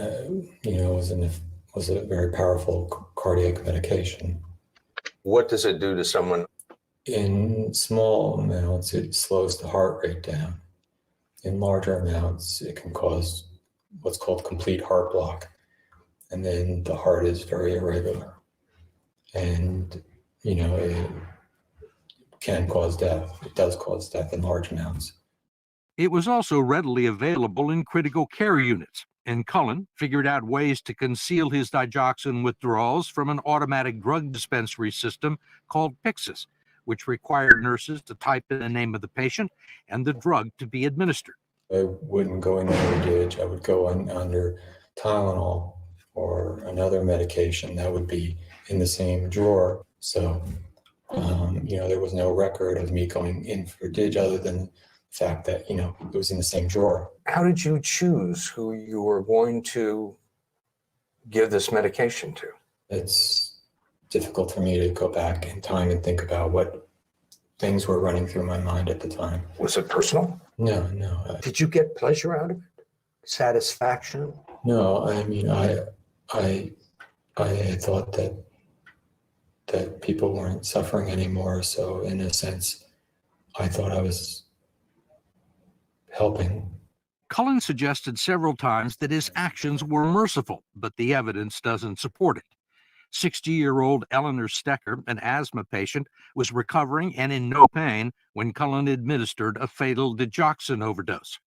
[SPEAKER 18] was a very powerful cardiac medication.
[SPEAKER 17] What does it do to someone?
[SPEAKER 18] In small amounts, it slows the heart rate down. In larger amounts, it can cause what's called complete heart block. And then the heart is very irregular. And, it can cause death. It does cause death in large amounts.
[SPEAKER 15] It was also readily available in critical care units, and Cullen figured out ways to conceal his digoxin withdrawals from an automatic drug dispensary system called Pyxis, which required nurses to type in the name of the patient and the drug to be administered.
[SPEAKER 18] I wouldn't go in under Dig. I would go under Tylenol or another medication that would be in the same drawer. So, there was no record of me going in for Dig other than the fact that, it was in the same drawer.
[SPEAKER 17] How did you choose who you were going to give this medication to?
[SPEAKER 18] It's difficult for me to go back in time and think about what things were running through my mind at the time.
[SPEAKER 17] Was it personal?
[SPEAKER 18] No.
[SPEAKER 17] Did you get pleasure out of it? Satisfaction?
[SPEAKER 18] No, I mean, I thought that people weren't suffering anymore. So in a sense, I thought I was helping.
[SPEAKER 15] Cullen suggested several times that his actions were merciful, but the evidence doesn't support it. 60-year-old Eleanor Stecker, an asthma patient, was recovering and in no pain when Cullen administered a fatal digoxin overdose.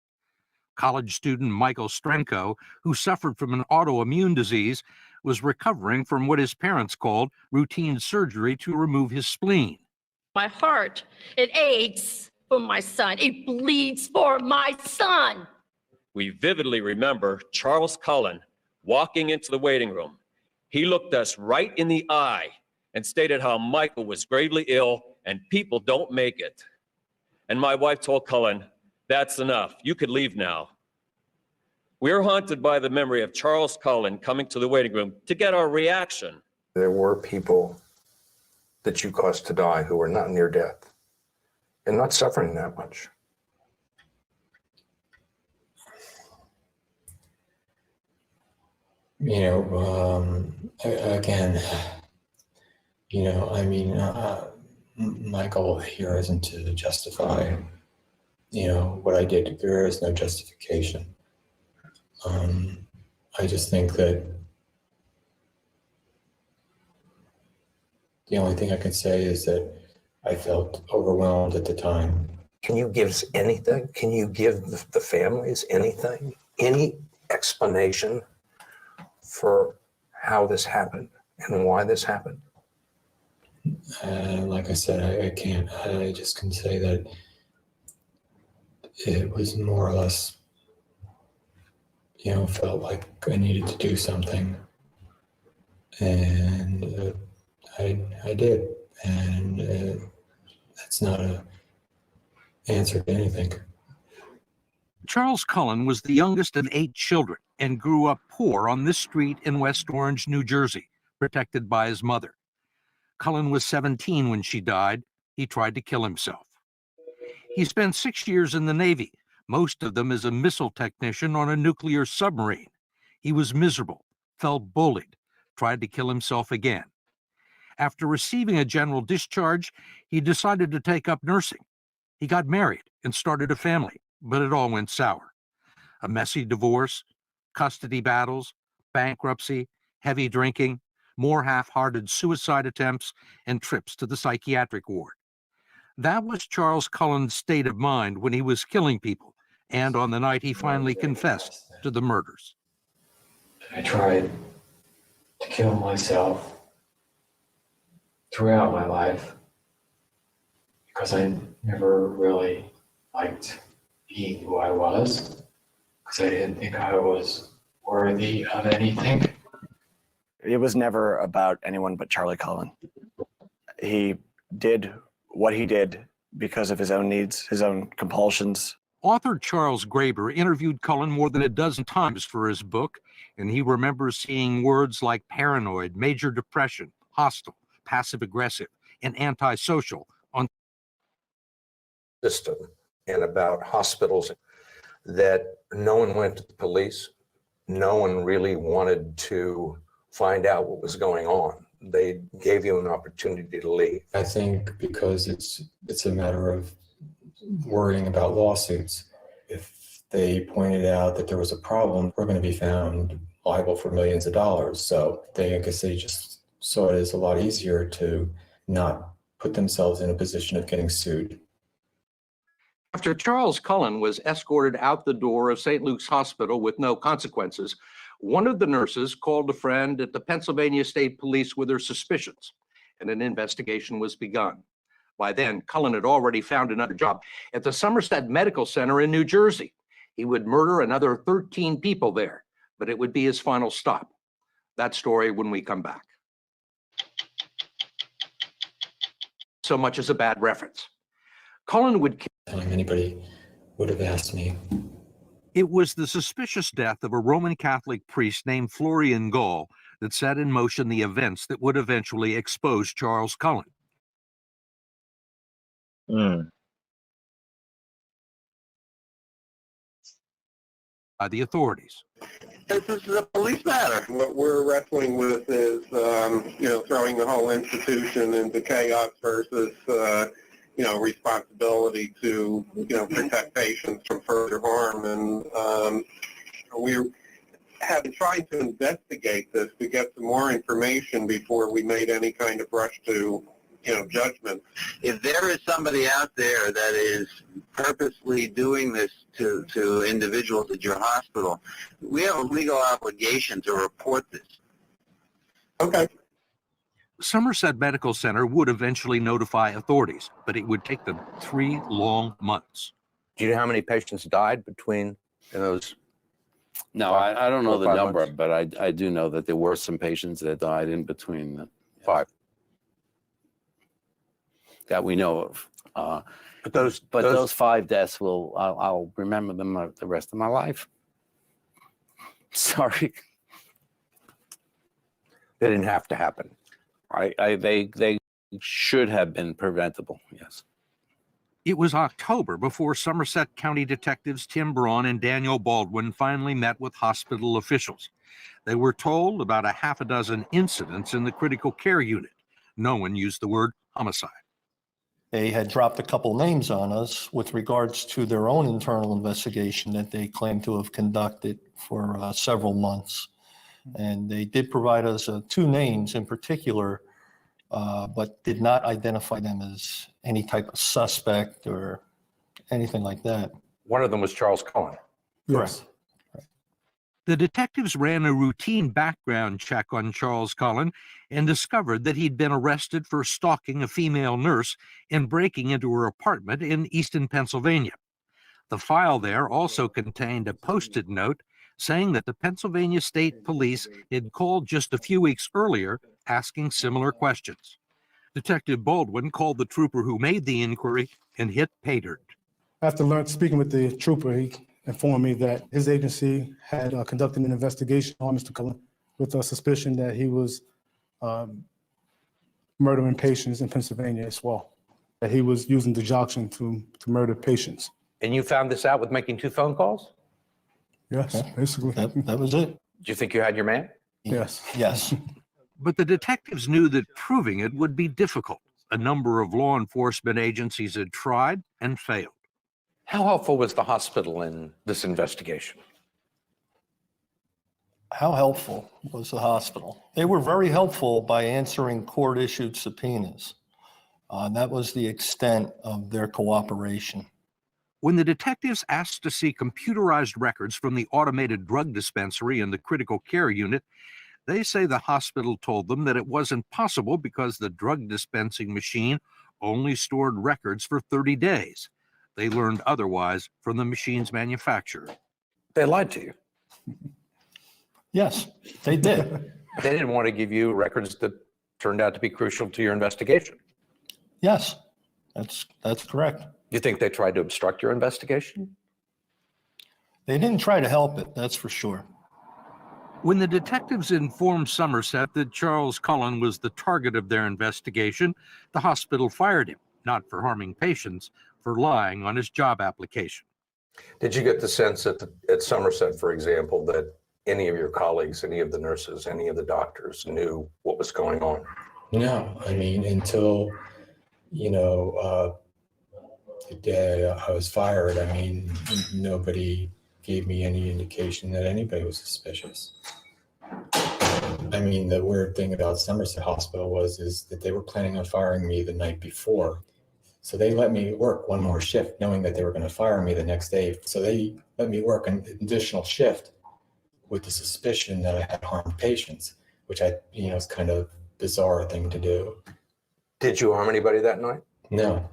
[SPEAKER 15] College student Michael Strenko, who suffered from an autoimmune disease, was recovering from what his parents called routine surgery to remove his spleen.
[SPEAKER 20] My heart, it aches for my son. It bleeds for my son.
[SPEAKER 21] We vividly remember Charles Cullen walking into the waiting room. He looked us right in the eye and stated how Michael was gravely ill and people don't make it. And my wife told Cullen, "That's enough. You could leave now." We're haunted by the memory of Charles Cullen coming to the waiting room to get our reaction.
[SPEAKER 17] There were people that you caused to die who were not near death and not suffering that much.
[SPEAKER 18] Again, my goal here isn't to justify, what I did. There is no justification. I just think that the only thing I can say is that I felt overwhelmed at the time.
[SPEAKER 17] Can you give us anything? Can you give the families anything? Any explanation for how this happened and why this happened?
[SPEAKER 18] Like I said, I can't. I just can say that it was more or less, felt like I needed to do something, and I did, and that's not an answer to anything.
[SPEAKER 15] Charles Cullen was the youngest of 8 children and grew up poor on this street in West Orange, New Jersey, protected by his mother. Cullen was 17 when she died. He tried to kill himself. He spent 6 years in the Navy, most of them as a missile technician on a nuclear submarine. He was miserable, felt bullied, tried to kill himself again. After receiving a general discharge, he decided to take up nursing. He got married and started a family, but it all went sour. A messy divorce, custody battles, bankruptcy, heavy drinking, more half-hearted suicide attempts, and trips to the psychiatric ward. That was Charles Cullen's state of mind when he was killing people, and on the night he finally confessed to the murders.
[SPEAKER 18] I tried to kill myself throughout my life because I never really liked being who I was, because I didn't think I was worthy of anything.
[SPEAKER 19] It was never about anyone but Charlie Cullen. He did what he did because of his own needs, his own compulsions.
[SPEAKER 15] Author Charles Graeber interviewed Cullen more than a dozen times for his book, and he remembers seeing words like paranoid, major depression, hostile, passive-aggressive, and antisocial on
[SPEAKER 17] system and about hospitals, that no one went to the police. No one really wanted to find out what was going on. They gave you an opportunity to leave.
[SPEAKER 18] I think because it's a matter of worrying about lawsuits. If they pointed out that there was a problem, we're going to be found liable for millions of dollars. So I guess they just saw it as a lot easier to not put themselves in a position of getting sued.
[SPEAKER 14] After Charles Cullen was escorted out the door of St. Luke's Hospital with no consequences, one of the nurses called a friend at the Pennsylvania State Police with her suspicions, and an investigation was begun. By then, Cullen had already found another job at the Somerset Medical Center in New Jersey. He would murder another 13 people there, but it would be his final stop. That story when we come back. So much as a bad reference. Cullen would kill.
[SPEAKER 18] Anybody would have asked me.
[SPEAKER 15] It was the suspicious death of a Roman Catholic priest named Florian Gall that set in motion the events that would eventually expose Charles Cullen. By the authorities.
[SPEAKER 6] This is a police matter. What we're wrestling with is, throwing the whole institution into chaos versus, responsibility to, protect patients from further harm. And we have been trying to investigate this to get some more information before we made any kind of rush to, judgment.
[SPEAKER 22] If there is somebody out there that is purposely doing this to individuals at your hospital, we have a legal obligation to report this.
[SPEAKER 6] Okay.
[SPEAKER 15] Somerset Medical Center would eventually notify authorities, but it would take them 3 long months.
[SPEAKER 23] Do you know how many patients died between those?
[SPEAKER 24] No, I don't know the
[SPEAKER 23] 4 or 5
[SPEAKER 24] number,
[SPEAKER 23] months?
[SPEAKER 24] but I do know that there were some patients that died in between the
[SPEAKER 23] 5
[SPEAKER 24] that we know of.
[SPEAKER 23] But those
[SPEAKER 24] 5 deaths I'll remember them the rest of my life. Sorry.
[SPEAKER 23] They didn't have to happen.
[SPEAKER 24] They should have been preventable, yes.
[SPEAKER 15] It was October before Somerset County detectives Tim Braun and Daniel Baldwin finally met with hospital officials. They were told about a half a dozen incidents in the critical care unit. No one used the word homicide.
[SPEAKER 25] They had dropped a couple names on us with regards to their own internal investigation that they claimed to have conducted for several months. And they did provide us 2 names in particular, but did not identify them as any type of suspect or anything like that.
[SPEAKER 23] One of them was Charles Cullen.
[SPEAKER 25] Yes.
[SPEAKER 15] The detectives ran a routine background check on Charles Cullen and discovered that he'd been arrested for stalking a female nurse and breaking into her apartment in Easton, Pennsylvania. The file there also contained a post-it note saying that the Pennsylvania State Police had called just a few weeks earlier asking similar questions. Detective Baldwin called the trooper who made the inquiry and hit pay dirt.
[SPEAKER 26] After speaking with the trooper, he informed me that his agency had conducted an investigation on Mr. Cullen with a suspicion that he was murdering patients in Pennsylvania as well, that he was using digoxin to murder patients.
[SPEAKER 23] And you found this out with making 2 phone calls?
[SPEAKER 26] Yes, basically.
[SPEAKER 25] That was it.
[SPEAKER 23] Do you think you had your man?
[SPEAKER 26] Yes.
[SPEAKER 25] Yes.
[SPEAKER 15] But the detectives knew that proving it would be difficult. A number of law enforcement agencies had tried and failed.
[SPEAKER 23] How helpful was the hospital in this investigation?
[SPEAKER 25] How helpful was the hospital? They were very helpful by answering court-issued subpoenas. That was the extent of their cooperation.
[SPEAKER 15] When the detectives asked to see computerized records from the automated drug dispensary and the critical care unit, they say the hospital told them that it wasn't possible because the drug dispensing machine only stored records for 30 days. They learned otherwise from the machine's manufacturer.
[SPEAKER 23] They lied to you.
[SPEAKER 25] Yes, they did.
[SPEAKER 23] They didn't want to give you records that turned out to be crucial to your investigation.
[SPEAKER 25] Yes, that's correct.
[SPEAKER 23] You think they tried to obstruct your investigation?
[SPEAKER 25] They didn't try to help it, that's for sure.
[SPEAKER 15] When the detectives informed Somerset that Charles Cullen was the target of their investigation, the hospital fired him, not for harming patients, for lying on his job application.
[SPEAKER 17] Did you get the sense at Somerset, for example, that any of your colleagues, any of the nurses, any of the doctors knew what was going on?
[SPEAKER 18] No, I mean, until, the day I was fired, I mean, nobody gave me any indication that anybody was suspicious. I mean, the weird thing about Somerset Hospital is that they were planning on firing me the night before. So they let me work one more shift, knowing that they were going to fire me the next day. So they let me work an additional shift with the suspicion that I had harmed patients, which is kind of bizarre thing to do.
[SPEAKER 17] Did you harm anybody that night?
[SPEAKER 18] No.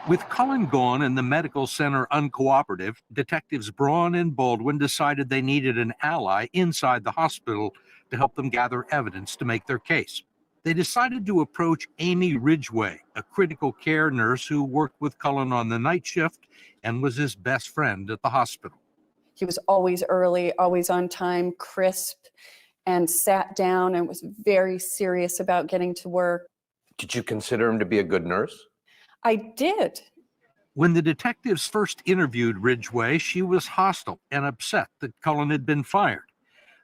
[SPEAKER 15] With Cullen gone and the medical center uncooperative, detectives Braun and Baldwin decided they needed an ally inside the hospital to help them gather evidence to make their case. They decided to approach Amy Ridgway, a critical care nurse who worked with Cullen on the night shift and was his best friend at the hospital.
[SPEAKER 4] He was always early, always on time, crisp, and sat down and was very serious about getting to work.
[SPEAKER 23] Did you consider him to be a good nurse?
[SPEAKER 4] I did.
[SPEAKER 15] When the detectives first interviewed Ridgway, she was hostile and upset that Cullen had been fired.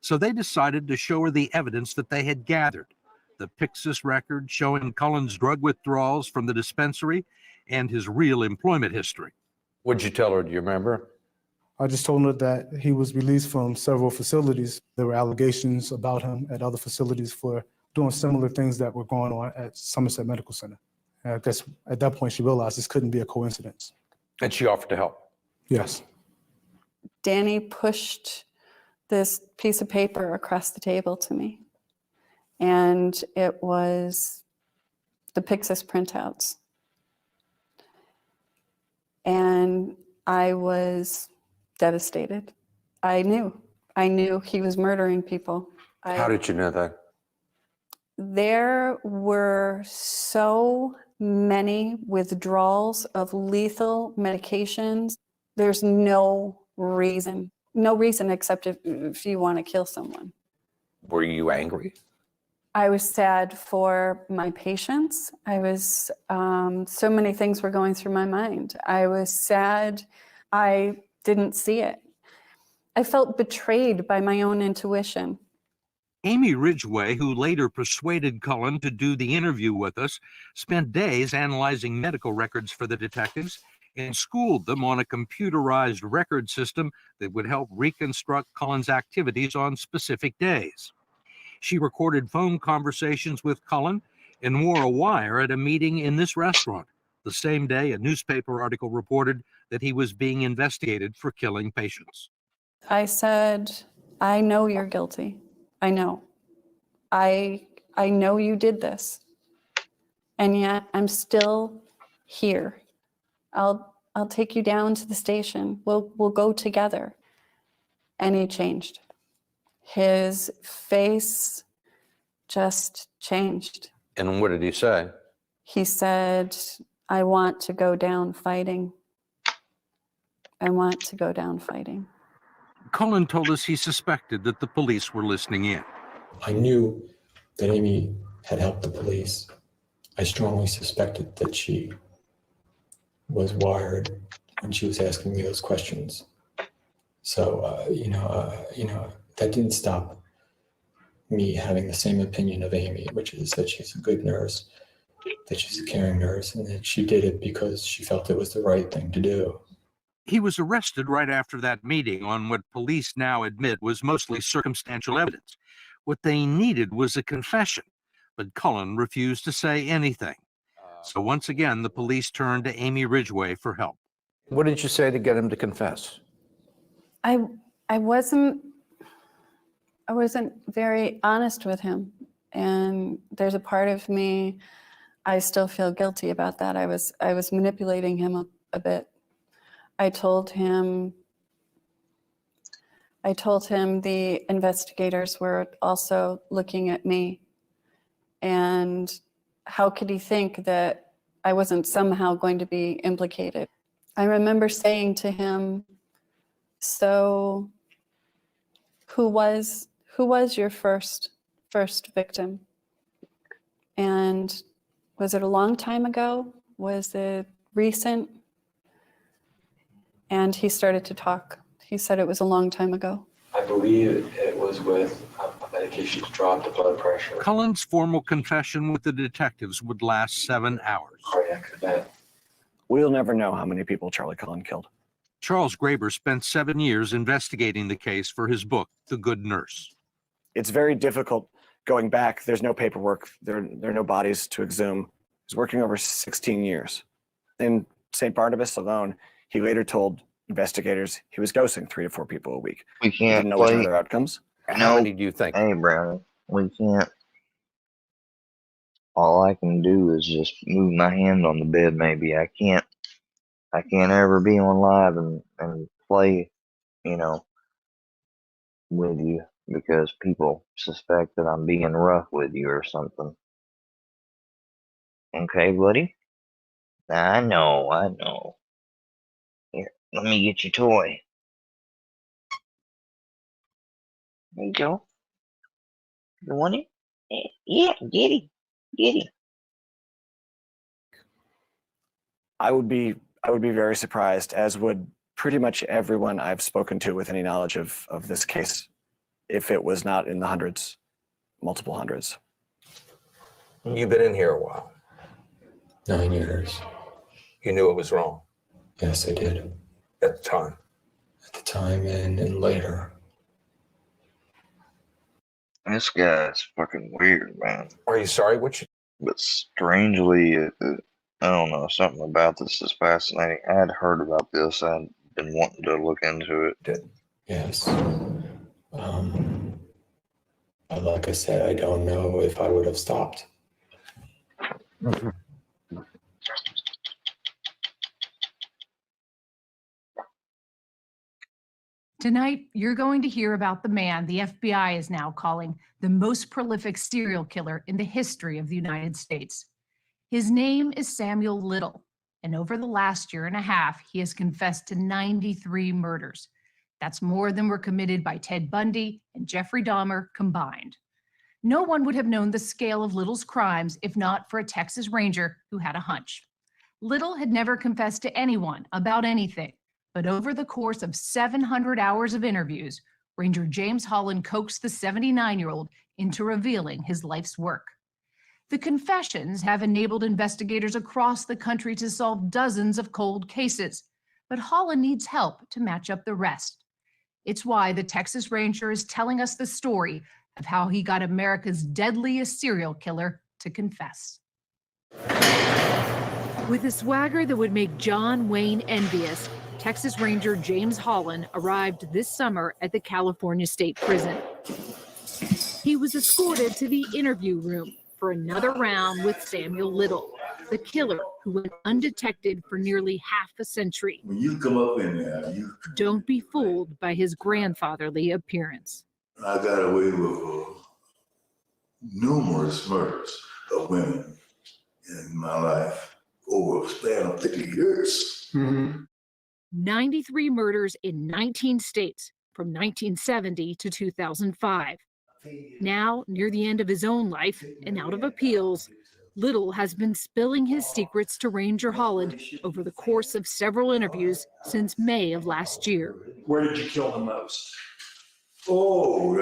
[SPEAKER 15] So they decided to show her the evidence that they had gathered, the Pyxis record showing Cullen's drug withdrawals from the dispensary and his real employment history.
[SPEAKER 23] What'd you tell her? Do you remember?
[SPEAKER 26] I just told her that he was released from several facilities. There were allegations about him at other facilities for doing similar things that were going on at Somerset Medical Center. And I guess at that point she realized this couldn't be a coincidence.
[SPEAKER 23] And she offered to help?
[SPEAKER 26] Yes.
[SPEAKER 4] Danny pushed this piece of paper across the table to me. And it was the Pyxis printouts. And I was devastated. I knew he was murdering people.
[SPEAKER 23] How did you know that?
[SPEAKER 4] There were so many withdrawals of lethal medications. There's no reason except if you want to kill someone.
[SPEAKER 23] Were you angry?
[SPEAKER 4] I was sad for my patients. I was, so many things were going through my mind. I was sad. I didn't see it. I felt betrayed by my own intuition.
[SPEAKER 15] Amy Ridgway, who later persuaded Cullen to do the interview with us, spent days analyzing medical records for the detectives and schooled them on a computerized record system that would help reconstruct Cullen's activities on specific days. She recorded phone conversations with Cullen and wore a wire at a meeting in this restaurant. The same day, a newspaper article reported that he was being investigated for killing patients.
[SPEAKER 4] I said, I know you're guilty. I know. I know you did this. And yet I'm still here. I'll take you down to the station. We'll go together. And he changed. His face just changed.
[SPEAKER 23] And what did he say?
[SPEAKER 4] He said, I want to go down fighting. I want to go down fighting.
[SPEAKER 15] Cullen told us he suspected that the police were listening in.
[SPEAKER 18] I knew that Amy had helped the police. I strongly suspected that she was wired when she was asking me those questions. So, that didn't stop me having the same opinion of Amy, which is that she's a good nurse, that she's a caring nurse, and that she did it because she felt it was the right thing to do.
[SPEAKER 15] He was arrested right after that meeting on what police now admit was mostly circumstantial evidence. What they needed was a confession, but Cullen refused to say anything. So once again, the police turned to Amy Ridgway for help.
[SPEAKER 23] What did you say to get him to confess?
[SPEAKER 4] I wasn't very honest with him. And there's a part of me, I still feel guilty about that. I was manipulating him a bit. I told him the investigators were also looking at me, and how could he think that I wasn't somehow going to be implicated? I remember saying to him, so who was your first victim? And was it a long time ago? Was it recent? And he started to talk. He said it was a long time ago.
[SPEAKER 18] I believe it was with a medication to drop the blood pressure.
[SPEAKER 15] Cullen's formal confession with the detectives would last 7 hours.
[SPEAKER 18] Cardiac event.
[SPEAKER 19] We'll never know how many people Charlie Cullen killed.
[SPEAKER 15] Charles Graber spent 7 years investigating the case for his book, The Good Nurse.
[SPEAKER 19] It's very difficult going back. There's no paperwork. There are no bodies to exhume. He's working over 16 years. In St. Barnabas alone, he later told investigators he was ghosting 3 to 4 people a week.
[SPEAKER 1] We can't
[SPEAKER 19] Didn't know which
[SPEAKER 1] play.
[SPEAKER 19] were their outcomes.
[SPEAKER 23] How many do you think?
[SPEAKER 1] Hey, Brownie, we can't all I can do is just move my hand on the bed. Maybe I can't ever be on live and play, you know, with you because people suspect that I'm being rough with you or something. Okay, buddy? I know. Here, let me get your toy. There you go. You want it? Yeah, get it. Get it.
[SPEAKER 19] I would be very surprised, as would pretty much everyone I've spoken to with any knowledge of this case, if it was not in the hundreds, multiple hundreds.
[SPEAKER 17] You've been in here a while.
[SPEAKER 18] 9 years.
[SPEAKER 17] You knew it was wrong
[SPEAKER 18] Yes, I did.
[SPEAKER 17] at the time.
[SPEAKER 18] At the time and later.
[SPEAKER 1] This guy's fucking weird, man.
[SPEAKER 17] Are you sorry? What you?
[SPEAKER 1] But strangely, I don't know, something about this is fascinating. I had heard about this. I'd been wanting to look into it.
[SPEAKER 17] Did?
[SPEAKER 18] Yes. But like I said, I don't know if I would have stopped.
[SPEAKER 3] Tonight, you're going to hear about the man the FBI is now calling the most prolific serial killer in the history of the United States. His name is Samuel Little, and over the last year and a half, he has confessed to 93 murders. That's more than were committed by Ted Bundy and Jeffrey Dahmer combined. No one would have known the scale of Little's crimes if not for a Texas Ranger who had a hunch. Little had never confessed to anyone about anything, but over the course of 700 hours of interviews, Ranger James Holland coaxed the 79-year-old into revealing his life's work. The confessions have enabled investigators across the country to solve dozens of cold cases, but Holland needs help to match up the rest. It's why the Texas Ranger is telling us the story of how he got America's deadliest serial killer to confess. With a swagger that would make John Wayne envious, Texas Ranger James Holland arrived this summer at the California State Prison. He was escorted to the interview room for another round with Samuel Little, the killer who went undetected for nearly half a century.
[SPEAKER 5] When you come up in there,
[SPEAKER 3] Don't be fooled by his grandfatherly appearance.
[SPEAKER 5] I got away with numerous murders of women in my life over a span of 50 years.
[SPEAKER 3] 93 murders in 19 states from 1970 to 2005. Now, near the end of his own life and out of appeals, Little has been spilling his secrets to Ranger Holland over the course of several interviews since May of last year.
[SPEAKER 5] Where did you kill the most? Oh,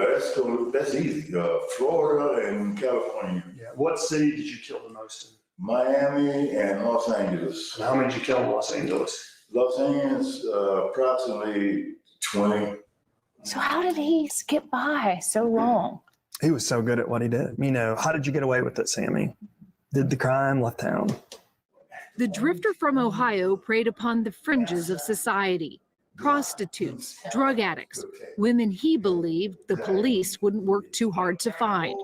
[SPEAKER 5] that's easy. Florida and California.
[SPEAKER 7] Yeah. What city did you kill the most in?
[SPEAKER 5] Miami and Los Angeles.
[SPEAKER 7] And how many did you kill in Los Angeles?
[SPEAKER 5] Los Angeles, approximately 20.
[SPEAKER 8] So how did he skip by so long?
[SPEAKER 7] He was so good at what he did. You know, how did you get away with it, Sammy? Did the crime, left town.
[SPEAKER 3] The drifter from Ohio preyed upon the fringes of society. Prostitutes, drug addicts, women he believed the police wouldn't work too hard to find.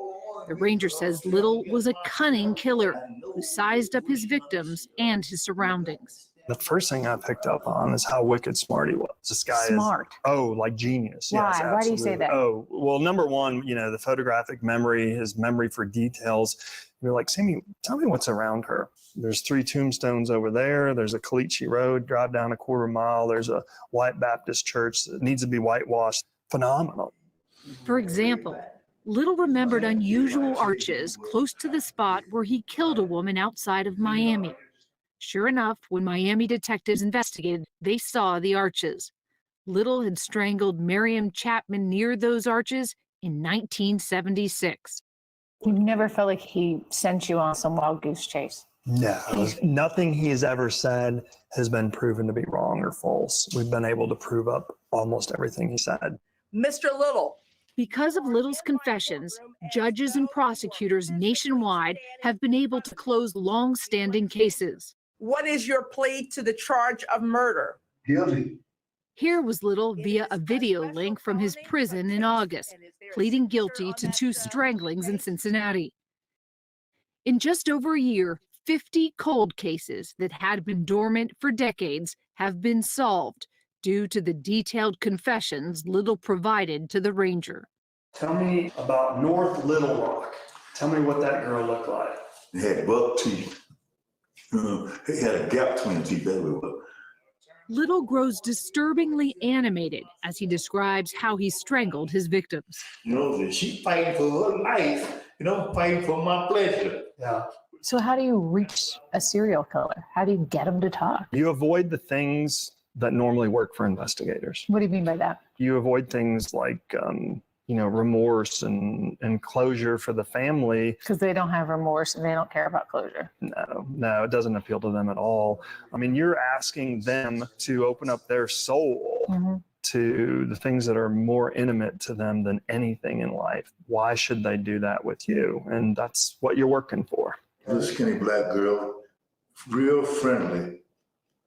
[SPEAKER 3] The Ranger says Little was a cunning killer who sized up his victims and his surroundings.
[SPEAKER 7] The first thing I picked up on is how wicked smart he was. This guy
[SPEAKER 8] Smart.
[SPEAKER 7] like genius.
[SPEAKER 8] Why?
[SPEAKER 7] Yes,
[SPEAKER 8] Why do you say
[SPEAKER 7] absolutely.
[SPEAKER 8] that?
[SPEAKER 7] Oh, well, number one, you know, the photographic memory, his memory for details. You're like, Sammy, tell me what's around her. There's 3 tombstones over there. There's a Caliche Road, drive down a quarter mile. There's a white Baptist church that needs to be whitewashed. Phenomenal.
[SPEAKER 3] For example, Little remembered unusual arches close to the spot where he killed a woman outside of Miami. Sure enough, when Miami detectives investigated, they saw the arches. Little had strangled Miriam Chapman near those arches in 1976.
[SPEAKER 8] You never felt like he sent you on some wild goose chase?
[SPEAKER 7] No, nothing he has ever said has been proven to be wrong or false. We've been able to prove up almost everything he said.
[SPEAKER 3] Mr. Little. Because of Little's confessions, judges and prosecutors nationwide have been able to close long-standing cases.
[SPEAKER 9] What is your plea to the charge of murder?
[SPEAKER 5] Guilty.
[SPEAKER 3] Here was Little via a video link from his prison in August, pleading guilty to 2 stranglings in Cincinnati. In just over a year, 50 cold cases that had been dormant for decades have been solved due to the detailed confessions Little provided to the ranger.
[SPEAKER 7] Tell me about North Little Rock. Tell me what that girl looked like.
[SPEAKER 5] He had buck teeth. He had a gap between the teeth. That was
[SPEAKER 3] Little grows disturbingly animated as he describes how he strangled his victims.
[SPEAKER 5] You know, she fighting for her life, and I'm fighting for my pleasure.
[SPEAKER 7] Yeah.
[SPEAKER 8] So how do you reach a serial killer? How do you get him to talk?
[SPEAKER 7] You avoid the things that normally work for investigators.
[SPEAKER 8] What do you mean by that?
[SPEAKER 7] You avoid things like, remorse and closure for the family.
[SPEAKER 8] Because they don't have remorse and they don't care about closure.
[SPEAKER 7] No, it doesn't appeal to them at all. I mean, you're asking them to open up their soul to the things that are more intimate to them than anything in life. Why should they do that with you? And that's what you're working for.
[SPEAKER 5] This skinny black girl, real friendly.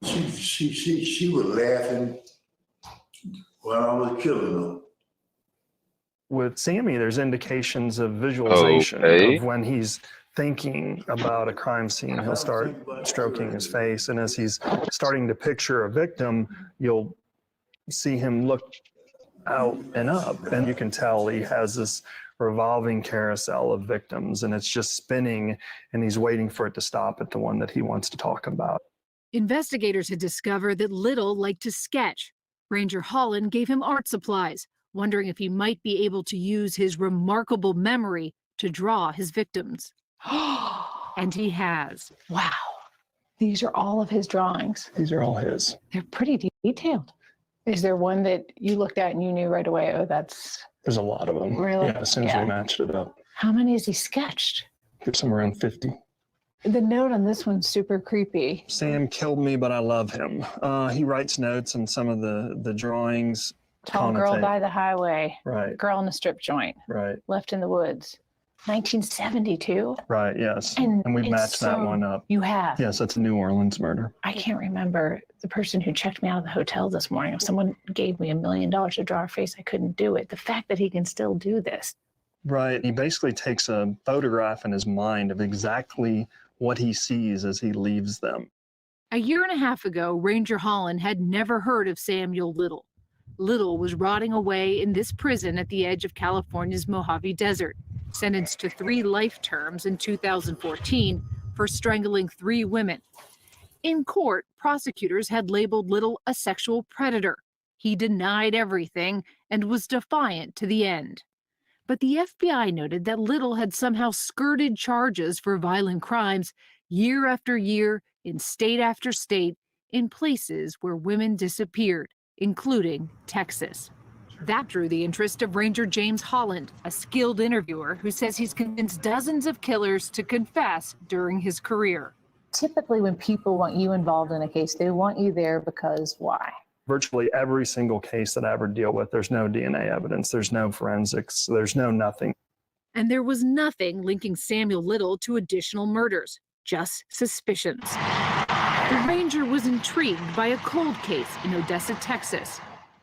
[SPEAKER 5] She was laughing while I was killing her.
[SPEAKER 7] With Sammy, there's indications of visualization of when he's thinking about a crime scene. He'll start stroking his face, and as he's starting to picture a victim, you'll see him look out and up, and you can tell he has this revolving carousel of victims, and it's just spinning, and he's waiting for it to stop at the one that he wants to talk about.
[SPEAKER 3] Investigators had discovered that Little liked to sketch. Ranger Holland gave him art supplies, wondering if he might be able to use his remarkable memory to draw his victims. And he has.
[SPEAKER 8] Wow. These are all of his drawings.
[SPEAKER 7] These are all his.
[SPEAKER 8] They're pretty detailed. Is there one that you looked at and you knew right away, oh, that's...
[SPEAKER 7] There's a lot of them.
[SPEAKER 8] Really?
[SPEAKER 7] Yeah, as soon as we matched it up.
[SPEAKER 8] How many has he sketched?
[SPEAKER 7] There's somewhere around 50.
[SPEAKER 8] The note on this one's super creepy.
[SPEAKER 7] Sam killed me, but I love him. He writes notes on some of the drawings.
[SPEAKER 8] Tall girl by the highway.
[SPEAKER 7] Right.
[SPEAKER 8] Girl in a strip joint.
[SPEAKER 7] Right.
[SPEAKER 8] Left in the woods. 1972.
[SPEAKER 7] Right, yes.
[SPEAKER 8] And
[SPEAKER 7] we've matched that
[SPEAKER 8] so-
[SPEAKER 7] one up.
[SPEAKER 8] You have?
[SPEAKER 7] Yes, that's a New Orleans murder.
[SPEAKER 8] I can't remember the person who checked me out of the hotel this morning. If someone gave me $1 million to draw a face, I couldn't do it. The fact that he can still do this.
[SPEAKER 7] Right. He basically takes a photograph in his mind of exactly what he sees as he leaves them.
[SPEAKER 3] A year and a half ago, Ranger Holland had never heard of Samuel Little. Little was rotting away in this prison at the edge of California's Mojave Desert, sentenced to 3 life terms in 2014 for strangling 3 women. In court, prosecutors had labeled Little a sexual predator. He denied everything and was defiant to the end. But the FBI noted that Little had somehow skirted charges for violent crimes year after year in state after state in places where women disappeared, including Texas. That drew the interest of Ranger James Holland, a skilled interviewer who says he's convinced dozens of killers to confess during his career.
[SPEAKER 8] Typically, when people want you involved in a case, they want you there because why?
[SPEAKER 7] Virtually every single case that I ever deal with, there's no DNA evidence, there's no forensics, there's no nothing.
[SPEAKER 3] And there was nothing linking Samuel Little to additional murders, just suspicions. The ranger was intrigued by a cold case in Odessa, Texas.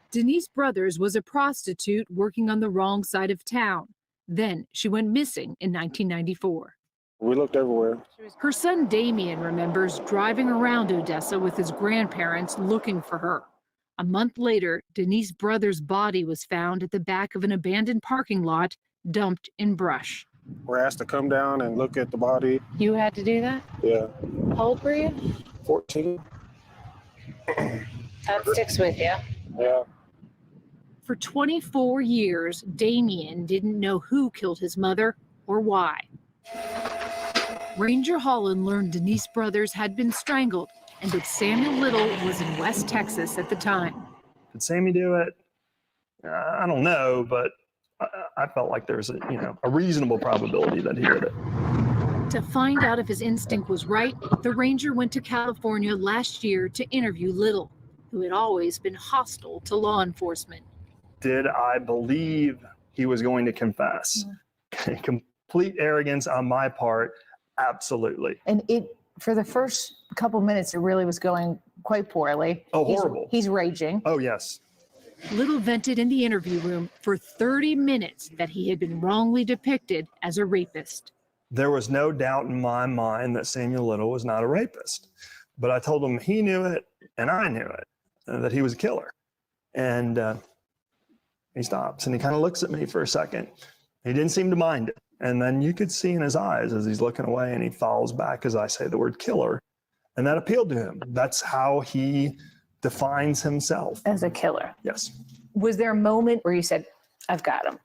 [SPEAKER 3] Denise Brothers was a prostitute working on the wrong side of town. Then she went missing in 1994.
[SPEAKER 26] We looked everywhere.
[SPEAKER 3] Her son Damien remembers driving around Odessa with his grandparents looking for her. A month later, Denise Brothers' body was found at the back of an abandoned parking lot, dumped in brush.
[SPEAKER 26] We're asked to come down and look at the body.
[SPEAKER 8] You had to do that?
[SPEAKER 26] Yeah.
[SPEAKER 8] How old were you?
[SPEAKER 26] 14.
[SPEAKER 8] That sticks with you.
[SPEAKER 26] Yeah.
[SPEAKER 3] For 24 years, Damien didn't know who killed his mother or why. Ranger Holland learned Denise Brothers had been strangled and that Samuel Little was in West Texas at the time.
[SPEAKER 7] Did Sammy do it? I don't know, but I felt like there was a reasonable probability that he did it.
[SPEAKER 3] To find out if his instinct was right, the ranger went to California last year to interview Little, who had always been hostile to law enforcement.
[SPEAKER 7] Did I believe he was going to confess? Complete arrogance on my part, absolutely.
[SPEAKER 8] And for the first couple minutes, it really was going quite poorly.
[SPEAKER 7] Oh, horrible.
[SPEAKER 8] He's raging.
[SPEAKER 7] Oh, yes.
[SPEAKER 3] Little vented in the interview room for 30 minutes that he had been wrongly depicted as a rapist.
[SPEAKER 7] There was no doubt in my mind that Samuel Little was not a rapist. But I told him he knew it and I knew it, that he was a killer. And he stops and he kind of looks at me for a second. He didn't seem to mind it. And then you could see in his eyes as he's looking away and he follows back as I say the word killer. And that appealed to him. That's how he defines himself.
[SPEAKER 8] As a killer.
[SPEAKER 7] Yes.
[SPEAKER 8] Was there a moment where you said, I've got him?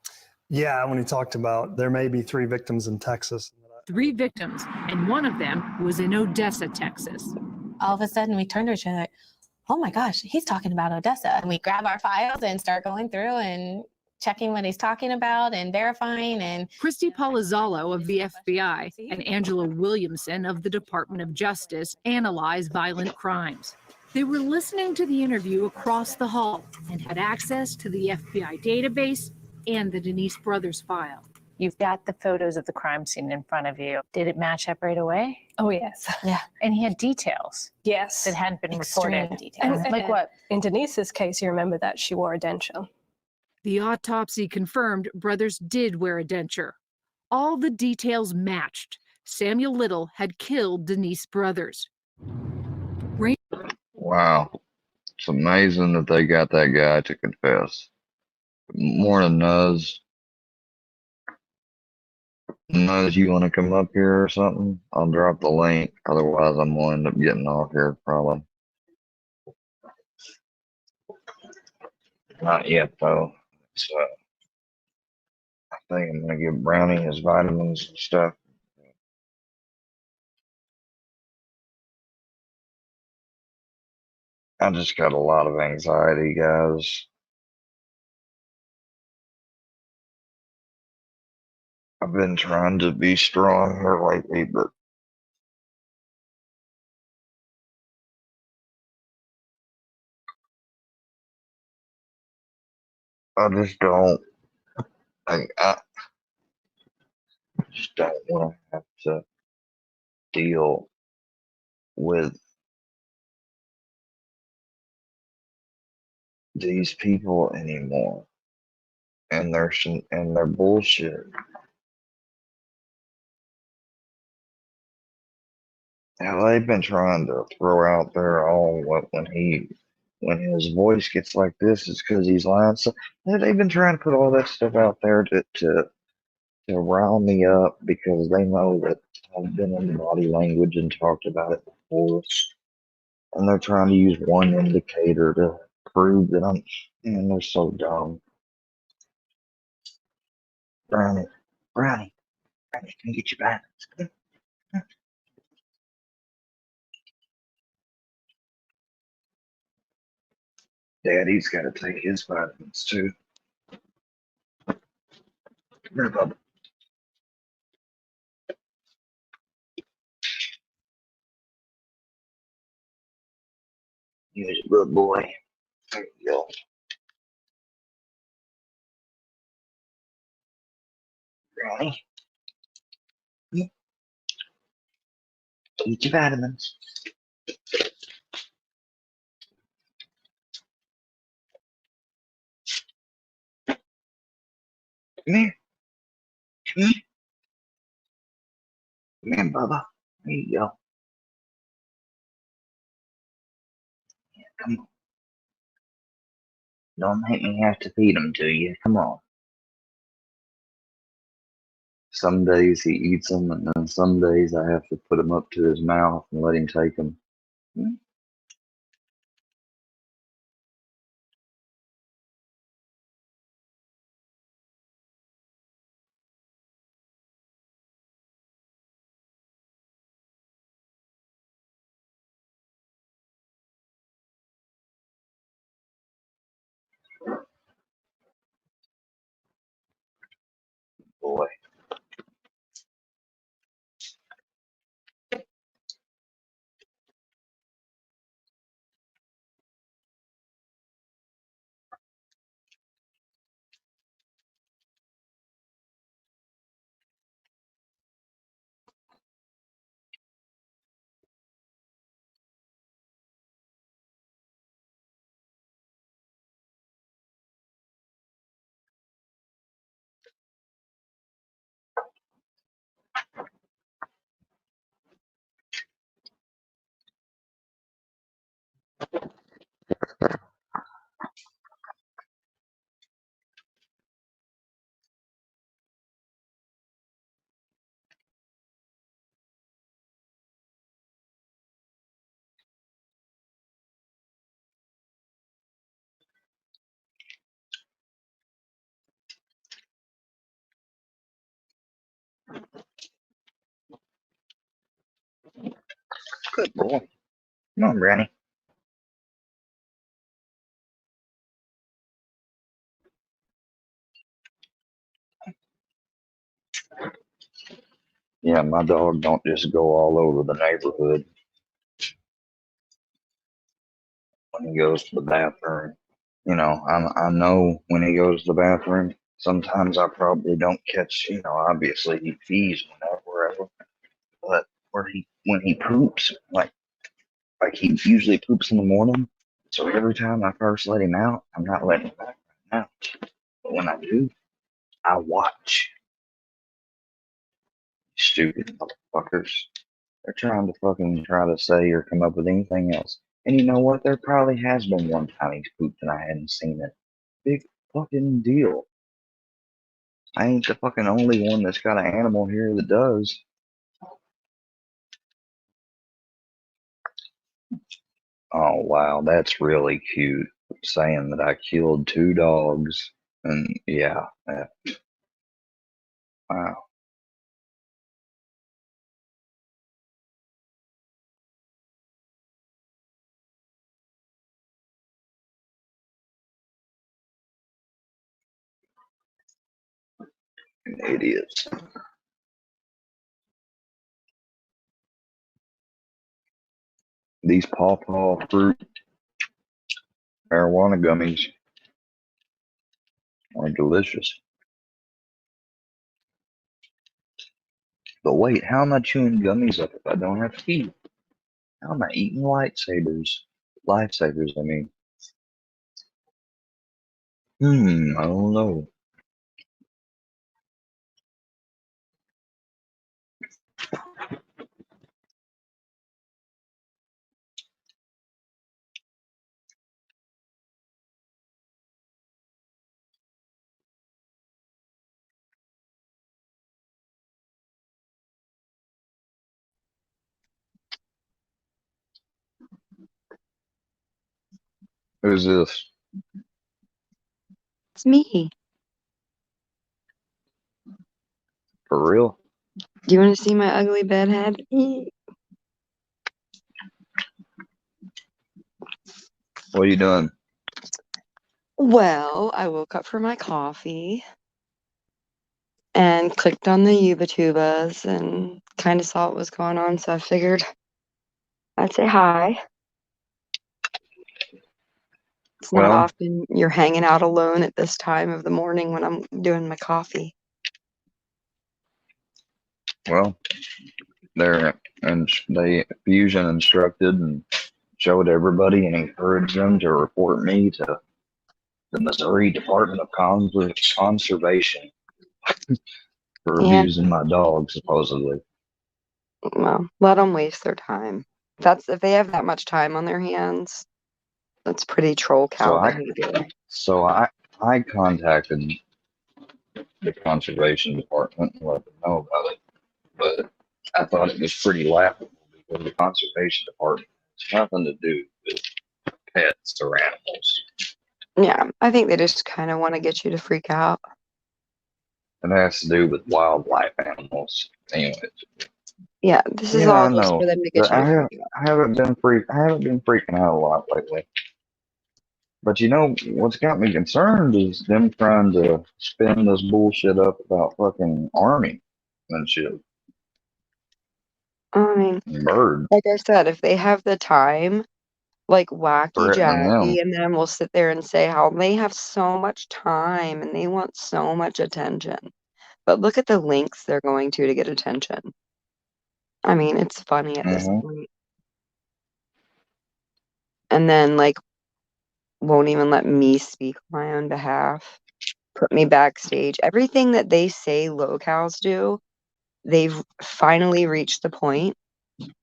[SPEAKER 7] Yeah, when he talked about there may be 3 victims in Texas.
[SPEAKER 3] 3 victims, and one of them was in Odessa, Texas.
[SPEAKER 2] All of a sudden, we turned to each other like, oh my gosh, he's talking about Odessa. And we grab our files and start going through and checking what he's talking about and verifying. And
[SPEAKER 3] Christy Palazzolo of the FBI and Angela Williamson of the Department of Justice analyze violent crimes. They were listening to the interview across the hall and had access to the FBI database and the Denise Brothers file.
[SPEAKER 8] You've got the photos of the crime scene in front of you. Did it match up right away?
[SPEAKER 10] Oh, yes.
[SPEAKER 2] Yeah.
[SPEAKER 8] And he had details
[SPEAKER 10] Yes.
[SPEAKER 8] that hadn't been
[SPEAKER 2] Extreme
[SPEAKER 8] reported.
[SPEAKER 2] details.
[SPEAKER 8] Like what?
[SPEAKER 10] In Denise's case, you remember that she wore a denture.
[SPEAKER 3] The autopsy confirmed Brothers did wear a denture. All the details matched. Samuel Little had killed Denise Brothers.
[SPEAKER 1] Wow. It's amazing that they got that guy to confess. Morning, Nuz. Nuz, you want to come up here or something? I'll drop the link. Otherwise, I'm going to end up getting off here probably. Not yet, though. So, I think I'm going to give Brownie his vitamins and stuff. I just got a lot of anxiety, guys. I've been trying to be strong here lately, but I just don't. I just don't want to have to deal with these people anymore and their bullshit. Now, they've been trying to throw out there all when his voice gets like this, it's because he's lying. So they've been trying to put all that stuff out there to rile me up because they know that I've been in body language and talked about it before. And they're trying to use one indicator to prove that man, they're so dumb. Brownie, can you get your balance? Daddy's got to take his vitamins too. Come here, Bubba. You're a good boy. There you go. Brownie. Eat your vitamins. Come here. Come here. Come here, Bubba. There you go. Yeah, come on. Don't make me have to feed them to you. Come on. Some days he eats them, and then some days I have to put them up to his mouth and let him take them. Boy. Good boy. Come on, Granny. Yeah, my dog don't just go all over the neighborhood when he goes to the bathroom. You know, I know when he goes to the bathroom, sometimes I probably don't catch, you know, obviously he feeds wherever, but when he poops, like he usually poops in the morning. So every time I first let him out, I'm not letting him back right now. But when I do, I watch. Stupid motherfuckers. They're trying to fucking try to say or come up with anything else. And you know what? There probably has been one time he's pooped and I hadn't seen it. Big fucking deal. I ain't the fucking only one that's got an animal here that does. Oh wow, that's really cute. Saying that I killed 2 dogs and yeah, wow. Idiots. These pawpaw fruit marijuana gummies are delicious. But wait, how am I chewing gummies up if I don't have teeth? How am I eating lightsabers? Lifesavers, I mean. I don't know. Who's this?
[SPEAKER 11] It's me.
[SPEAKER 1] For real?
[SPEAKER 11] Do you want to see my ugly bedhead?
[SPEAKER 1] What are you doing?
[SPEAKER 11] Well, I woke up for my coffee and clicked on the Yuba-tubas and kind of saw what was going on, so I figured I'd say hi. It's not
[SPEAKER 1] Well,
[SPEAKER 11] often you're hanging out alone at this time of the morning when I'm doing my coffee.
[SPEAKER 1] well, they Fusion instructed and showed everybody and encouraged them to report me to the Missouri Department of Conservation for
[SPEAKER 11] Yeah,
[SPEAKER 1] abusing my dog, supposedly.
[SPEAKER 11] well, let them waste their time. If they have that much time on their hands, that's pretty troll
[SPEAKER 1] So
[SPEAKER 11] cow behavior.
[SPEAKER 1] I contacted the conservation department and let them know about it, but I thought it was pretty laughable because the conservation department has nothing to do with pets or animals.
[SPEAKER 11] Yeah, I think they just kind of want to get you to freak out.
[SPEAKER 1] It has to do with wildlife animals. Anyways.
[SPEAKER 11] Yeah, this is
[SPEAKER 1] Yeah,
[SPEAKER 11] all
[SPEAKER 1] I
[SPEAKER 11] just
[SPEAKER 1] know.
[SPEAKER 11] for them to get
[SPEAKER 1] But
[SPEAKER 11] you to freak out.
[SPEAKER 1] I haven't been freaking out a lot lately. But you know what's got me concerned is them trying to spin this bullshit up about fucking army and shit.
[SPEAKER 11] I mean,
[SPEAKER 1] Bird
[SPEAKER 11] like I said, if they have the time, like Wacky
[SPEAKER 1] threatening them.
[SPEAKER 11] Jackie and them will sit there and say how they have so much time and they want so much attention. But look at the lengths they're going to get attention. I mean, it's funny at this point. And then, like, won't even let me speak on my own behalf, put me backstage. Everything that they say locals do, they've finally reached the point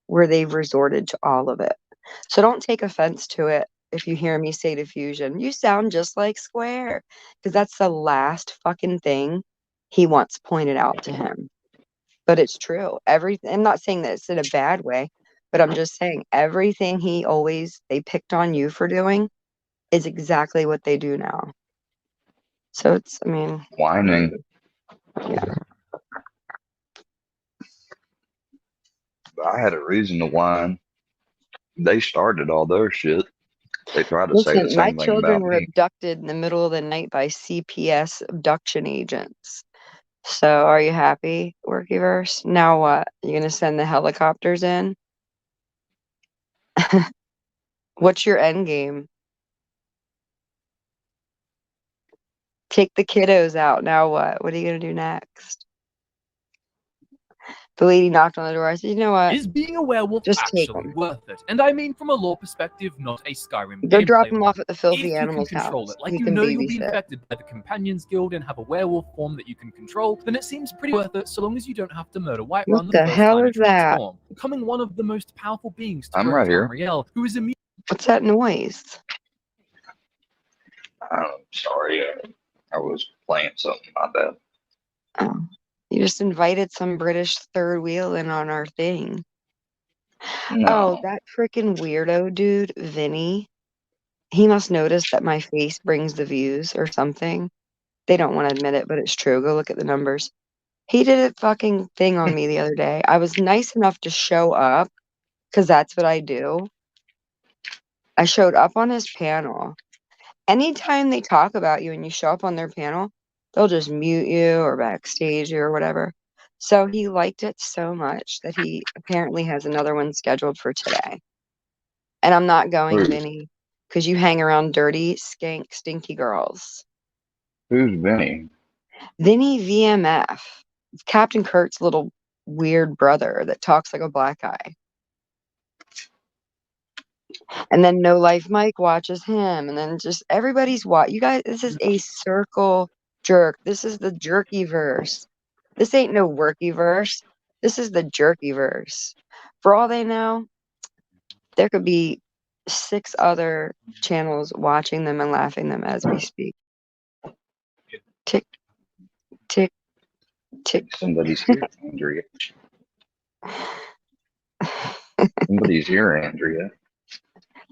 [SPEAKER 11] where they've resorted to all of it. So don't take offense to it if you hear me say to Fusion, you sound just like Square, because that's the last fucking thing he wants pointed out to him. But it's true. I'm not saying that it's in a bad way, but I'm just saying everything they picked on you for doing is exactly what they do now. So I mean,
[SPEAKER 1] Whining.
[SPEAKER 11] yeah.
[SPEAKER 1] I had a reason to whine. They started all their shit. They try to say the
[SPEAKER 11] Listen, my
[SPEAKER 1] same thing
[SPEAKER 11] children
[SPEAKER 1] about
[SPEAKER 11] were
[SPEAKER 1] me.
[SPEAKER 11] abducted in the middle of the night by CPS abduction agents. So are you happy, Workyverse? Now what? You gonna send the helicopters in? What's your end game? Take the kiddos out. Now what? What are you gonna do next? The lady knocked on the door. I said, you know what?
[SPEAKER 12] Is being a werewolf
[SPEAKER 11] Just take
[SPEAKER 12] actually
[SPEAKER 11] them.
[SPEAKER 12] worth it? And I mean from a lore perspective, not a Skyrim
[SPEAKER 11] Go drop
[SPEAKER 12] gameplay
[SPEAKER 11] them
[SPEAKER 12] one.
[SPEAKER 11] off at the filthy
[SPEAKER 12] If you can
[SPEAKER 11] animals
[SPEAKER 12] control
[SPEAKER 11] house.
[SPEAKER 12] it, like
[SPEAKER 11] You
[SPEAKER 12] you
[SPEAKER 11] can
[SPEAKER 12] know you'll be
[SPEAKER 11] babysit.
[SPEAKER 12] infected by the Companions Guild and have a werewolf form that you can control, then it seems pretty worth it so long as you don't have to murder Whiterun
[SPEAKER 11] What
[SPEAKER 12] the
[SPEAKER 11] the
[SPEAKER 12] first
[SPEAKER 11] hell
[SPEAKER 12] time you
[SPEAKER 11] is that?
[SPEAKER 12] transform, becoming one of the most powerful beings to
[SPEAKER 1] I'm
[SPEAKER 12] grow
[SPEAKER 1] right here.
[SPEAKER 12] Tamriel, who is immune.
[SPEAKER 11] What's that noise?
[SPEAKER 1] I'm sorry. I was playing something. My bad.
[SPEAKER 11] Oh, you just invited some British third wheel in on our thing. Oh,
[SPEAKER 1] No.
[SPEAKER 11] that freaking weirdo dude, Vinny. He must notice that my face brings the views or something. They don't want to admit it, but it's true. Go look at the numbers. He did a fucking thing on me the other day. I was nice enough to show up because that's what I do. I showed up on his panel. Anytime they talk about you and you show up on their panel, they'll just mute you or backstage you or whatever. So he liked it so much that he apparently has another one scheduled for today. And I'm not going,
[SPEAKER 1] Who?
[SPEAKER 11] Vinny, because you hang around dirty, skank, stinky girls.
[SPEAKER 1] Who's Vinny?
[SPEAKER 11] Vinny VMF. It's Captain Kurt's little weird brother that talks like a black guy. And then No Life Mike watches him. And then just everybody's you guys, this is a circle jerk. This is the jerky verse. This ain't no worky verse. This is the jerky verse. For all they know, there could be 6 other channels watching them and laughing them as we speak. Tick, tick, tick.
[SPEAKER 1] Somebody's here, Andrea. Somebody's here, Andrea.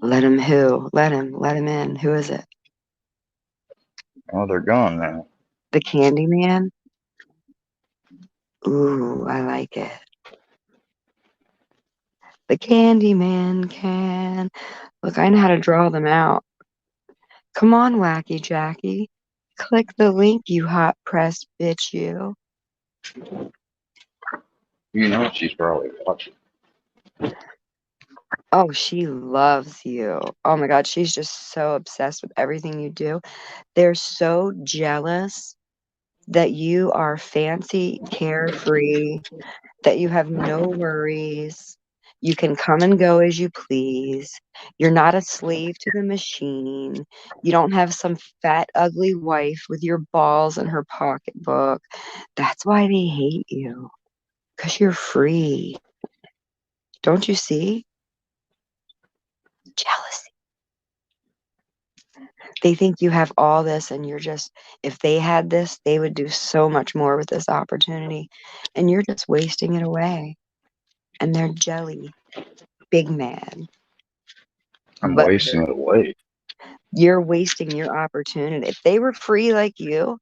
[SPEAKER 11] Let him who? Let him in. Who is it?
[SPEAKER 1] Oh, they're gone now.
[SPEAKER 11] The Candyman? Ooh, I like it. The Candyman can. Look, I know how to draw them out. Come on, Wacky Jackie. Click the link, you hot pressed bitch, you.
[SPEAKER 1] You know she's probably watching.
[SPEAKER 11] Oh, she loves you. Oh my God, she's just so obsessed with everything you do. They're so jealous that you are fancy, carefree, that you have no worries. You can come and go as you please. You're not a slave to the machine. You don't have some fat, ugly wife with your balls in her pocketbook. That's why they hate you. Because you're free. Don't you see? Jealousy. They think you have all this and you're just, if they had this, they would do so much more with this opportunity. And you're just wasting it away. And they're jelly. Big mad.
[SPEAKER 1] I'm
[SPEAKER 11] But
[SPEAKER 1] wasting it away.
[SPEAKER 11] you're wasting your opportunity. If they were free like you,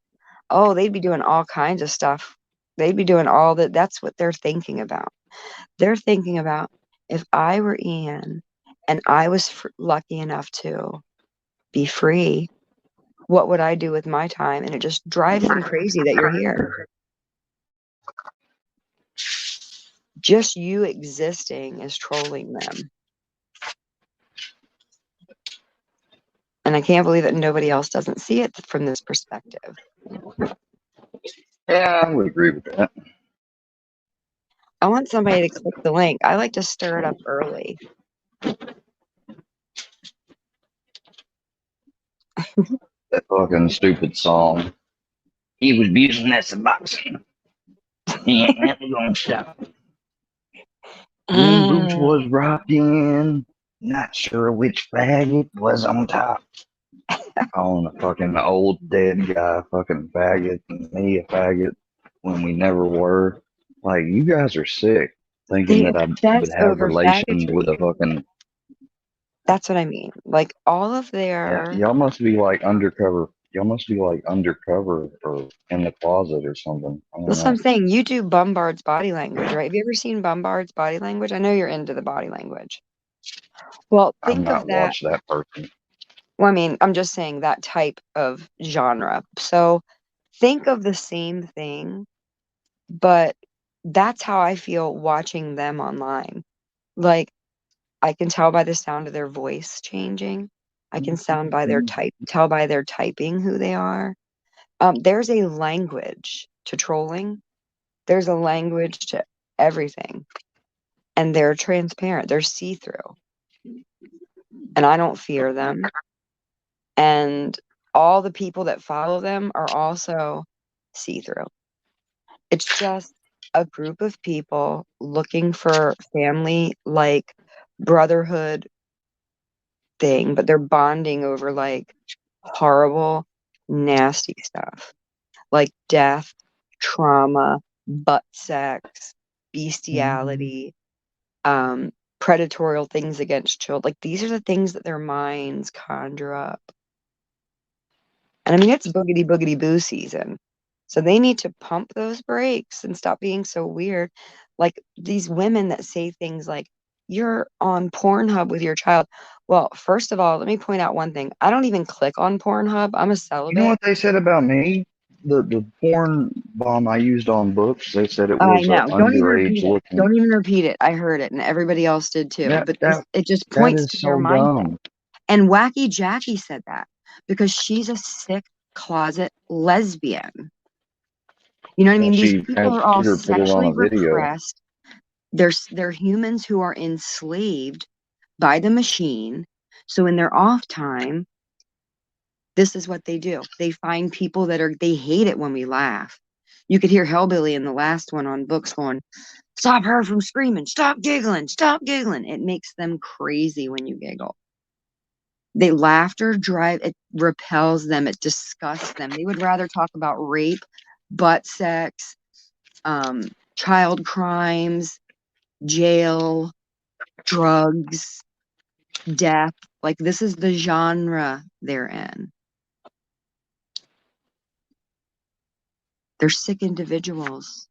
[SPEAKER 11] oh, they'd be doing all kinds of stuff. They'd be doing all that. That's what they're thinking about. They're thinking about, if I were Ian and I was lucky enough to be free, what would I do with my time? And it just drives them crazy that you're here. Just you existing is trolling them. And I can't believe that nobody else doesn't see it from this perspective.
[SPEAKER 1] Yeah, I would agree with that.
[SPEAKER 11] I want somebody to click the link. I like to stir it up early.
[SPEAKER 1] That fucking stupid song. He was abusing us in boxing. He ain't never gonna stop. Boots was rocking. Not sure which faggot was on top. Calling a fucking old dead guy a fucking faggot and me a faggot when we never were. Like, you guys are sick thinking
[SPEAKER 11] They
[SPEAKER 1] that I
[SPEAKER 11] obsess
[SPEAKER 1] would have
[SPEAKER 11] over
[SPEAKER 1] relations
[SPEAKER 11] faggotry.
[SPEAKER 1] with a fucking.
[SPEAKER 11] That's what I mean. Like all of
[SPEAKER 1] Yeah,
[SPEAKER 11] their
[SPEAKER 1] y'all must be like undercover. Y'all must be like undercover or in the closet or something. I don't
[SPEAKER 11] That's what
[SPEAKER 1] know.
[SPEAKER 11] I'm saying. You do Bombard's body language, right? Have you ever seen Bombard's body language? I know you're into the body language. Well,
[SPEAKER 1] I've
[SPEAKER 11] think
[SPEAKER 1] not
[SPEAKER 11] of that.
[SPEAKER 1] watched that person.
[SPEAKER 11] Well, I mean, I'm just saying that type of genre. So think of the same thing, but that's how I feel watching them online. Like, I can tell by the sound of their voice changing. I can tell by their typing who they are. There's a language to trolling. There's a language to everything. And they're transparent. They're see-through. And I don't fear them. And all the people that follow them are also see-through. It's just a group of people looking for family, like brotherhood thing, but they're bonding over like horrible, nasty stuff like death, trauma, butt sex, bestiality, predatorial things against children. Like, these are the things that their minds conjure up. And I mean, it's boogity boogity boo season. So they need to pump those brakes and stop being so weird. Like these women that say things like, you're on Pornhub with your child. Well, first of all, let me point out one thing. I don't even click on Pornhub. I'm a celibate.
[SPEAKER 1] You know what they said about me? The porn bomb I used on books, they said it
[SPEAKER 11] I
[SPEAKER 1] was
[SPEAKER 11] know. Don't even
[SPEAKER 1] underage
[SPEAKER 11] repeat it.
[SPEAKER 1] looking.
[SPEAKER 11] Don't even repeat it. I heard it, and everybody else did too. But it just
[SPEAKER 1] That
[SPEAKER 11] points
[SPEAKER 1] is
[SPEAKER 11] to their
[SPEAKER 1] so
[SPEAKER 11] mindset.
[SPEAKER 1] dumb.
[SPEAKER 11] And Wacky Jackie said that because she's a sick closet lesbian. You know what I mean?
[SPEAKER 1] And
[SPEAKER 11] These
[SPEAKER 1] she
[SPEAKER 11] people are all
[SPEAKER 1] put it on
[SPEAKER 11] sexually
[SPEAKER 1] a video.
[SPEAKER 11] repressed. They're humans who are enslaved by the machine. So in their off time, this is what they do. They find people they hate it when we laugh. You could hear Hellbilly in the last one on books going, stop her from screaming, stop giggling, stop giggling. It makes them crazy when you giggle. Laughter it repels them, it disgusts them. They would rather talk about rape, butt sex, child crimes, jail, drugs, death. Like, this is the genre they're in. They're sick individuals.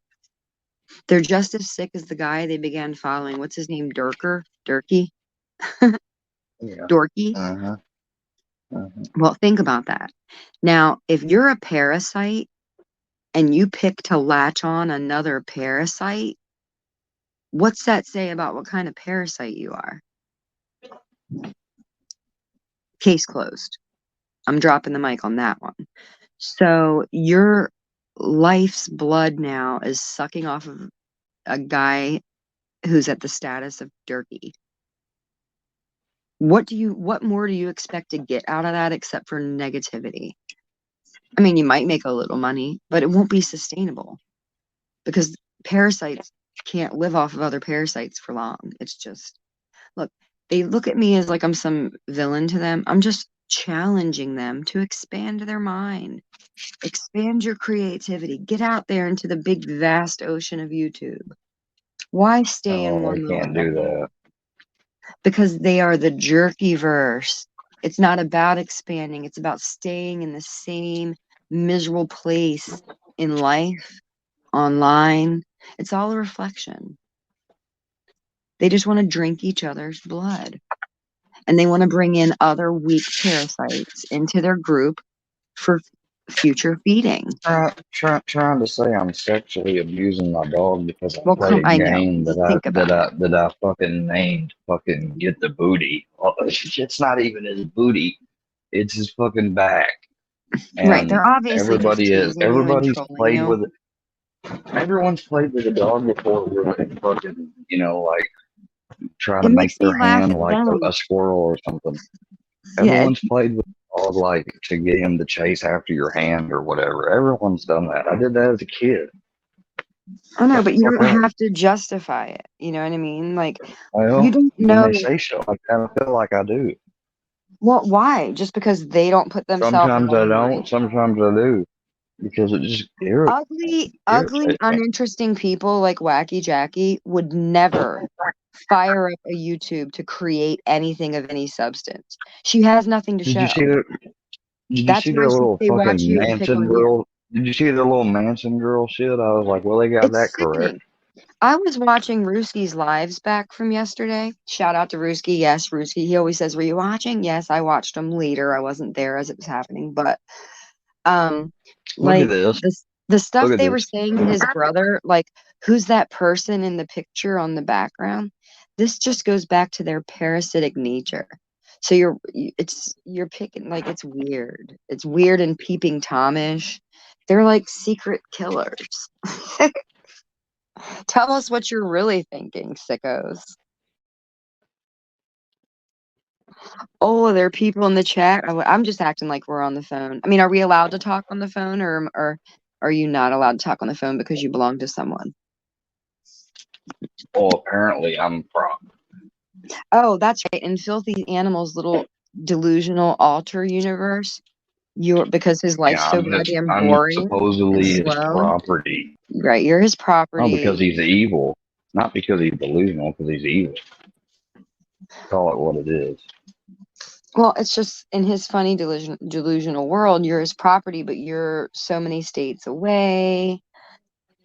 [SPEAKER 11] They're just as sick as the guy they began following. What's his name? Durkee?
[SPEAKER 1] Yeah.
[SPEAKER 11] Dorky? Well, think about that. Now, if you're a parasite and you pick to latch on another parasite, what's that say about what kind of parasite you are? Case closed. I'm dropping the mic on that one. So your life's blood now is sucking off of a guy who's at the status of Durkee. What more do you expect to get out of that except for negativity? I mean, you might make a little money, but it won't be sustainable because parasites can't live off of other parasites for long. It's just, look, they look at me as like I'm some villain to them. I'm just challenging them to expand their mind, expand your creativity, get out there into the big, vast ocean of YouTube. Why stay in one
[SPEAKER 1] I can't
[SPEAKER 11] little
[SPEAKER 1] do that.
[SPEAKER 11] Because they are the jerky-verse. It's not about expanding. It's about staying in the same miserable place in life, online. It's all a reflection. They just want to drink each other's blood. And they want to bring in other weak parasites into their group for future feeding.
[SPEAKER 1] Trying to say I'm sexually abusing my dog because I
[SPEAKER 11] Well,
[SPEAKER 1] play a
[SPEAKER 11] I know.
[SPEAKER 1] game
[SPEAKER 11] Just think about
[SPEAKER 1] that I fucking named fucking Get the Booty. It's not even his booty. It's his fucking back. And
[SPEAKER 11] right. They're obviously just teasing you and
[SPEAKER 1] everybody's
[SPEAKER 11] trolling
[SPEAKER 1] played
[SPEAKER 11] you.
[SPEAKER 1] with it. Everyone's played with a dog before where they fucking, like try to
[SPEAKER 11] It
[SPEAKER 1] make
[SPEAKER 11] makes me
[SPEAKER 1] their
[SPEAKER 11] laugh
[SPEAKER 1] hand
[SPEAKER 11] at
[SPEAKER 1] like
[SPEAKER 11] them.
[SPEAKER 1] a squirrel or something.
[SPEAKER 11] Yeah,
[SPEAKER 1] Everyone's played with a dog like to get him to chase after your hand or whatever. Everyone's done that. I did that as a kid.
[SPEAKER 11] I know, but you
[SPEAKER 1] Fuck
[SPEAKER 11] don't
[SPEAKER 1] up.
[SPEAKER 11] have to justify it. You know what I mean? Like,
[SPEAKER 1] Well,
[SPEAKER 11] you don't
[SPEAKER 1] when
[SPEAKER 11] know.
[SPEAKER 1] they say shit like that, I feel like I do.
[SPEAKER 11] Well, why? Just because they don't put themselves
[SPEAKER 1] Sometimes I
[SPEAKER 11] in
[SPEAKER 1] don't. Sometimes I do. Because it just
[SPEAKER 11] ugly,
[SPEAKER 1] irritates me.
[SPEAKER 11] uninteresting people like Wacky Jackie would never fire up a YouTube to create anything of any substance. She has nothing to
[SPEAKER 1] Did
[SPEAKER 11] show.
[SPEAKER 1] you see that? Did you
[SPEAKER 11] That's
[SPEAKER 1] see
[SPEAKER 11] why
[SPEAKER 1] their little
[SPEAKER 11] they watch
[SPEAKER 1] fucking
[SPEAKER 11] you and pick
[SPEAKER 1] Manson
[SPEAKER 11] on you.
[SPEAKER 1] girl? Did you see their little Manson girl shit? I was like, well, they got that
[SPEAKER 11] It's
[SPEAKER 1] correct.
[SPEAKER 11] sickening. I was watching Ruski's lives back from yesterday. Shout out to Ruski. Yes, Ruski. He always says, "Were you watching?" Yes, I watched them later. I wasn't there as it was happening, but
[SPEAKER 1] Look at
[SPEAKER 11] like
[SPEAKER 1] this.
[SPEAKER 11] the stuff
[SPEAKER 1] Look at
[SPEAKER 11] they were
[SPEAKER 1] this.
[SPEAKER 11] saying to his brother, like who's that person in the picture on the background? This just goes back to their parasitic nature. So you're picking like it's weird. It's weird and peeping Tomish. They're like secret killers. Tell us what you're really thinking, sickos. Oh, there are people in the chat. I'm just acting like we're on the phone. I mean, are we allowed to talk on the phone, or are you not allowed to talk on the phone because you belong to someone?
[SPEAKER 1] Well, apparently I'm from.
[SPEAKER 11] Oh, that's right. In Filthy Animals' little delusional alter universe, because his life's
[SPEAKER 1] Yeah,
[SPEAKER 11] so goddamn
[SPEAKER 1] I'm
[SPEAKER 11] boring
[SPEAKER 1] supposedly
[SPEAKER 11] and
[SPEAKER 1] his
[SPEAKER 11] slow.
[SPEAKER 1] property.
[SPEAKER 11] Right, you're his
[SPEAKER 1] Not
[SPEAKER 11] property.
[SPEAKER 1] because he's evil. Not because he's delusional, because he's evil. Call it what it is.
[SPEAKER 11] Well, it's just in his funny delusional world, you're his property, but you're so many states away,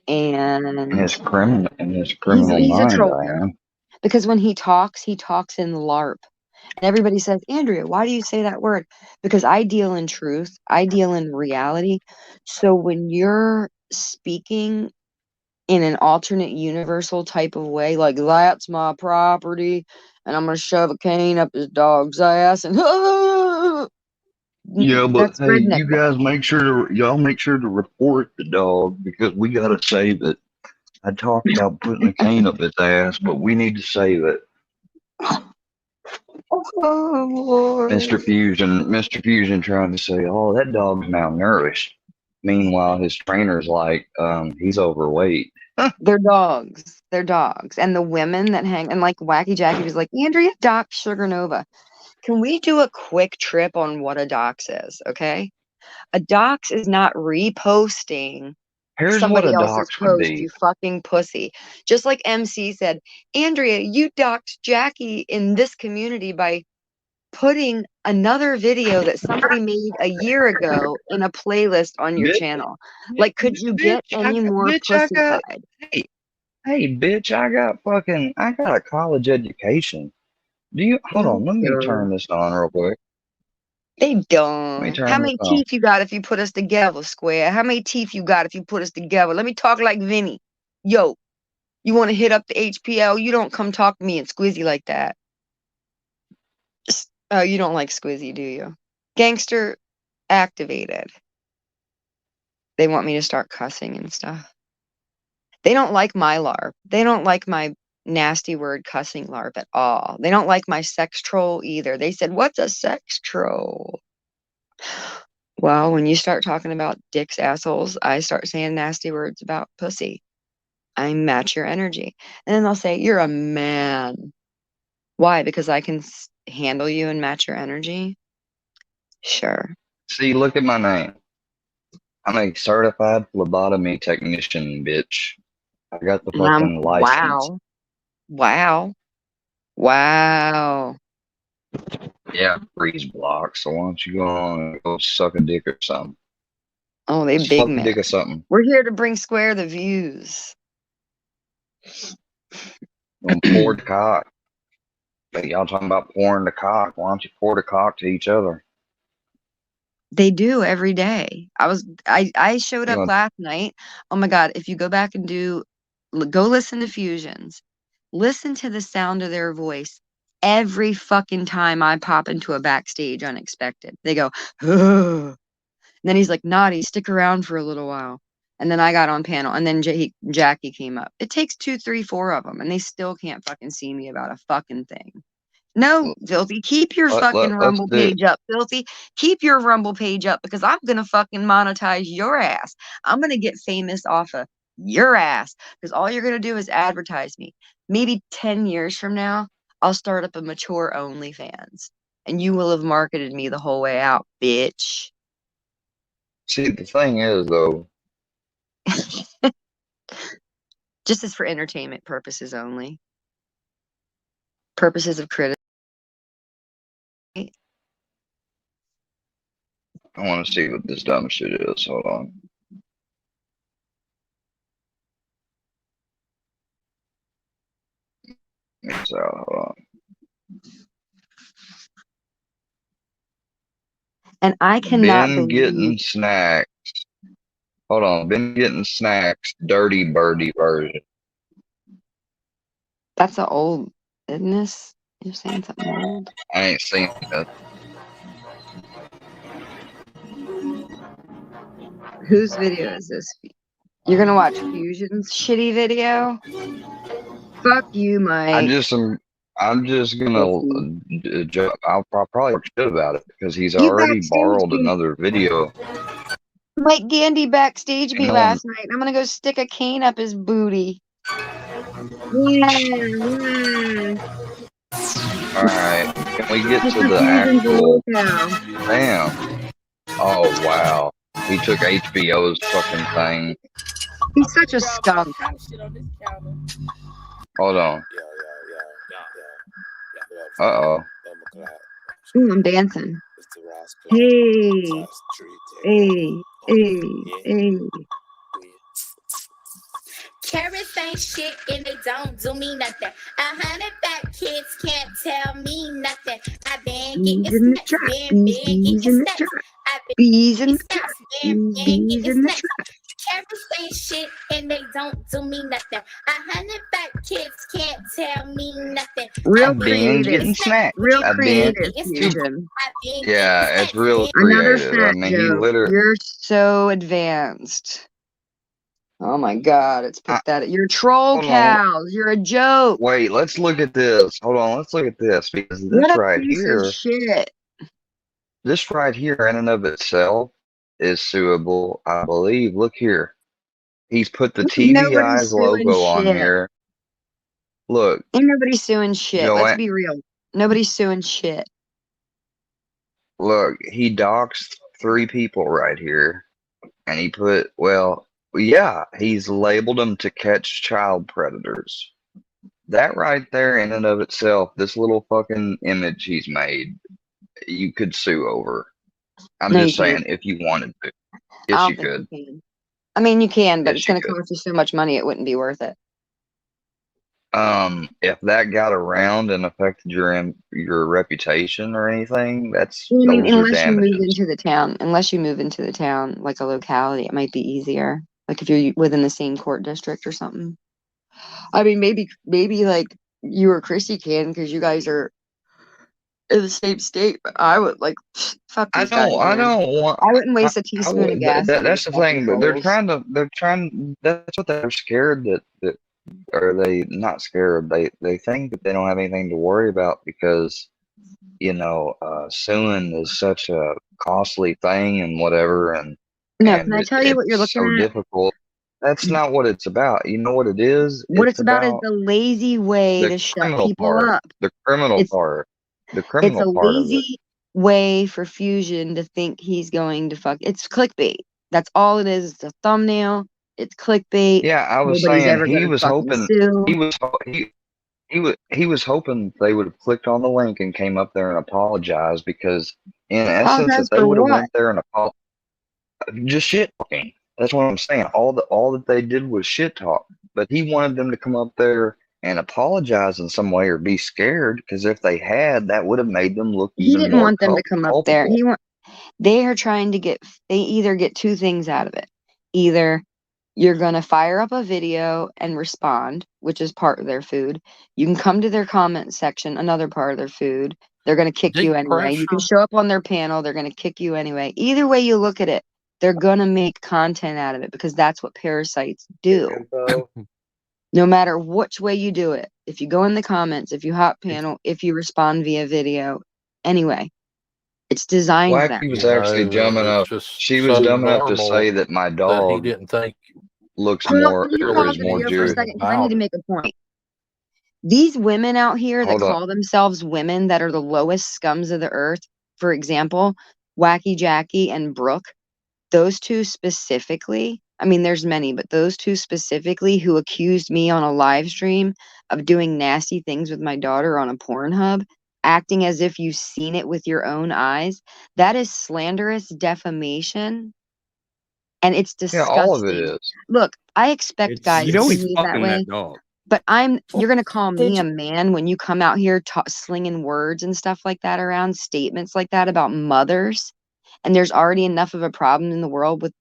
[SPEAKER 11] and
[SPEAKER 1] In his criminal
[SPEAKER 11] he's a
[SPEAKER 1] mind,
[SPEAKER 11] troll.
[SPEAKER 1] I am.
[SPEAKER 11] Because when he talks in LARP. And everybody says, Andrea, why do you say that word? Because I deal in truth. I deal in reality. So when you're speaking in an alternate universal type of way, like that's my property, and I'm going to shove a cane up his dog's ass, and
[SPEAKER 1] Yeah, but
[SPEAKER 11] that's
[SPEAKER 1] hey,
[SPEAKER 11] redneck.
[SPEAKER 1] you guys make sure to report the dog, because we got to save it. I talked about putting a cane up its ass, but we need to save it.
[SPEAKER 11] Oh, Lord.
[SPEAKER 1] Mr. Fusion trying to say, oh, that dog's malnourished. Meanwhile, his trainer's like, he's overweight.
[SPEAKER 11] They're dogs. They're dogs. And the women that hang, and like Wacky Jackie was like, Andrea Doc Sugar Nova. Can we do a quick trip on what a dox is? Okay. A dox is not reposting
[SPEAKER 1] Here's
[SPEAKER 11] somebody
[SPEAKER 1] what a
[SPEAKER 11] else's
[SPEAKER 1] dox would
[SPEAKER 11] post,
[SPEAKER 1] be.
[SPEAKER 11] you fucking pussy. Just like MC said, Andrea, you doxed Jackie in this community by putting another video that somebody made a year ago in a playlist on your
[SPEAKER 1] Bitch,
[SPEAKER 11] channel. Like, could you get any more pussified?
[SPEAKER 1] Hey, bitch, I got a college education. Hold on, let me turn this on real quick.
[SPEAKER 11] They
[SPEAKER 1] Let me
[SPEAKER 11] don't.
[SPEAKER 1] turn
[SPEAKER 11] How
[SPEAKER 1] this
[SPEAKER 11] many
[SPEAKER 1] on.
[SPEAKER 11] teeth you got if you put us together, Square? How many teeth you got if you put us together? Let me talk like Vinny. Yo, you want to hit up the HPL? You don't come talk to me and Squizzy like that. Oh, you don't like Squizzy, do you? Gangster activated. They want me to start cussing and stuff. They don't like my LARP. They don't like my nasty word cussing LARP at all. They don't like my sex troll either. They said, what's a sex troll? Well, when you start talking about dicks, assholes, I start saying nasty words about pussy. I match your energy. And then they'll say, you're a man. Why? Because I can handle you and match your energy? Sure.
[SPEAKER 1] See, look at my name. I'm a certified phlebotomy technician, bitch. I got the fucking license.
[SPEAKER 11] Wow. Wow.
[SPEAKER 1] Yeah, freeze block. So why don't you go on and go suck a dick or something?
[SPEAKER 11] Oh, they
[SPEAKER 1] Just
[SPEAKER 11] big
[SPEAKER 1] fuck a
[SPEAKER 11] man.
[SPEAKER 1] dick or something.
[SPEAKER 11] We're here to bring Square the views.
[SPEAKER 1] Don't pour the cock. But y'all talking about pouring the cock. Why don't you pour the cock to each other?
[SPEAKER 11] They do every day. I showed up
[SPEAKER 1] You know,
[SPEAKER 11] last night. Oh my God. If you go back and go listen to Fusions, listen to the sound of their voice every fucking time I pop into a backstage unexpected. They go, ugh. And then he's like, Naughty, stick around for a little while. And then I got on panel, and then Jackie came up. It takes 2, 3, 4 of them, and they still can't fucking see me about a fucking thing. No, Filthy, keep your fucking
[SPEAKER 1] let's
[SPEAKER 11] Rumble
[SPEAKER 1] do it.
[SPEAKER 11] page up, Filthy. Keep your Rumble page up, because I'm gonna fucking monetize your ass. I'm gonna get famous off of your ass, because all you're gonna do is advertise me. Maybe 10 years from now, I'll start up a mature OnlyFans, and you will have marketed me the whole way out, bitch.
[SPEAKER 1] See, the thing is, though,
[SPEAKER 11] Just as for entertainment purposes only. Purposes of criticism.
[SPEAKER 1] I want to see what this dumb shit is. Hold on. So, hold on.
[SPEAKER 11] And I cannot
[SPEAKER 1] Been getting
[SPEAKER 11] believe
[SPEAKER 1] snacks. Hold on. Been getting snacks. Dirty Birdie version.
[SPEAKER 11] that's an old, isn't this? You're saying something old?
[SPEAKER 1] I ain't seen that.
[SPEAKER 11] Whose video is this? You're gonna watch Fusion's shitty video? Fuck you, Mike.
[SPEAKER 1] I'm just gonna. I'll probably talk shit about it because he's
[SPEAKER 11] You
[SPEAKER 1] already
[SPEAKER 11] backstage
[SPEAKER 1] borrowed
[SPEAKER 11] me.
[SPEAKER 1] another video.
[SPEAKER 11] Mike Gandy backstage me
[SPEAKER 1] Hang on.
[SPEAKER 11] last night. I'm gonna go stick a cane up his booty. Yeah.
[SPEAKER 1] All right. Can we get to the actual? Damn. Oh wow. He took HBO's fucking thing.
[SPEAKER 11] He's such a skunk.
[SPEAKER 1] Hold on. Uh-oh.
[SPEAKER 11] Ooh, I'm dancing. Hey. Hey. Hey. Hey.
[SPEAKER 13] Carrots ain't shit and they don't do me nothing. 100 fat kids can't tell me nothing. I've been
[SPEAKER 11] Bees
[SPEAKER 13] getting
[SPEAKER 11] in the
[SPEAKER 13] snacks,
[SPEAKER 11] trap.
[SPEAKER 13] been
[SPEAKER 11] Bees in
[SPEAKER 13] getting
[SPEAKER 11] the
[SPEAKER 13] snacks.
[SPEAKER 11] trap.
[SPEAKER 13] I've been
[SPEAKER 11] Bees in
[SPEAKER 13] getting
[SPEAKER 11] the trap.
[SPEAKER 13] snacks, been
[SPEAKER 11] Bees
[SPEAKER 13] getting
[SPEAKER 11] in the
[SPEAKER 13] snacks.
[SPEAKER 11] trap.
[SPEAKER 13] Carrots ain't shit and they don't do me nothing. 100 fat kids can't tell me nothing.
[SPEAKER 11] Real
[SPEAKER 1] I've been
[SPEAKER 11] creative.
[SPEAKER 1] getting snacks.
[SPEAKER 11] Real
[SPEAKER 1] I've been.
[SPEAKER 11] creative, Fusion.
[SPEAKER 1] Yeah, it's real
[SPEAKER 11] Another
[SPEAKER 1] creative. I
[SPEAKER 11] fat
[SPEAKER 1] mean, he
[SPEAKER 11] joke.
[SPEAKER 1] literally.
[SPEAKER 11] You're so advanced. Oh my god, it's pathetic. You're troll
[SPEAKER 1] Hold on.
[SPEAKER 11] cows. You're a joke.
[SPEAKER 1] Wait, let's look at this. Hold on, let's look at this because
[SPEAKER 11] What
[SPEAKER 1] this
[SPEAKER 11] a
[SPEAKER 1] right
[SPEAKER 11] piece
[SPEAKER 1] here,
[SPEAKER 11] of shit.
[SPEAKER 1] this right here in and of itself is suable, I believe. Look here. He's put the
[SPEAKER 11] Nobody's
[SPEAKER 1] TVI's
[SPEAKER 11] suing
[SPEAKER 1] logo on
[SPEAKER 11] shit.
[SPEAKER 1] here. Look,
[SPEAKER 11] Ain't nobody suing shit. Let's
[SPEAKER 1] Joanne,
[SPEAKER 11] be real. Nobody's suing shit.
[SPEAKER 1] look, he doxed 3 people right here. And he put, well, yeah, he's labeled them to catch child predators. That right there in and of itself, this little fucking image he's made, you could sue over. I'm
[SPEAKER 11] No,
[SPEAKER 1] just
[SPEAKER 11] you can't.
[SPEAKER 1] saying, if you wanted to.
[SPEAKER 11] I
[SPEAKER 1] Yes,
[SPEAKER 11] don't
[SPEAKER 1] you
[SPEAKER 11] think
[SPEAKER 1] could.
[SPEAKER 11] you can. I mean, you can, but
[SPEAKER 1] Yes,
[SPEAKER 11] it's
[SPEAKER 1] you
[SPEAKER 11] going to
[SPEAKER 1] could.
[SPEAKER 11] cost you so much money, it wouldn't be worth it.
[SPEAKER 1] If that got around and affected your reputation or anything, that's
[SPEAKER 11] I mean,
[SPEAKER 1] those are
[SPEAKER 11] unless you move
[SPEAKER 1] damages.
[SPEAKER 11] into the town, like a locality, it might be easier. Like if you're within the same court district or something. I mean, maybe like you or Chrissy can because you guys are in the same state. But I would like fuck these guys.
[SPEAKER 1] I
[SPEAKER 11] Man.
[SPEAKER 1] don't want.
[SPEAKER 11] I wouldn't waste a
[SPEAKER 1] I
[SPEAKER 11] teaspoon of
[SPEAKER 1] would,
[SPEAKER 11] gas on
[SPEAKER 1] that's
[SPEAKER 11] these
[SPEAKER 1] the thing.
[SPEAKER 11] fucking
[SPEAKER 1] But
[SPEAKER 11] trolls.
[SPEAKER 1] they're trying. That's what they're scared that, or they not scared. They think that they don't have anything to worry about because, suing is such a costly thing and whatever, and
[SPEAKER 11] No, can I tell you what you're
[SPEAKER 1] it's
[SPEAKER 11] looking
[SPEAKER 1] so
[SPEAKER 11] at?
[SPEAKER 1] difficult. That's not what it's about. You know what it is?
[SPEAKER 11] What
[SPEAKER 1] It's
[SPEAKER 11] it's about is
[SPEAKER 1] about
[SPEAKER 11] the lazy way
[SPEAKER 1] the
[SPEAKER 11] to shut
[SPEAKER 1] criminal
[SPEAKER 11] people
[SPEAKER 1] part.
[SPEAKER 11] up.
[SPEAKER 1] The criminal
[SPEAKER 11] It's
[SPEAKER 1] part. The
[SPEAKER 11] it's
[SPEAKER 1] criminal
[SPEAKER 11] a
[SPEAKER 1] part of it.
[SPEAKER 11] lazy way for Fusion to think he's going to fuck. It's clickbait. That's all it is. It's a thumbnail. It's clickbait.
[SPEAKER 1] Yeah, I was
[SPEAKER 11] Nobody's
[SPEAKER 1] saying
[SPEAKER 11] ever
[SPEAKER 1] he
[SPEAKER 11] gonna
[SPEAKER 1] was
[SPEAKER 11] fucking
[SPEAKER 1] hoping
[SPEAKER 11] sue.
[SPEAKER 1] he was hoping they would have clicked on the link and came up there and apologized because in essence
[SPEAKER 11] Apologize
[SPEAKER 1] if they
[SPEAKER 11] for
[SPEAKER 1] would have
[SPEAKER 11] what?
[SPEAKER 1] went there and just shit talking. That's what I'm saying. All that they did was shit talk. But he wanted them to come up there and apologize in some way or be scared because if they had, that would have made them look
[SPEAKER 11] He
[SPEAKER 1] even
[SPEAKER 11] didn't
[SPEAKER 1] more
[SPEAKER 11] want them to come up there.
[SPEAKER 1] culpable.
[SPEAKER 11] They are trying to they either get 2 things out of it. Either you're going to fire up a video and respond, which is part of their food. You can come to their comment section, another part of their food. They're going to kick you anyway. You can show up on their panel. They're going to kick you anyway. Either way you look at it, they're going to make content out of it because that's what parasites do. No matter which way you do it. If you go in the comments, if you hot panel, if you respond via video, anyway, it's designed that
[SPEAKER 1] Wacky was
[SPEAKER 11] way.
[SPEAKER 1] actually dumb enough. She was dumb enough to say that my dog looks
[SPEAKER 11] Hold on,
[SPEAKER 1] more
[SPEAKER 11] can you
[SPEAKER 1] or
[SPEAKER 11] pause
[SPEAKER 1] is
[SPEAKER 11] the
[SPEAKER 1] more
[SPEAKER 11] video for a
[SPEAKER 1] Jewish.
[SPEAKER 11] second? Because I need to make a point. These women out here that
[SPEAKER 1] Hold on.
[SPEAKER 11] call themselves women that are the lowest scums of the earth, for example, Wacky Jackie and Brooke, those 2 specifically, I mean, there's many, but those 2 specifically who accused me on a live stream of doing nasty things with my daughter on a Pornhub, acting as if you've seen it with your own eyes, that is slanderous defamation. And it's
[SPEAKER 1] Yeah, all of it
[SPEAKER 11] disgusting.
[SPEAKER 1] is.
[SPEAKER 11] Look, I expect guys
[SPEAKER 14] You know
[SPEAKER 11] to
[SPEAKER 14] he's
[SPEAKER 11] behave that
[SPEAKER 14] fucking
[SPEAKER 11] way.
[SPEAKER 14] that dog.
[SPEAKER 11] But you're gonna call
[SPEAKER 10] Did
[SPEAKER 11] me a
[SPEAKER 10] you-
[SPEAKER 11] man when you come out here slinging words and stuff like that around, statements like that about mothers, and there's already enough of a problem in the world with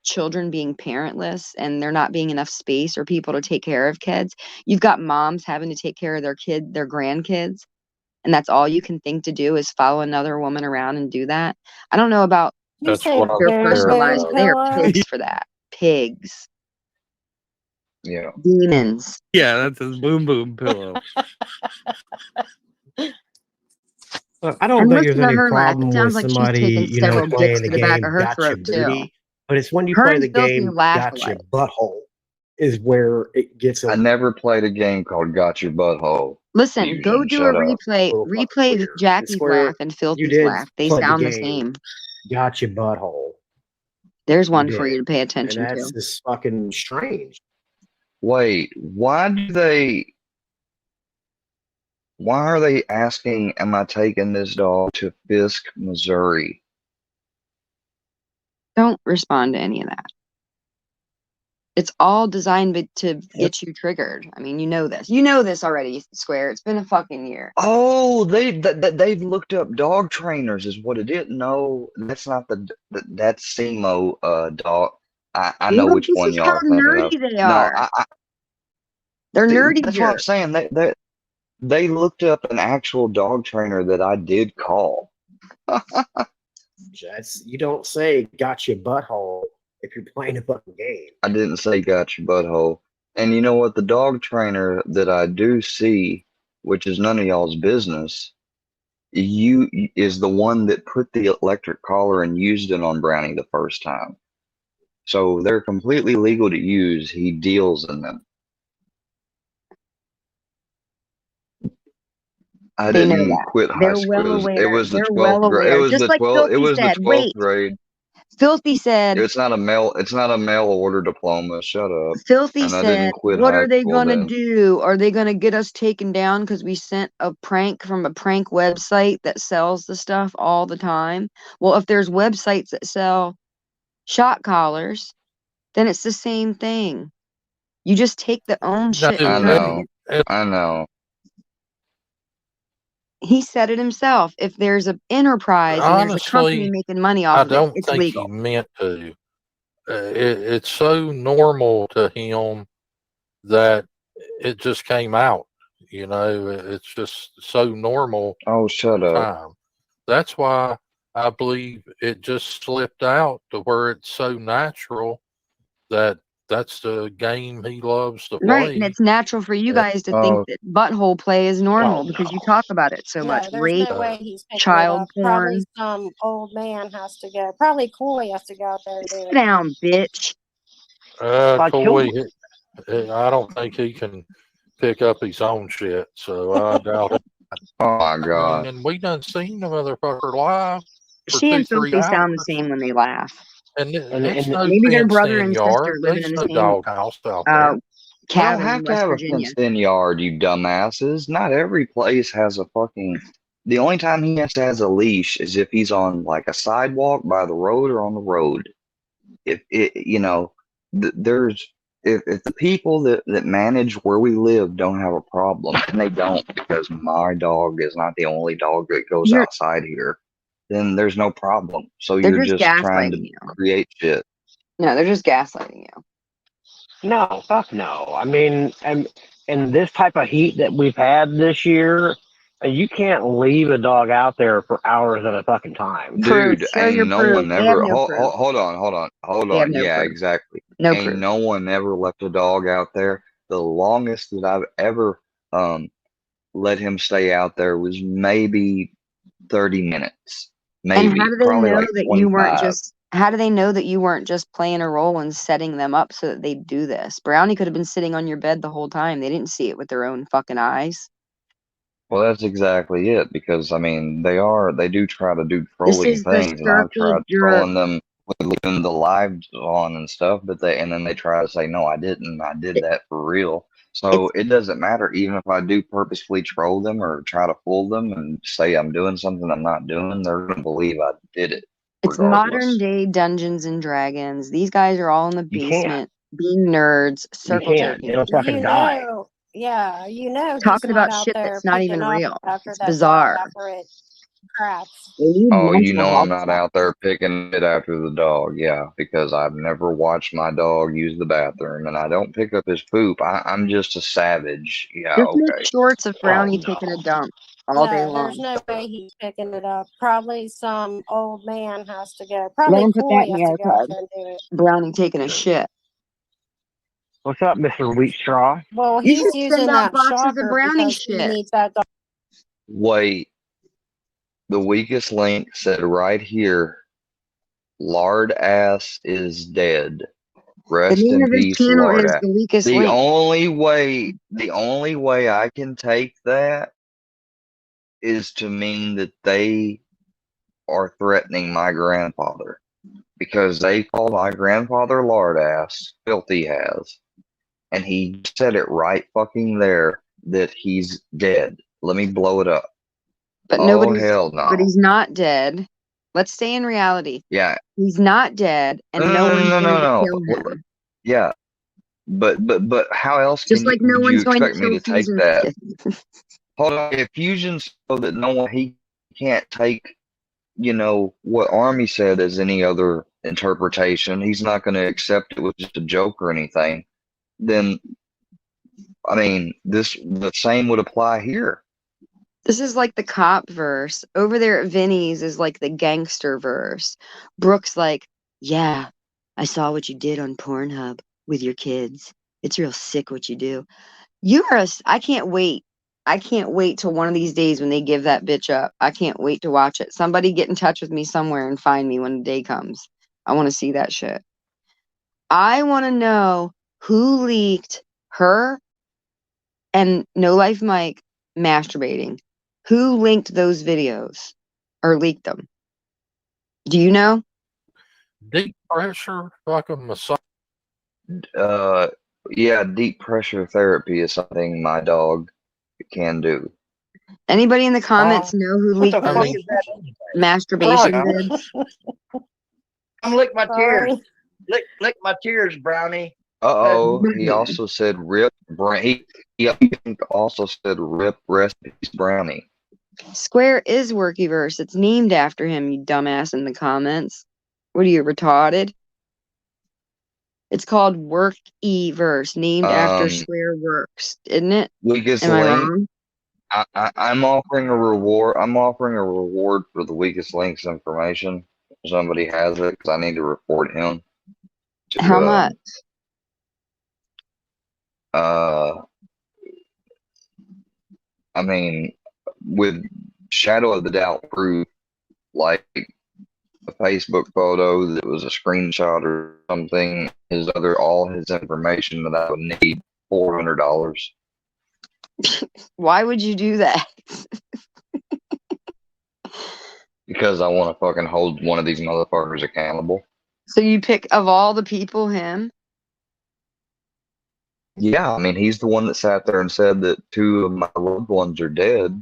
[SPEAKER 11] children being parentless and there not being enough space or people to take care of kids. You've got moms having to take care of their grandkids, and that's all you can think to do is follow another woman around and do that. I don't know about
[SPEAKER 10] You
[SPEAKER 23] That's
[SPEAKER 10] say
[SPEAKER 23] what I'm
[SPEAKER 11] their
[SPEAKER 10] boom,
[SPEAKER 11] personal
[SPEAKER 23] terrified
[SPEAKER 11] lives,
[SPEAKER 10] boom,
[SPEAKER 11] but they are
[SPEAKER 10] pillow?
[SPEAKER 11] pigs for that. Pigs.
[SPEAKER 1] Yeah.
[SPEAKER 11] Demons.
[SPEAKER 6] Yeah, that's his boom boom pillow.
[SPEAKER 14] Look, I don't
[SPEAKER 11] And
[SPEAKER 14] think
[SPEAKER 11] listen
[SPEAKER 14] there's
[SPEAKER 11] to
[SPEAKER 14] any
[SPEAKER 11] her laugh. It
[SPEAKER 14] problem
[SPEAKER 11] sounds
[SPEAKER 14] with
[SPEAKER 11] like she's
[SPEAKER 14] somebody,
[SPEAKER 11] taking
[SPEAKER 14] you know,
[SPEAKER 11] several dicks
[SPEAKER 14] playing
[SPEAKER 11] to
[SPEAKER 14] the
[SPEAKER 11] the back of
[SPEAKER 14] game
[SPEAKER 11] her
[SPEAKER 14] Gotcha
[SPEAKER 11] throat too.
[SPEAKER 14] Booty, but it's when you
[SPEAKER 11] Her
[SPEAKER 14] play
[SPEAKER 11] and
[SPEAKER 14] the
[SPEAKER 11] Filthy
[SPEAKER 14] game
[SPEAKER 11] laugh
[SPEAKER 14] Gotcha
[SPEAKER 11] alike.
[SPEAKER 14] Butthole is where it gets
[SPEAKER 1] I
[SPEAKER 14] a
[SPEAKER 1] never played a game called Got Your Butthole.
[SPEAKER 11] Listen, go
[SPEAKER 1] Fusion,
[SPEAKER 11] do a
[SPEAKER 1] shut up.
[SPEAKER 11] replay Jackie's
[SPEAKER 14] It's where
[SPEAKER 11] laugh and
[SPEAKER 14] you
[SPEAKER 11] Filthy's
[SPEAKER 14] did
[SPEAKER 11] laugh. They
[SPEAKER 14] play the
[SPEAKER 11] sound the
[SPEAKER 14] game
[SPEAKER 11] same.
[SPEAKER 14] Gotcha Butthole.
[SPEAKER 11] There's
[SPEAKER 14] You
[SPEAKER 11] one for
[SPEAKER 14] did.
[SPEAKER 11] you to pay
[SPEAKER 14] And
[SPEAKER 11] attention
[SPEAKER 14] that's
[SPEAKER 11] to.
[SPEAKER 14] just fucking strange.
[SPEAKER 1] Wait, why are they asking, am I taking this dog to Fisk, Missouri?
[SPEAKER 11] Don't respond to any of that. It's all designed to get you triggered. I mean, you know this. You know this already, Square. It's been a fucking year.
[SPEAKER 1] Oh, they've looked up dog trainers is what it is. No, that's not that's SEMO dog. I know
[SPEAKER 11] Look,
[SPEAKER 1] which
[SPEAKER 11] this
[SPEAKER 1] one
[SPEAKER 11] is
[SPEAKER 1] y'all
[SPEAKER 11] how
[SPEAKER 1] are thinking of.
[SPEAKER 11] nerdy they
[SPEAKER 1] No,
[SPEAKER 11] are. They're
[SPEAKER 1] see,
[SPEAKER 11] nerdy
[SPEAKER 1] that's what I'm
[SPEAKER 11] jerks.
[SPEAKER 1] saying. They looked up an actual dog trainer that I did call.
[SPEAKER 14] You don't say Gotcha Butthole if you're playing a fucking game.
[SPEAKER 1] I didn't say got your butthole. And you know what? The dog trainer that I do see, which is none of y'all's business, is the one that put the electric collar and used it on Brownie the first time. So they're completely legal to use. He deals in them. I
[SPEAKER 11] They know
[SPEAKER 1] didn't
[SPEAKER 11] that.
[SPEAKER 1] quit high
[SPEAKER 11] They're
[SPEAKER 1] school.
[SPEAKER 11] well
[SPEAKER 1] It
[SPEAKER 11] aware.
[SPEAKER 1] was the
[SPEAKER 11] They're
[SPEAKER 1] 12th
[SPEAKER 11] well
[SPEAKER 1] grade. It
[SPEAKER 11] aware.
[SPEAKER 1] was
[SPEAKER 11] Just
[SPEAKER 1] the
[SPEAKER 11] like
[SPEAKER 1] 12th. It
[SPEAKER 11] Filthy
[SPEAKER 1] was the
[SPEAKER 11] said.
[SPEAKER 1] 12th
[SPEAKER 11] Wait,
[SPEAKER 1] grade.
[SPEAKER 11] Filthy said.
[SPEAKER 1] It's not a mail order diploma. Shut up.
[SPEAKER 11] Filthy
[SPEAKER 1] And I
[SPEAKER 11] said,
[SPEAKER 1] didn't quit
[SPEAKER 11] what
[SPEAKER 1] high
[SPEAKER 11] are they
[SPEAKER 1] school
[SPEAKER 11] gonna
[SPEAKER 1] then.
[SPEAKER 11] do? Are they gonna get us taken down because we sent a prank from a prank website that sells the stuff all the time? Well, if there's websites that sell shot collars, then it's the same thing. You just take the own shit and run it.
[SPEAKER 1] I know.
[SPEAKER 11] He said it himself. If there's an enterprise and there's a company
[SPEAKER 23] Honestly,
[SPEAKER 11] making money
[SPEAKER 23] I
[SPEAKER 11] off of it,
[SPEAKER 23] don't
[SPEAKER 11] it's
[SPEAKER 23] think
[SPEAKER 11] legal.
[SPEAKER 23] he meant to. It's so normal to him that it just came out. You know, it's just so normal.
[SPEAKER 1] Oh, shut up.
[SPEAKER 23] Time. That's why I believe it just slipped out to where it's so natural that that's the game he loves to play.
[SPEAKER 11] Right, and it's natural for you guys to think that butthole play is normal because you talk about it so much.
[SPEAKER 10] There's
[SPEAKER 11] Rape,
[SPEAKER 10] no way he's picking
[SPEAKER 11] child
[SPEAKER 10] it up. Probably
[SPEAKER 11] porn.
[SPEAKER 10] some old man has to go. Probably Coy has to go out there and do
[SPEAKER 11] Sit
[SPEAKER 10] it.
[SPEAKER 11] down, bitch.
[SPEAKER 23] Coy, I don't think he can pick up his own shit, so I doubt it.
[SPEAKER 1] Oh my God.
[SPEAKER 23] And we done seen the motherfucker live for
[SPEAKER 11] She and
[SPEAKER 23] 2-3
[SPEAKER 11] Filthy
[SPEAKER 23] hours.
[SPEAKER 11] sound the same when they laugh.
[SPEAKER 23] And it's no
[SPEAKER 11] maybe they're brother
[SPEAKER 23] fenced-in
[SPEAKER 11] and
[SPEAKER 23] yard.
[SPEAKER 11] sister living
[SPEAKER 23] There's
[SPEAKER 11] in
[SPEAKER 23] no
[SPEAKER 11] the same
[SPEAKER 23] doghouse out
[SPEAKER 11] uh,
[SPEAKER 23] there.
[SPEAKER 1] You
[SPEAKER 11] cabin
[SPEAKER 1] don't have
[SPEAKER 11] in
[SPEAKER 1] to
[SPEAKER 11] West
[SPEAKER 1] have a
[SPEAKER 11] Virginia.
[SPEAKER 1] fenced-in yard, you dumbasses. Not every place has a fucking. The only time he has to has a leash is if he's on like a sidewalk by the road or on the road. If it, you know, there's if the people that manage where we live don't have a problem, and they don't because my dog is not the only dog that goes outside here, then there's no problem. So
[SPEAKER 11] They're
[SPEAKER 1] you're
[SPEAKER 11] just
[SPEAKER 1] just trying to
[SPEAKER 11] gaslighting you.
[SPEAKER 1] create shit.
[SPEAKER 11] No, they're just gaslighting you.
[SPEAKER 14] No, fuck no. I mean, and this type of heat that we've had this year, you can't leave a dog out there for hours at a fucking time.
[SPEAKER 1] Dude, ain't no one ever hold on.
[SPEAKER 14] no
[SPEAKER 1] Yeah,
[SPEAKER 14] proof.
[SPEAKER 1] exactly.
[SPEAKER 14] No
[SPEAKER 1] Ain't
[SPEAKER 14] proof.
[SPEAKER 1] no one ever left a dog out there. The longest that I've ever let him stay out there was maybe 30 minutes. Maybe
[SPEAKER 11] And how do they
[SPEAKER 1] probably
[SPEAKER 11] know
[SPEAKER 1] like
[SPEAKER 11] that you weren't
[SPEAKER 1] 25.
[SPEAKER 11] just? How do they know that you weren't just playing a role and setting them up so that they do this? Brownie could have been sitting on your bed the whole time. They didn't see it with their own fucking eyes.
[SPEAKER 1] Well, that's exactly it, because I mean they do try to do
[SPEAKER 11] This
[SPEAKER 1] trolling
[SPEAKER 11] is the
[SPEAKER 1] things, and I've
[SPEAKER 11] circle
[SPEAKER 1] tried trolling them with leaving the lives on and stuff, but then they try to say, no, I didn't. I did that for real. So it doesn't matter, even if I do purposefully troll them or try to fool them and say I'm doing something I'm not doing, they're gonna believe I did it.
[SPEAKER 11] It's
[SPEAKER 1] Regardless.
[SPEAKER 11] modern day Dungeons and Dragons. These guys are all in the
[SPEAKER 1] You can't.
[SPEAKER 11] basement being nerds,
[SPEAKER 14] You
[SPEAKER 11] circle
[SPEAKER 14] can't.
[SPEAKER 11] jerking,
[SPEAKER 14] It'll fucking die.
[SPEAKER 10] Yeah, you know he's
[SPEAKER 11] talking
[SPEAKER 10] not
[SPEAKER 11] about
[SPEAKER 10] out
[SPEAKER 11] shit
[SPEAKER 10] there
[SPEAKER 11] that's not
[SPEAKER 10] picking
[SPEAKER 11] even
[SPEAKER 10] up
[SPEAKER 11] real.
[SPEAKER 10] after
[SPEAKER 11] It's
[SPEAKER 10] that dog
[SPEAKER 11] bizarre.
[SPEAKER 10] after it craps.
[SPEAKER 11] They need
[SPEAKER 1] Oh, you
[SPEAKER 11] mental
[SPEAKER 1] know I'm
[SPEAKER 11] health
[SPEAKER 1] not out there picking it after the dog, yeah, because I've never watched my dog use the bathroom, and I don't pick up his poop. I'm just a savage. Yeah,
[SPEAKER 11] Just make
[SPEAKER 1] okay.
[SPEAKER 11] shorts of
[SPEAKER 14] Oh
[SPEAKER 11] Brownie
[SPEAKER 14] no.
[SPEAKER 11] taking a dump all day
[SPEAKER 10] No, there's
[SPEAKER 11] long.
[SPEAKER 10] no way he's picking it up. Probably some old man has to go.
[SPEAKER 11] Let
[SPEAKER 10] Probably
[SPEAKER 11] him put that
[SPEAKER 10] Coy
[SPEAKER 11] in
[SPEAKER 10] has
[SPEAKER 11] the
[SPEAKER 10] to go out
[SPEAKER 11] archive.
[SPEAKER 10] there and do it.
[SPEAKER 11] Brownie taking a shit.
[SPEAKER 14] What's up, Mr. Wheat Straw?
[SPEAKER 10] Well,
[SPEAKER 11] You
[SPEAKER 10] he's
[SPEAKER 11] should
[SPEAKER 10] using
[SPEAKER 11] send out
[SPEAKER 10] that
[SPEAKER 11] boxes of
[SPEAKER 10] shocker
[SPEAKER 11] Brownie
[SPEAKER 10] because he
[SPEAKER 11] shit.
[SPEAKER 10] needs that dog.
[SPEAKER 1] Wait, the weakest link said right here, lard ass is dead.
[SPEAKER 11] The
[SPEAKER 1] Rest
[SPEAKER 11] name
[SPEAKER 1] in
[SPEAKER 11] of his
[SPEAKER 1] peace,
[SPEAKER 11] channel
[SPEAKER 1] lard
[SPEAKER 11] is
[SPEAKER 1] ass.
[SPEAKER 11] The Weakest
[SPEAKER 1] The
[SPEAKER 11] Link.
[SPEAKER 1] only way I can take that is to mean that they are threatening my grandfather, because they called my grandfather lard ass, filthy has, and he said it right fucking there that he's dead. Let me blow it up.
[SPEAKER 11] But
[SPEAKER 1] Oh hell no.
[SPEAKER 11] but he's not dead. Let's stay in reality.
[SPEAKER 1] Yeah.
[SPEAKER 11] He's not dead, and
[SPEAKER 1] No,
[SPEAKER 11] no
[SPEAKER 1] no,
[SPEAKER 11] one's
[SPEAKER 1] no,
[SPEAKER 11] going to
[SPEAKER 1] no,
[SPEAKER 11] kill
[SPEAKER 1] no.
[SPEAKER 11] him.
[SPEAKER 1] Yeah. But how else
[SPEAKER 11] Just like no
[SPEAKER 1] would you
[SPEAKER 11] one's going to
[SPEAKER 1] expect me
[SPEAKER 11] kill
[SPEAKER 1] to take
[SPEAKER 11] Fusion's
[SPEAKER 1] that?
[SPEAKER 11] kid.
[SPEAKER 1] Hold on, if Fusion's so that no one, he can't take, you know, what Army said as any other interpretation, he's not going to accept it with just a joke or anything, then, I mean, the same would apply here.
[SPEAKER 11] This is like the cop verse. Over there at Vinny's is like the gangster verse. Brooke's like, yeah, I saw what you did on Pornhub with your kids. It's real sick what you do. I can't wait. I can't wait till one of these days when they give that bitch up. I can't wait to watch it. Somebody get in touch with me somewhere and find me when the day comes. I want to see that shit. I want to know who leaked her and No Life Mike masturbating. Who linked those videos or leaked them? Do you know?
[SPEAKER 23] Deep pressure, like a massage.
[SPEAKER 1] Yeah, deep pressure therapy is something my dog can do.
[SPEAKER 11] Anybody in the comments know who
[SPEAKER 16] What the
[SPEAKER 11] leaked
[SPEAKER 16] fuck
[SPEAKER 11] those
[SPEAKER 16] is that?
[SPEAKER 11] masturbation
[SPEAKER 16] Right.
[SPEAKER 11] vids?
[SPEAKER 16] Come lick my tears.
[SPEAKER 11] Sorry.
[SPEAKER 16] Lick my tears, Brownie.
[SPEAKER 1] Uh-oh, he also said rip he also said rip rest in peace Brownie.
[SPEAKER 11] Square is Workyverse. It's named after him, you dumbass in the comments. What are you, retarded? It's called Workyverse, named after Square Works, isn't it?
[SPEAKER 1] Weakest
[SPEAKER 11] Am I
[SPEAKER 1] link.
[SPEAKER 11] wrong?
[SPEAKER 1] I'm offering a reward. I'm offering a reward for the weakest links information. If somebody has it, because I need to report him. To,
[SPEAKER 11] How much?
[SPEAKER 1] I mean, with shadow of the doubt proof, like a Facebook photo that was a screenshot or something, all his information that I would need $400.
[SPEAKER 11] Why would you do that?
[SPEAKER 1] Because I want to fucking hold one of these motherfuckers accountable.
[SPEAKER 11] So you pick, of all the people, him?
[SPEAKER 1] Yeah, I mean, he's the one that sat there and said that 2 of my loved ones are dead.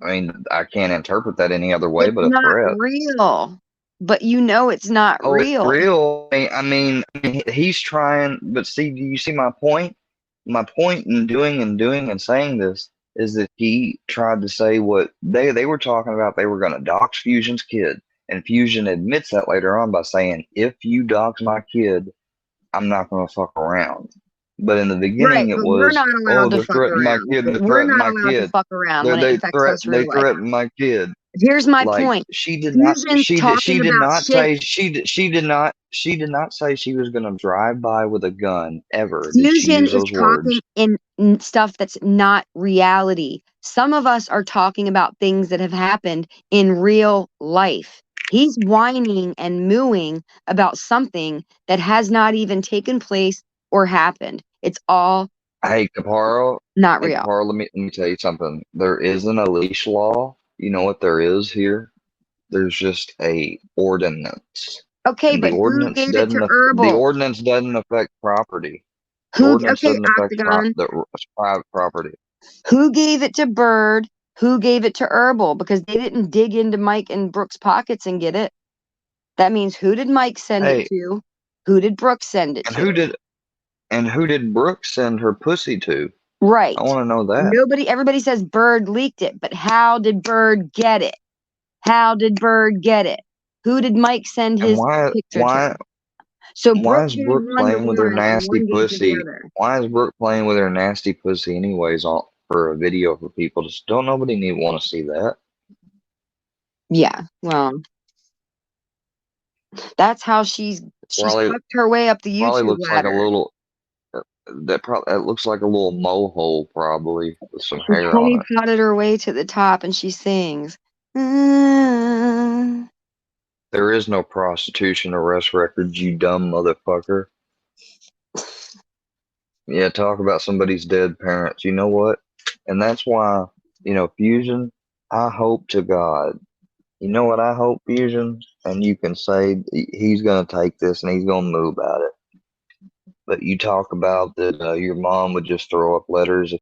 [SPEAKER 1] I mean, I can't interpret that any other way but a
[SPEAKER 11] Not
[SPEAKER 1] threat.
[SPEAKER 11] real. But you know it's not
[SPEAKER 1] Oh,
[SPEAKER 11] real.
[SPEAKER 1] it's real. I mean, he's trying, but see, do you see my point? My point in doing and saying this is that he tried to say what they were talking about. They were going to dox Fusion's kid, and Fusion admits that later on by saying, "If you dox my kid, I'm not going to fuck around." But in the beginning, it
[SPEAKER 11] but we're
[SPEAKER 1] was,
[SPEAKER 11] not
[SPEAKER 1] "Oh,
[SPEAKER 11] allowed to
[SPEAKER 1] they're
[SPEAKER 11] fuck
[SPEAKER 1] threatening my
[SPEAKER 11] around.
[SPEAKER 1] kid. They're
[SPEAKER 11] We're
[SPEAKER 1] threatening
[SPEAKER 11] not
[SPEAKER 1] my
[SPEAKER 11] allowed to
[SPEAKER 1] kid.
[SPEAKER 11] fuck around when it affects us
[SPEAKER 1] They
[SPEAKER 11] real life.
[SPEAKER 1] threatened my kid."
[SPEAKER 11] Here's my
[SPEAKER 1] Like,
[SPEAKER 11] point.
[SPEAKER 1] she did not.
[SPEAKER 11] Fusion's
[SPEAKER 1] She
[SPEAKER 11] talking
[SPEAKER 1] did
[SPEAKER 11] about
[SPEAKER 1] not
[SPEAKER 11] shit.
[SPEAKER 1] say she did not say she was going to drive by with a gun ever. Did she
[SPEAKER 11] Fusion
[SPEAKER 1] use
[SPEAKER 11] is
[SPEAKER 1] those words?
[SPEAKER 11] talking in stuff that's not reality. Some of us are talking about things that have happened in real life. He's whining and mooing about something that has not even taken place or happened. It's all
[SPEAKER 1] Hey, Caparo.
[SPEAKER 11] not
[SPEAKER 1] Hey,
[SPEAKER 11] real.
[SPEAKER 1] Caparo, let me tell you something. There isn't a leash law. You know what there is here? There's just a ordinance.
[SPEAKER 11] Okay,
[SPEAKER 1] And
[SPEAKER 11] but who gave it to
[SPEAKER 1] the
[SPEAKER 11] Herbal?
[SPEAKER 1] ordinance doesn't affect property. The
[SPEAKER 11] Who?
[SPEAKER 1] ordinance
[SPEAKER 11] Okay,
[SPEAKER 1] doesn't affect
[SPEAKER 11] Octagon.
[SPEAKER 1] private property.
[SPEAKER 11] Who gave it to Bird? Who gave it to Herbal? Because they didn't dig into Mike and Brooks' pockets and get it. That means who did Mike send
[SPEAKER 1] Hey.
[SPEAKER 11] it to? Who did Brooks send it
[SPEAKER 1] And
[SPEAKER 11] to?
[SPEAKER 1] who did And who did Brooke send her pussy to?
[SPEAKER 11] Right.
[SPEAKER 1] I want to know that.
[SPEAKER 11] Everybody says Bird leaked it, but how did Bird get it? How did Bird get it? Who did Mike send
[SPEAKER 1] And
[SPEAKER 11] his
[SPEAKER 1] why
[SPEAKER 11] picture
[SPEAKER 1] why
[SPEAKER 11] to? So
[SPEAKER 1] why
[SPEAKER 11] Brooke
[SPEAKER 1] is
[SPEAKER 11] had
[SPEAKER 1] Brooke
[SPEAKER 11] one
[SPEAKER 1] playing with her
[SPEAKER 11] one and
[SPEAKER 1] nasty
[SPEAKER 11] one gave to the
[SPEAKER 1] pussy?
[SPEAKER 11] other.
[SPEAKER 1] Why is Brooke playing with her nasty pussy anyways for a video for people? Just don't nobody need want to see that.
[SPEAKER 11] Yeah, well, that's how she's
[SPEAKER 1] Probably
[SPEAKER 11] sucked her way up the
[SPEAKER 1] probably
[SPEAKER 11] YouTube
[SPEAKER 1] looks like a
[SPEAKER 11] ladder.
[SPEAKER 1] little that looks like a little mole hole probably with some
[SPEAKER 11] She
[SPEAKER 1] hair on
[SPEAKER 11] honey
[SPEAKER 1] it.
[SPEAKER 11] potted her way to the top, and she sings. "Mm."
[SPEAKER 1] There is no prostitution arrest records, you dumb motherfucker. Yeah, talk about somebody's dead parents. You know what? And that's why, Fusion, I hope to God, you know what I hope, Fusion? And you can say he's going to take this and he's going to move about it. But you talk about that your mom would just throw up letters